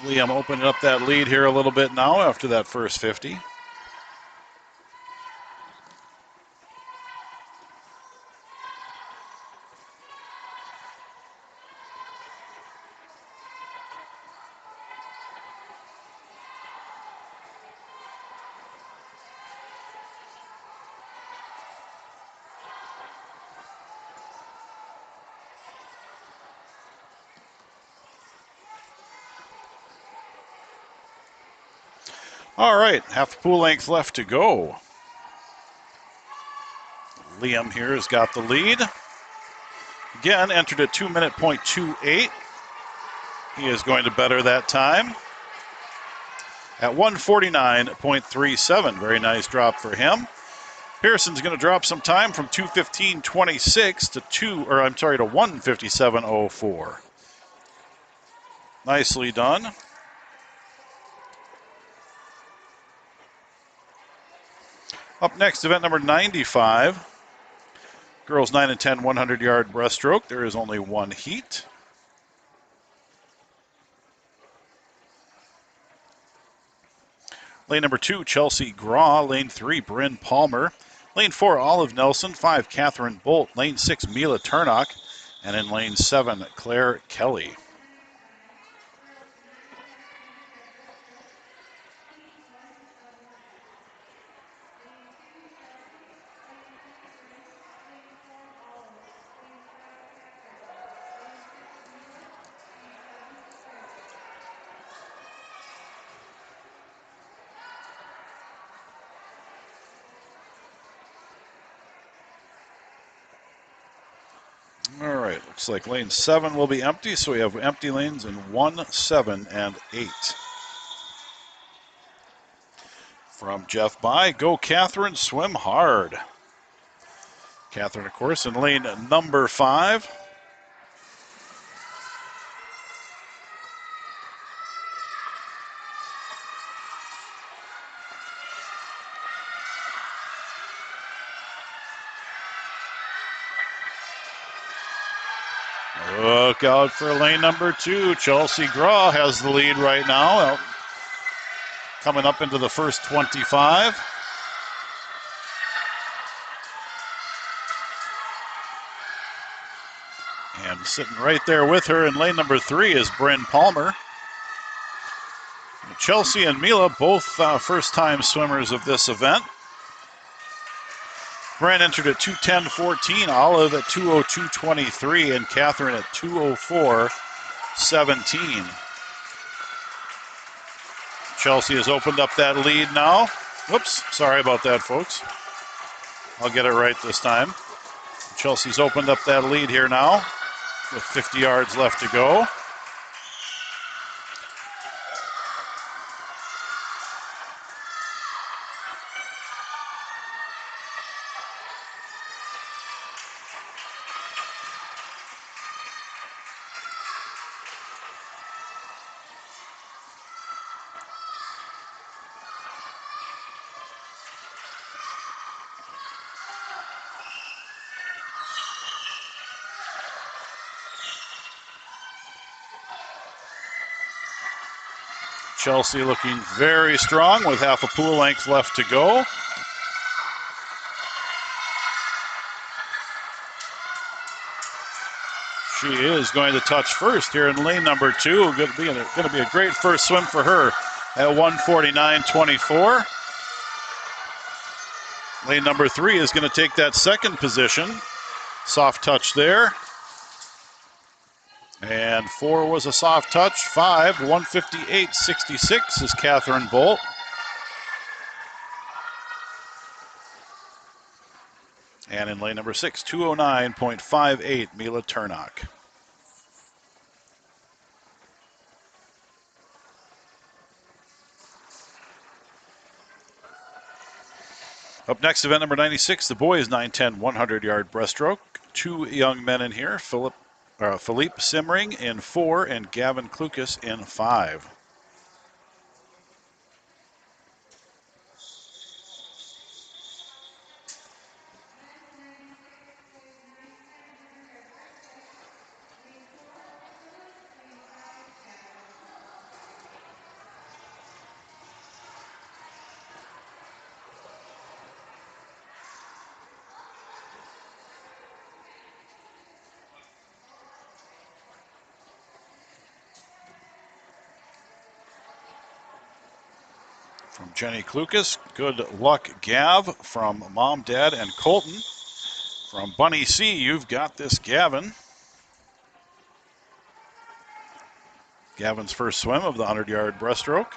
Liam opening up that lead here a little bit now after that first 50. All right, half a pool length left to go. Liam here has got the lead. Again, entered at 2 minute 0.28. He is going to better that time at 1:49.37. Very nice drop for him. Pearson's going to drop some time from 2:15.26 to 1:57.04. Nicely done. Up next, event number 95. Girls 9 and 10 100-yard breaststroke. There is only one heat. Lane number 2, Chelsea Graw. Lane 3, Bryn Palmer. Lane 4, Olive Nelson. 5, Catherine Bolt. Lane 6, Mila Turnock. And in lane 7, Claire Kelly. All right, looks like lane 7 will be empty, so we have empty lanes in 1, 7, and 8. From Jeff By, go Catherine, swim hard. Catherine, of course, in lane number 5. Look out for lane number 2. Chelsea Graw has the lead right now. Coming up into the first 25. And sitting right there with her in lane number 3 is Bryn Palmer. Chelsea and Mila, both first-time swimmers of this event. Bryn entered at 2:10.14, Olive at 2:02.23, and Catherine at 2:04.17. Chelsea has opened up that lead now. Whoops, sorry about that, folks. I'll get it right this time. Chelsea's opened up that lead here now with 50 yards left to go. Chelsea looking very strong with half a pool length left to go. She is going to touch first here in lane number 2. Going to be a great first swim for her at 1:49.24. Lane number 3 is going to take that second position. Soft touch there. And 4 was a soft touch. 5, 1:58.66 is Catherine Bolt. And in lane number 6, 2:09.58, Mila Turnock. Up next, event number 96, the boys 9:10 100-yard breaststroke. 2 young men in here, Philippe Simmering in 4 and Gavin Klukas in 5. From Jenny Klukas, good luck Gav from Mom, Dad, and Colton. From Bunny C, you've got this Gavin. Gavin's first swim of the 100-yard breaststroke.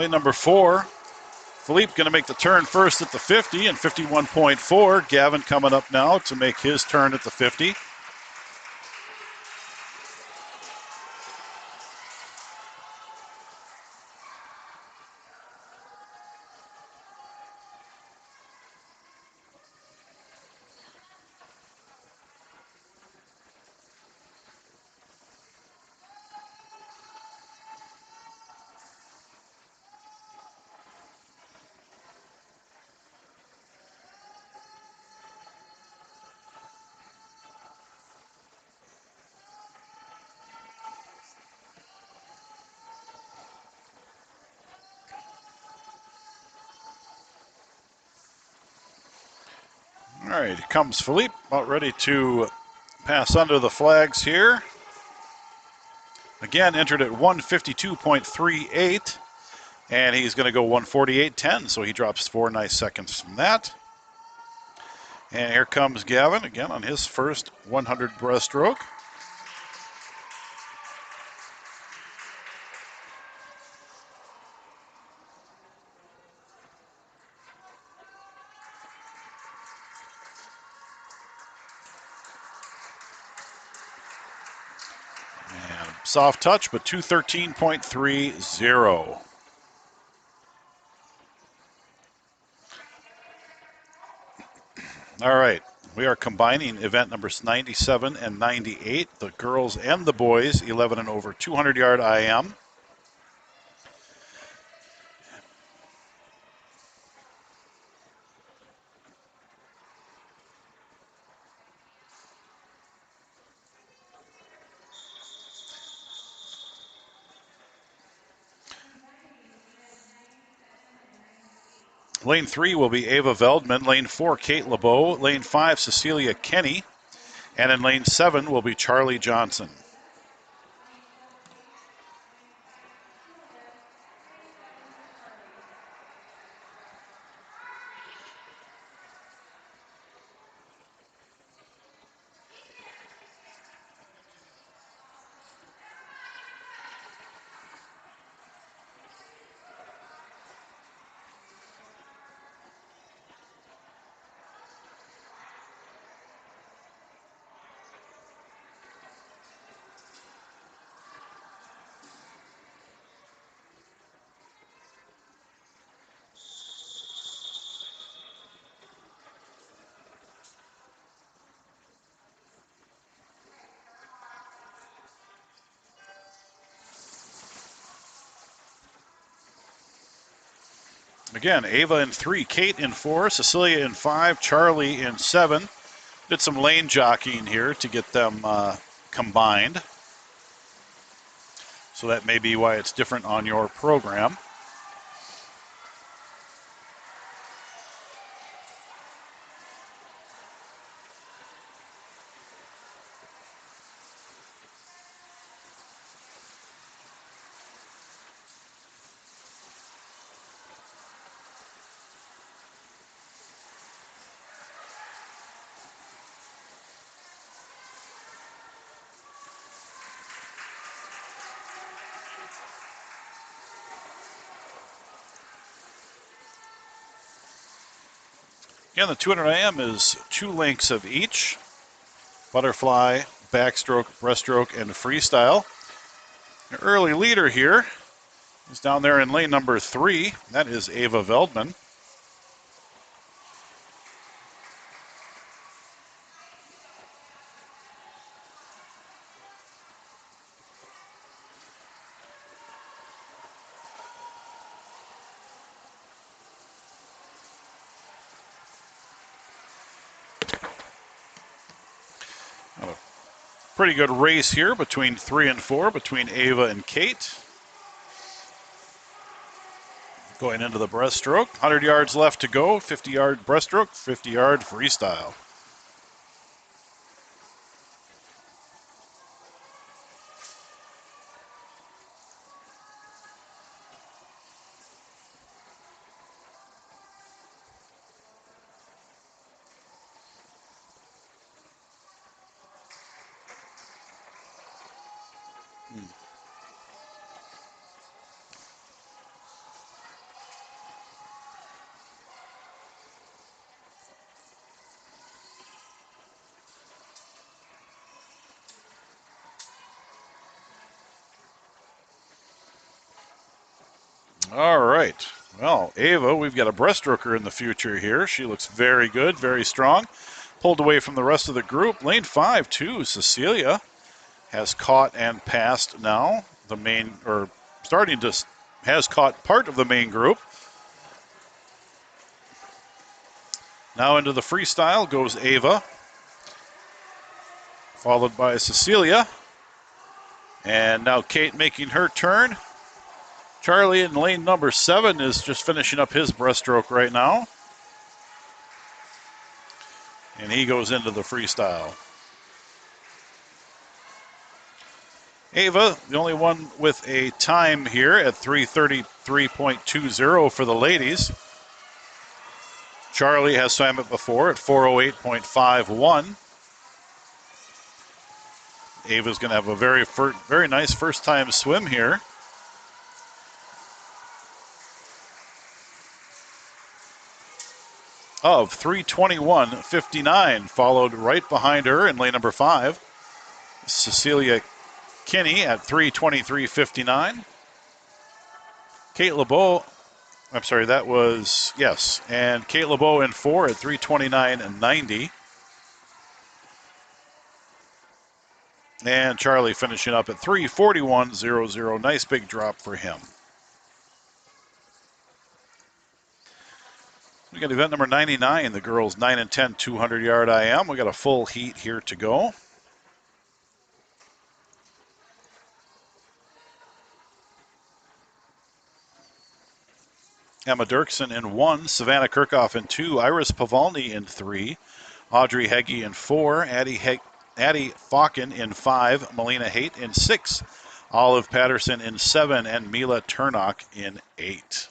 Lane number 4, Philippe going to make the turn first at the 50 and 51.4. Gavin coming up now to make his turn at the 50. All right, here comes Philippe, about ready to pass under the flags here. Again, entered at 152.38, and he's going to go 148.10, so he drops 4 nice seconds from that. And here comes Gavin, again on his first 100 breaststroke. And soft touch, but 213.30. All right, we are combining event numbers 97 and 98, the girls and the boys, 11 and over 200-yard IM. Lane 3 will be Ava Veldman. Lane 4, Kate LeBeau. Lane 5, Cecilia Kenny. And in lane 7 will be Charlie Johnson. Again, Ava in 3, Kate in 4, Cecilia in 5, Charlie in 7. Did some lane jockeying here to get them combined. So that may be why it's different on your program. Again, the 200 IM is 2 lengths of each. Butterfly, backstroke, breaststroke, and freestyle. An early leader here is down there in lane number 3. That is Ava Veldman. Pretty good race here between 3 and 4, between Ava and Kate. Going into the breaststroke, 100 yards left to go, 50-yard breaststroke, 50-yard freestyle. All right. Well, Ava, we've got a breaststroker in the future here. She looks very good, very strong. Pulled away from the rest of the group. Lane 5, too. Cecilia has caught and passed now. The main, or starting to, has caught part of the main group. Now into the freestyle goes Ava, followed by Cecilia. And now Kate making her turn. Charlie in lane number 7 is just finishing up his breaststroke right now. And he goes into the freestyle. Ava, the only one with a time here at 3:33.20 for the ladies. Charlie has swam it before at 4:08.51. Ava's going to have a very nice first time swim here. Of 3:21.59, followed right behind her in lane number 5. Cecilia Kinney at 3:23.59. Kate LeBeau, I'm sorry, that was, yes, and Kate LeBeau in 4 at 3:29.90. And Charlie finishing up at 3:41.00. Nice big drop for him. We got event number 99, the girls 9 and 10 200-yard IM. We got a full heat here to go. Emma Dirksen in 1, Savannah Kirchhoff in 2, Iris Pavalny in 3, Audrey Heggie in 4, Addie Falken in 5, Melina Haight in 6, Olive Patterson in 7, and Mila Turnock in 8.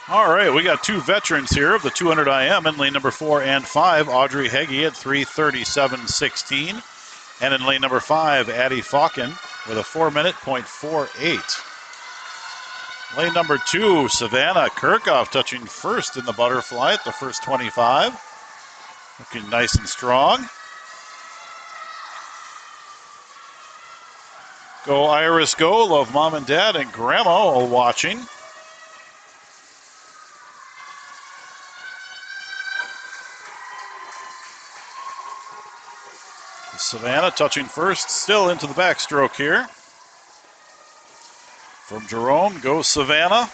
All right, we got 2 veterans here of the 200 IM in lane number 4 and 5. Audrey Heggie at 3:37.16. And in lane number 5, Addie Falken with a 4:48. Lane number 2, Savannah Kirchhoff touching first in the butterfly at the first 25. Looking nice and strong. Go Iris, go. Love mom and dad and grandma all watching. Savannah touching first, still into the backstroke here. From Jerome goes Savannah.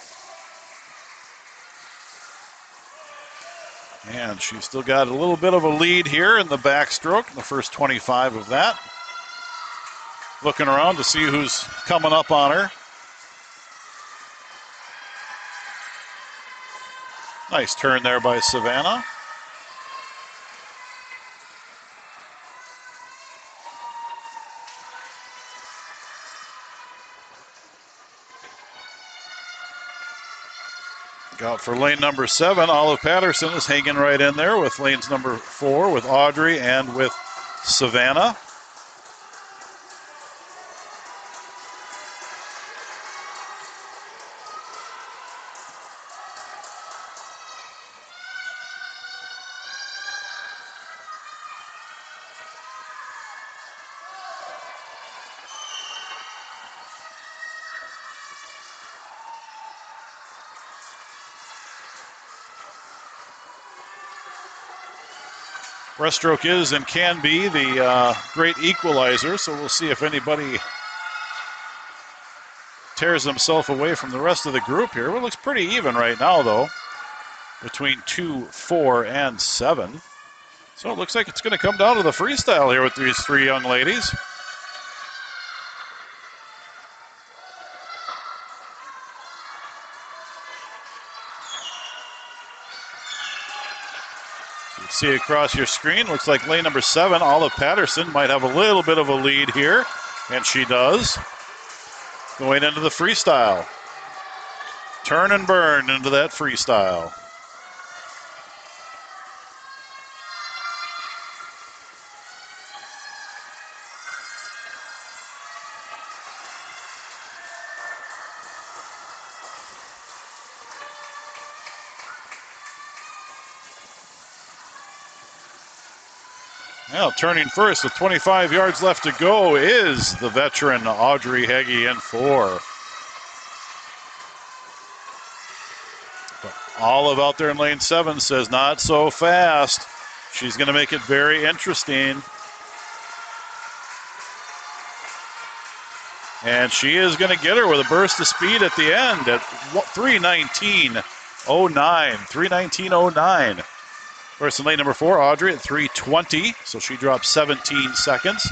And she's still got a little bit of a lead here in the backstroke, in the first 25 of that. Looking around to see who's coming up on her. Nice turn there by Savannah. Out for lane number 7, Olive Patterson is hanging right in there with lanes number 4 with Audrey and with Savannah. Breaststroke is and can be the great equalizer, so we'll see if anybody tears himself away from the rest of the group here. It looks pretty even right now, though, between 2, 4, and 7. So it looks like it's going to come down to the freestyle here with these three young ladies. You see across your screen, looks like lane number 7, Olive Patterson, might have a little bit of a lead here, and she does. Going into the freestyle. Turn and burn into that freestyle. Now turning first with 25 yards left to go is the veteran Audrey Heggie in 4. But Olive out there in lane 7 says not so fast. She's going to make it very interesting. And she is going to get her with a burst of speed at the end at 3:19.09. 3:19.09. First in lane number 4, Audrey at 3:20, so she dropped 17 seconds.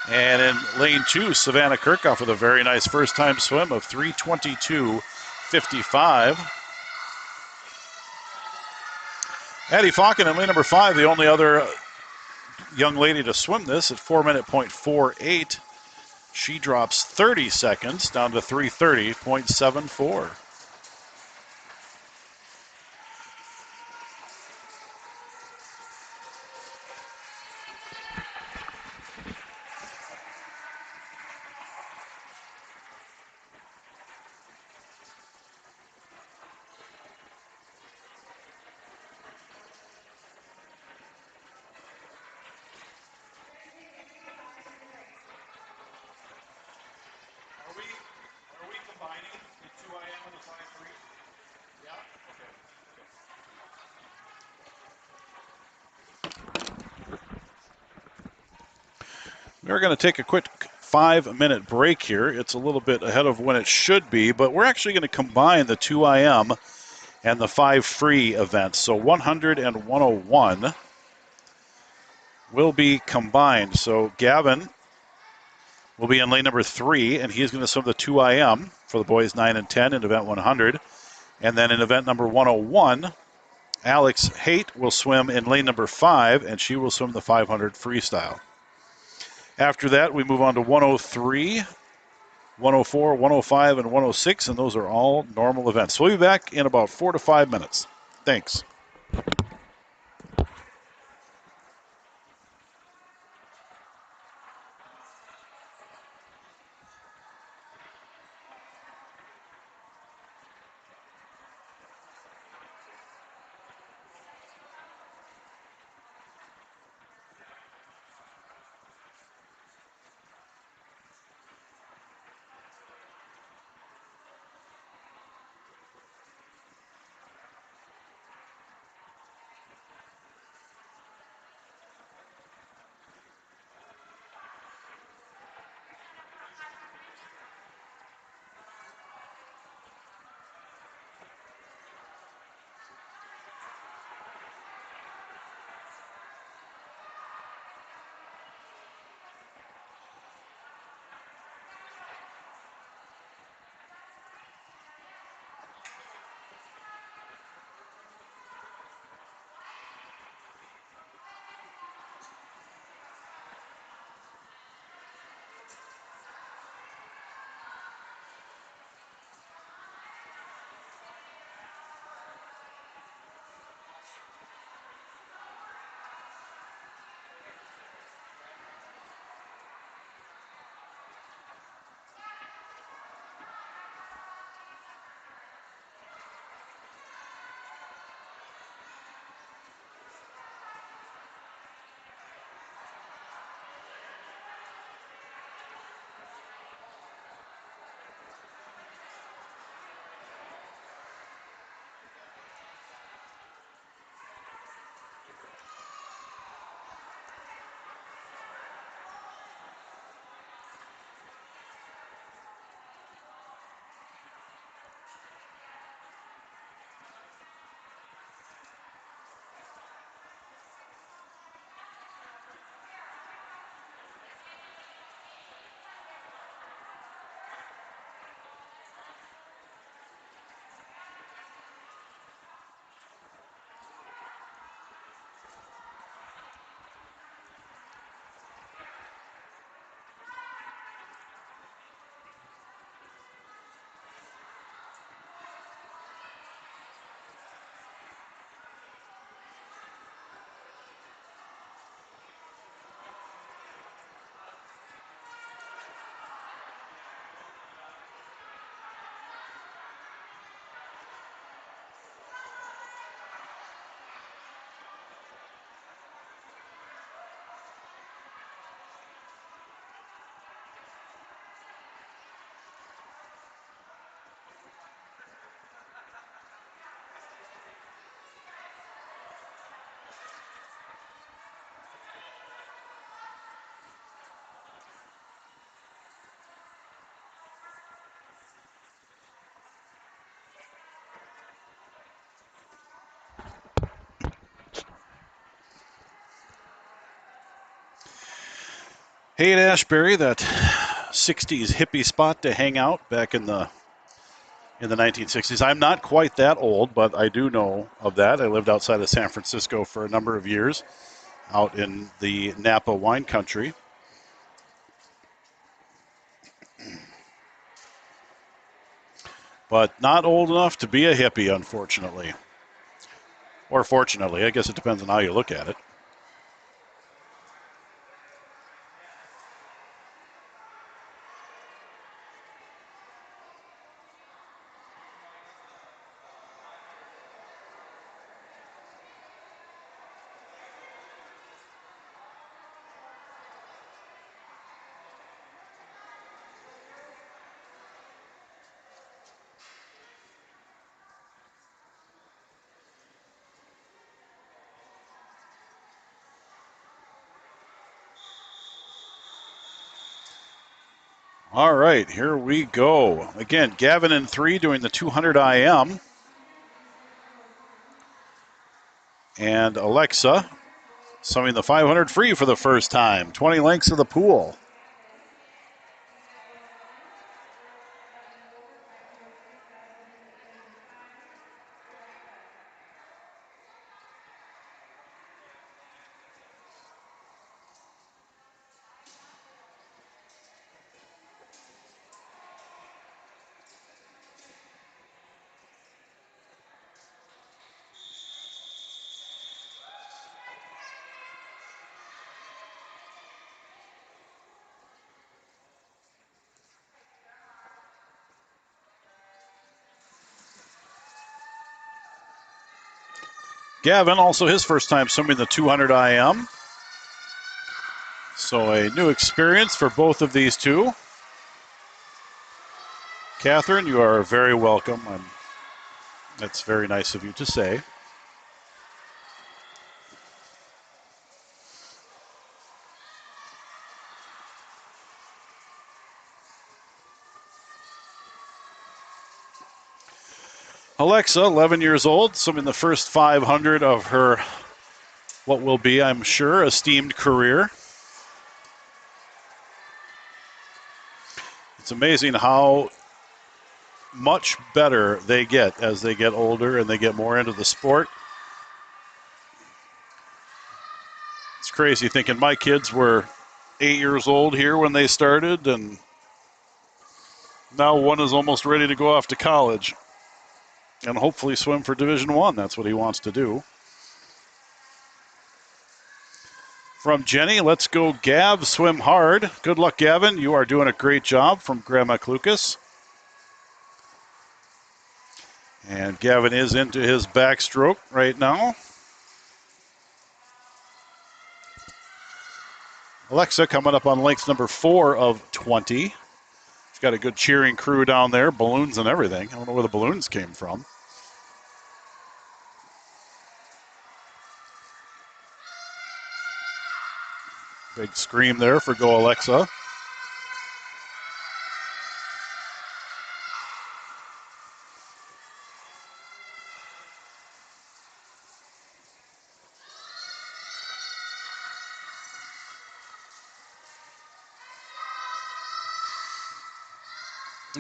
And in lane 2, Savannah Kirkhoff with a very nice first-time swim of 3:22.55. Addie Falcon in lane number 5, the only other young lady to swim this at 4:48. She drops 30 seconds down to 3:30.74. We're going to take a quick 5-minute break here. It's a little bit ahead of when it should be, but we're actually going to combine the 2IM and the 5 free events. So 100 and 101 will be combined. So Gavin will be in lane number 3, and he's going to swim the 2IM for the boys 9 and 10 in event 100. And then in event number 101, Alex Haight will swim in lane number 5, and she will swim the 500 freestyle. After that, we move on to 103, 104, 105, and 106, and those are all normal events. So we'll be back in about 4 to 5 minutes. Thanks. Haight Ashbury, that 60s hippie spot to hang out back in the 1960s. I'm not quite that old, but I do know of that. I lived outside of San Francisco for a number of years, out in the Napa wine country. But not old enough to be a hippie, unfortunately. Or fortunately, I guess it depends on how you look at it. All right, here we go. Again, Gavin in 3 doing the 200 IM. And Alexa swimming the 500 free for the first time. 20 lengths of the pool. Gavin, also his first time swimming the 200 IM. So a new experience for both of these two. Catherine, you are very welcome. That's very nice of you to say. Alexa, 11 years old, swimming the first 500 of her, what will be, I'm sure, esteemed career. It's amazing how much better they get as they get older and they get more into the sport. It's crazy thinking my kids were 8 years old here when they started, and now one is almost ready to go off to college and hopefully swim for Division I. That's what he wants to do. From Jenny, let's go Gav, swim hard. Good luck, Gavin. You are doing a great job, from Grandma Lucas. And Gavin is into his backstroke right now. Alexa coming up on length number 4 of 20. She's got a good cheering crew down there, balloons and everything. I don't know where the balloons came from. Big scream there for Go Alexa.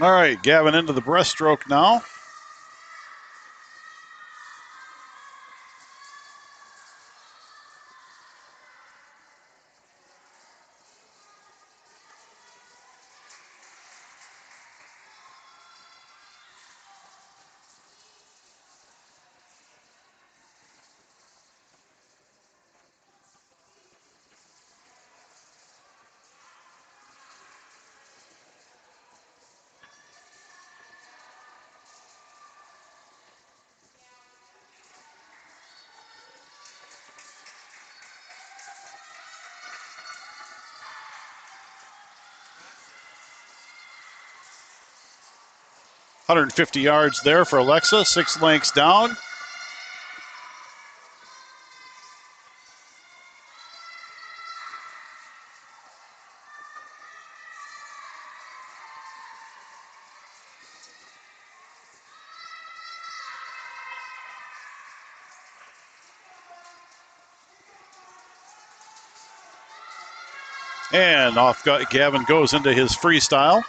All right, Gavin into the breaststroke now. .150 yards there for Alexa, 6 lengths down. And off Gavin goes into his freestyle.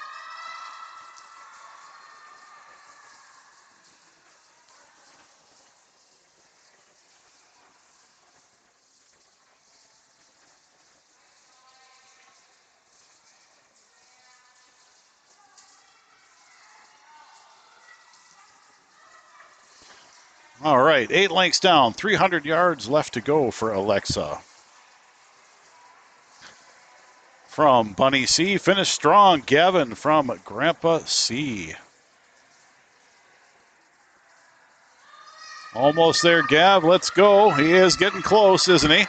All right, 8 lengths down, 300 yards left to go for Alexa. From Bunny C, finished strong, Gavin from Grandpa C. Almost there, Gav. Let's go. He is getting close, isn't he?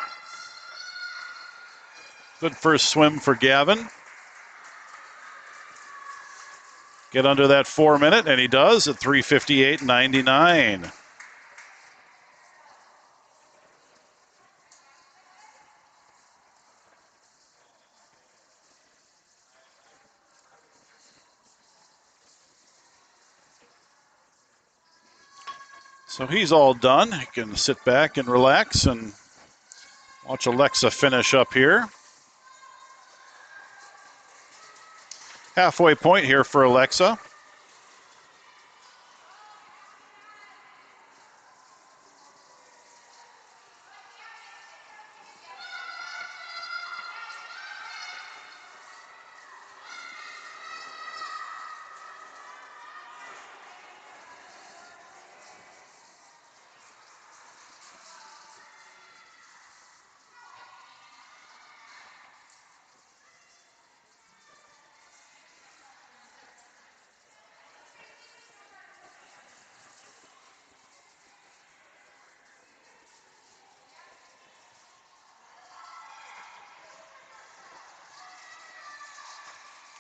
Good first swim for Gavin. Get under that 4 minute, and he does at 3:58.99. So he's all done. He can sit back and relax and watch Alexa finish up here. Halfway point here for Alexa.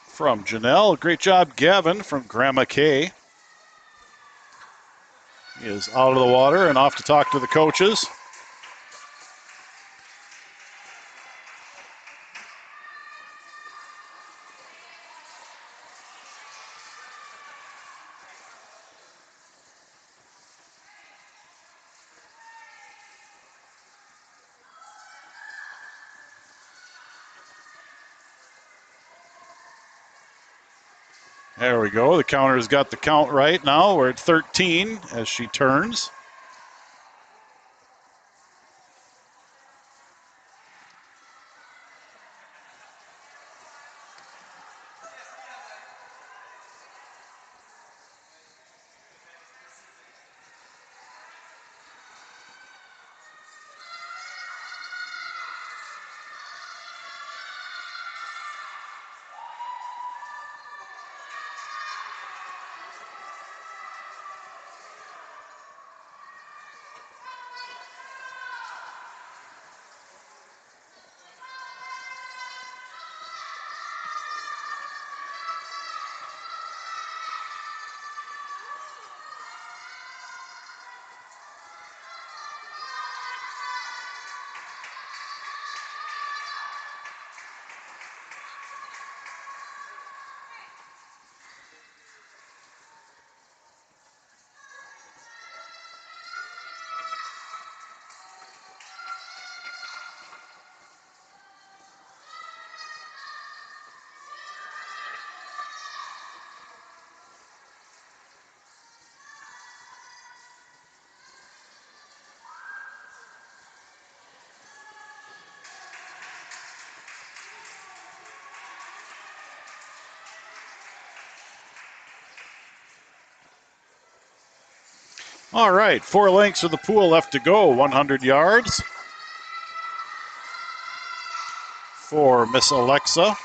From Janelle, great job, Gavin from Grandma K. He is out of the water and off to talk to the coaches. There we go. The counter's got the count right now. We're at 13 as she turns. All right, 4 lengths of the pool left to go, 100 yards for Miss Alexa.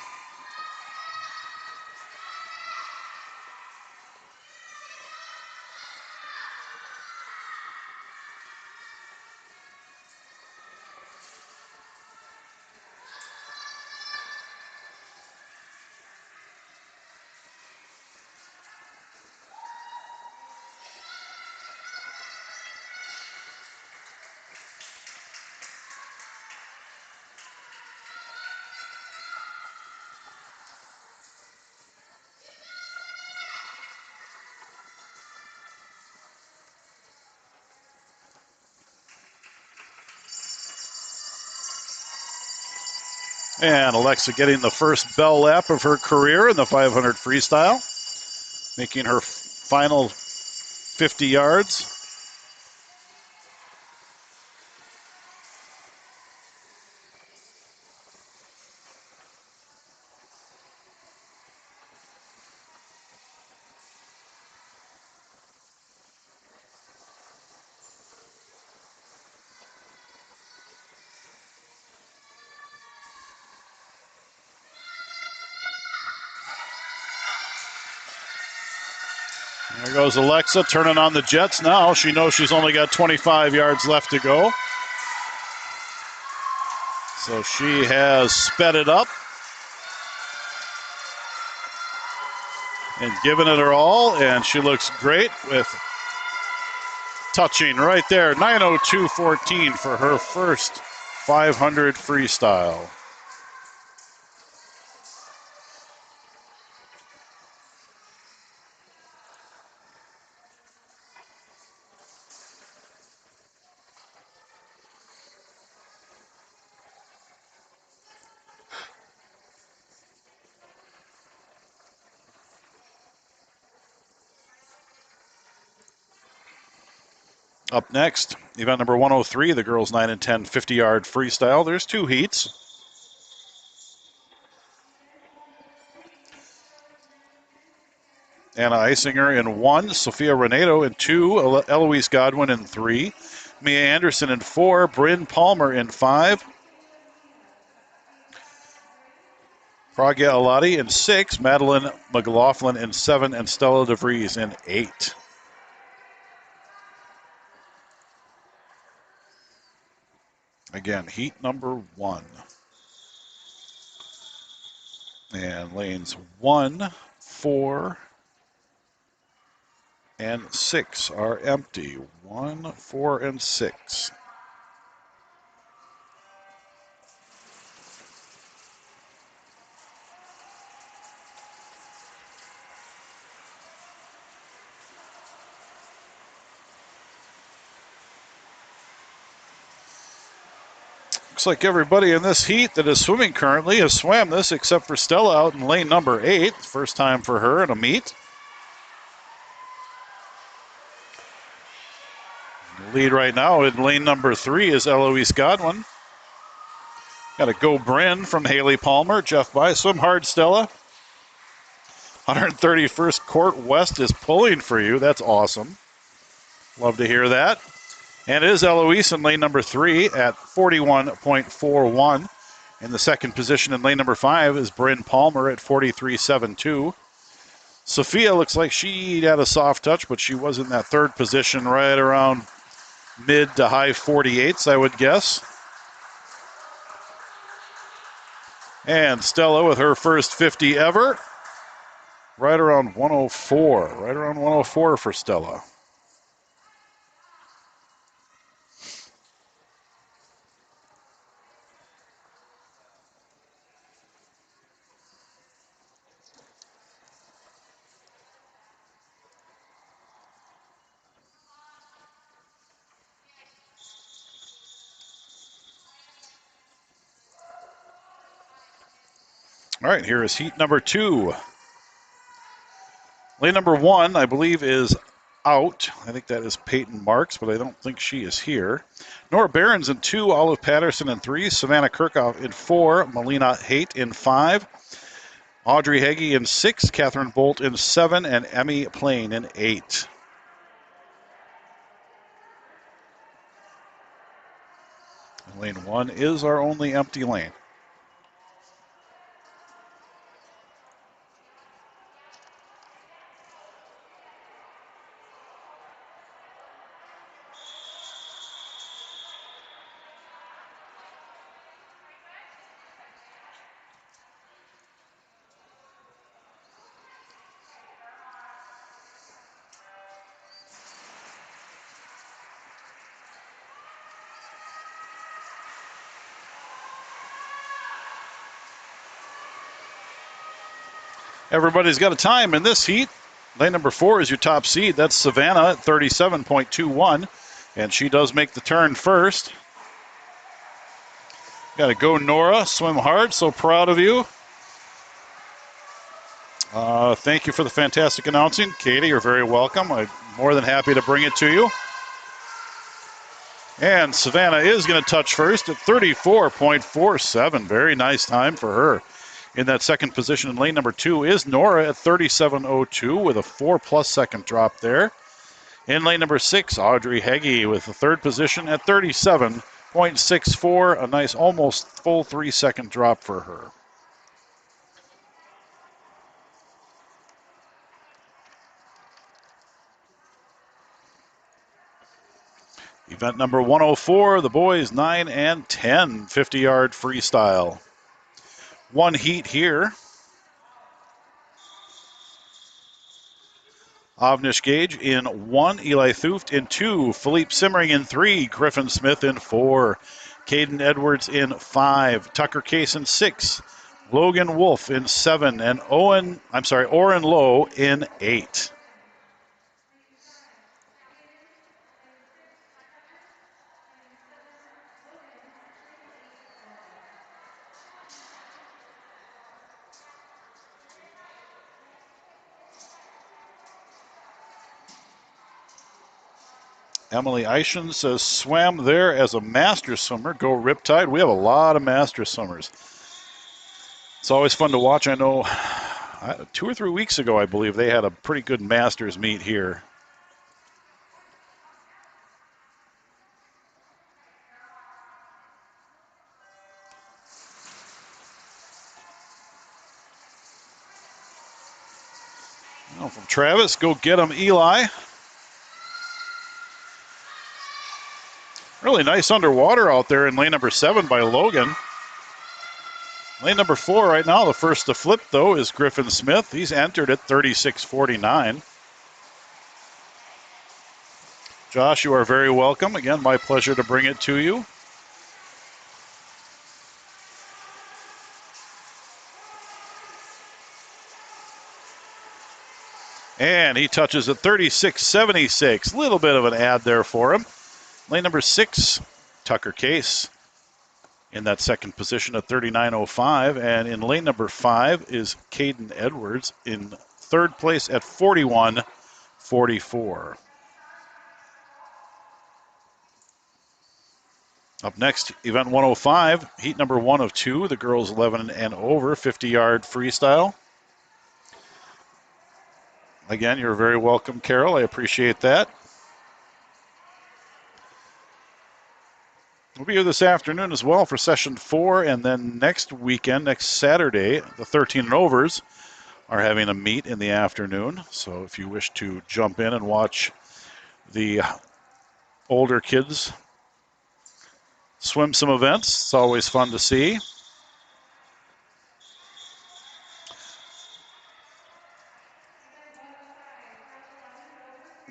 And Alexa getting the first bell lap of her career in the 500 freestyle, making her final 50 yards. There goes Alexa turning on the jets now. She knows she's only got 25 yards left to go. So she has sped it up and given it her all, and she looks great with touching right there. 9:02.14 for her first 500 freestyle. Up next, event number 103, the girls 9 and 10 50-yard freestyle. There's two heats. Anna Eisinger in 1, Sophia Renato in 2, Eloise Godwin in 3, Mia Anderson in 4, Bryn Palmer in 5, Pragya Alati in 6, Madeline McLaughlin in 7, and Stella DeVries in 8. Again, heat number 1. And lanes 1, 4, and 6 are empty. 1, 4, and 6. Looks like everybody in this heat that is swimming currently has swam this except for Stella out in lane number 8. First time for her in a meet. The lead right now in lane number 3 is Eloise Godwin. Got a go Bryn from Haley Palmer. Jeff By, swim hard, Stella. 131st Court West is pulling for you. That's awesome. Love to hear that. And it is Eloise in lane number 3 at 41.41. In the second position in lane number 5 is Bryn Palmer at 43.72. Sophia looks like she had a soft touch, but she was in that third position right around mid to high 48s, I would guess. And Stella with her first 50 ever. Right around 104. Right around 104 for Stella. All right, here is heat number 2. Lane number 1, I believe, is out. I think that is Peyton Marks, but I don't think she is here. Nora Behrens in 2, Olive Patterson in 3, Savannah Kirchhoff in 4, Melina Haight in 5, Audrey Heggie in 6, Catherine Bolt in 7, and Emmy Plain in 8. And lane 1 is our only empty lane. Everybody's got a time in this heat. Lane number 4 is your top seed. That's Savannah at 37.21, and she does make the turn first. Got to go, Nora. Swim hard. So proud of you. Thank you for the fantastic announcing. Katie, you're very welcome. I'm more than happy to bring it to you. And Savannah is going to touch first at 34.47. Very nice time for her. In that second position in lane number 2 is Nora at 37.02 with a 4+ second drop there. In lane number 6, Audrey Heggie with the third position at 37.64. A nice almost full 3-second drop for her. Event number 104, the boys 9 and 10, 50-yard freestyle. One heat here. Avnish Gage in 1, Eli Thuft in 2, Philippe Simmering in 3, Griffin Smith in 4, Caden Edwards in 5, Tucker Case in 6, Logan Wolf in 7, and Oren Lowe in 8. Emily Eischen says, swam there as a master swimmer. Go Riptide. We have a lot of master swimmers. It's always fun to watch. I know 2 or 3 weeks ago, I believe, they had a pretty good masters meet here. Well, from Travis, go get him, Eli. Really nice underwater out there in lane number 7 by Logan. Lane number 4 right now, the first to flip, though, is Griffin Smith. He's entered at 36.49. Josh, you are very welcome. Again, my pleasure to bring it to you. And he touches at 36.76. A little bit of an ad there for him. Lane number 6, Tucker Case in that second position at 39.05. And in lane number 5 is Caden Edwards in third place at 41.44. Up next, event 105, heat number 1 of 2, the girls 11 and over, 50-yard freestyle. Again, you're very welcome, Carol. I appreciate that. We'll be here this afternoon as well for session 4, and then next weekend, next Saturday, the 13 and overs are having a meet in the afternoon. So if you wish to jump in and watch the older kids swim some events, it's always fun to see.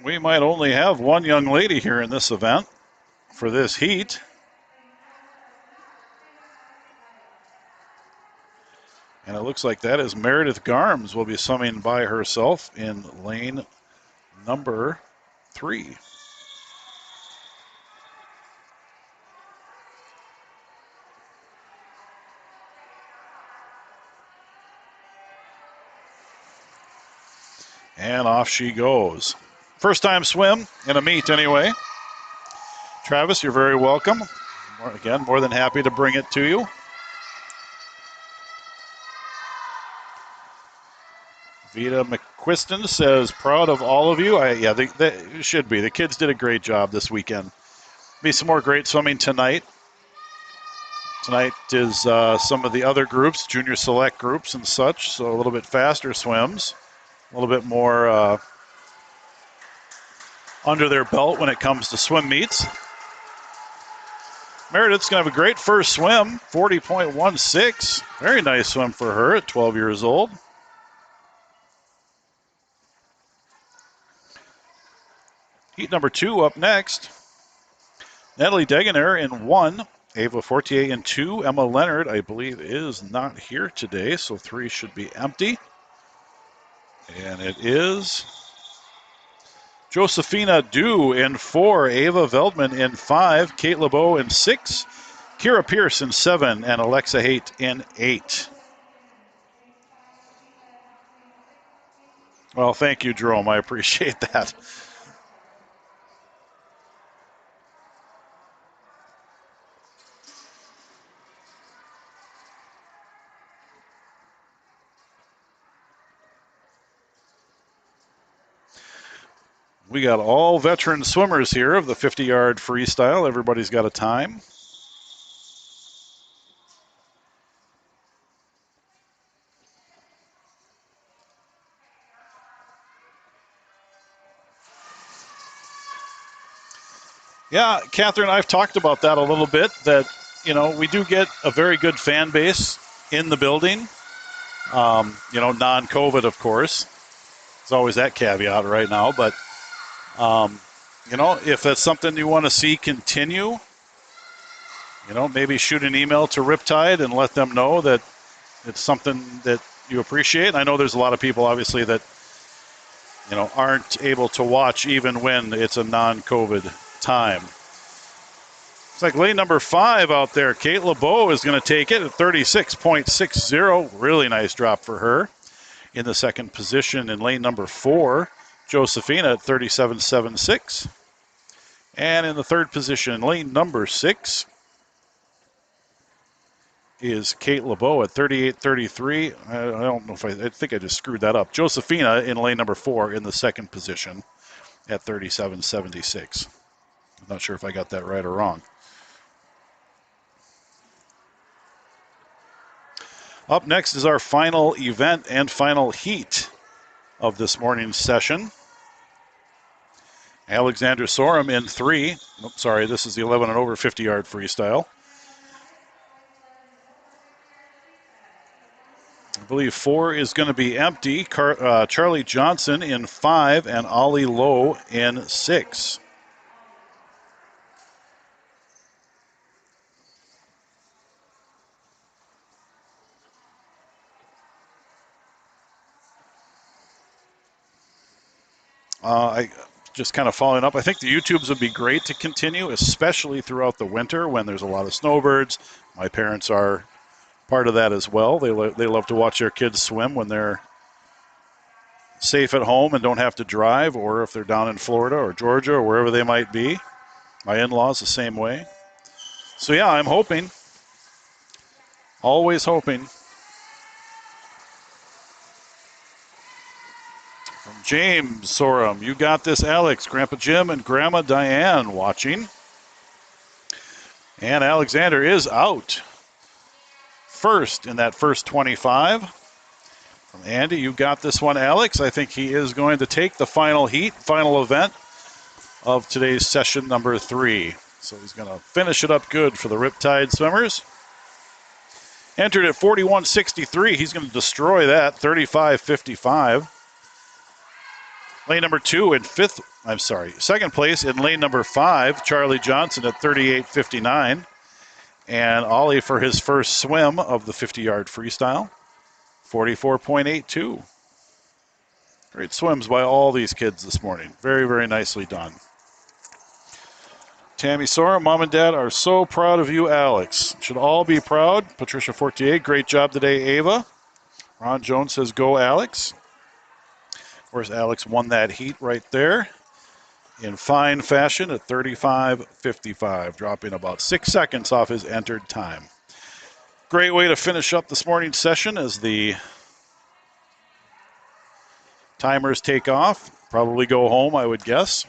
We might only have one young lady here in this event for this heat. And it looks like that is Meredith Garms will be swimming by herself in lane number 3. And off she goes. First time swim in a meet anyway. Travis, you're very welcome. Again, more than happy to bring it to you. Vita McQuiston says, proud of all of you. Yeah, they should be. The kids did a great job this weekend. Be some more great swimming tonight. Tonight is some of the other groups, junior select groups and such, so a little bit faster swims, a little bit more under their belt when it comes to swim meets. Meredith's going to have a great first swim, 40.16. Very nice swim for her at 12 years old. Heat number 2 up next. Natalie Degener in 1. Ava Fortier in 2. Emma Leonard, I believe, is not here today, so 3 should be empty. And it is Josephina Dew in 4. Ava Veldman in 5. Kate LeBeau in 6. Kira Pierce in 7, and Alexa Haight in 8. Well, thank you, Jerome. I appreciate that. We got all veteran swimmers here of the 50-yard freestyle. Everybody's got a time. Yeah, Catherine, I've talked about that a little bit, that, we do get a very good fan base in the building. Non-COVID, of course. There's always that caveat right now. But, if that's something you want to see continue, maybe shoot an email to Riptide and let them know that it's something that you appreciate. I know there's a lot of people, obviously, that, aren't able to watch even when it's a non-COVID time. It's like lane number 5 out there. Kate LeBeau is going to take it at 36.60. Really nice drop for her. In the second position in lane number 4, Josephina at 37.76. And in the third position, lane number 6, is Kate LeBeau at 38.33. I don't know if I think I just screwed that up. Josephina in lane number 4 in the second position at 37.76. I'm not sure if I got that right or wrong. Up next is our final event and final heat of this morning's session. Alexander Sorum in 3. This is the 11 and over 50-yard freestyle. I believe 4 is going to be empty. Charlie Johnson in 5 and Ollie Lowe in 6. I just kind of following up. I think the YouTubes would be great to continue, especially throughout the winter when there's a lot of snowbirds. My parents are part of that as well. They love to watch their kids swim when they're safe at home and don't have to drive, or if they're down in Florida or Georgia or wherever they might be. My in-laws the same way. So yeah, I'm hoping, always hoping. From James Sorum, you got this, Alex. Grandpa Jim and Grandma Diane watching. And Alexander is out first in that first 25. From Andy, you got this one, Alex. I think he is going to take the final heat, final event of today's session number 3. So he's going to finish it up good for the Riptide swimmers. Entered at 41.63. He's going to destroy that, 35.55. Lane number 2 in second place in lane number 5, Charlie Johnson at 38.59. And Ollie for his first swim of the 50-yard freestyle, 44.82. Great swims by all these kids this morning. Very, very nicely done. Tammy Sorum, Mom and Dad are so proud of you, Alex. Should all be proud. Patricia Fortier, great job today, Ava. Ron Jones says, go, Alex. Of course, Alex won that heat right there in fine fashion at 35.55, dropping about 6 seconds off his entered time. Great way to finish up this morning's session as the timers take off. Probably go home, I would guess.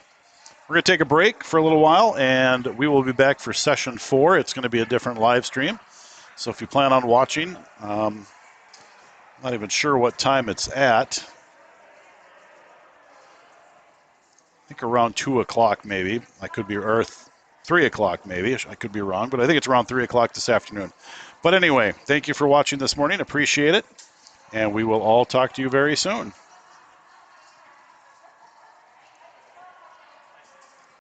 We're going to take a break for a little while, and we will be back for session 4. It's going to be a different live stream. So if you plan on watching, not even sure what time it's at. I think around 2 o'clock maybe. I could be, or 3 o'clock maybe. I could be wrong, but I think it's around 3 o'clock this afternoon. But anyway, thank you for watching this morning. Appreciate it. And we will all talk to you very soon.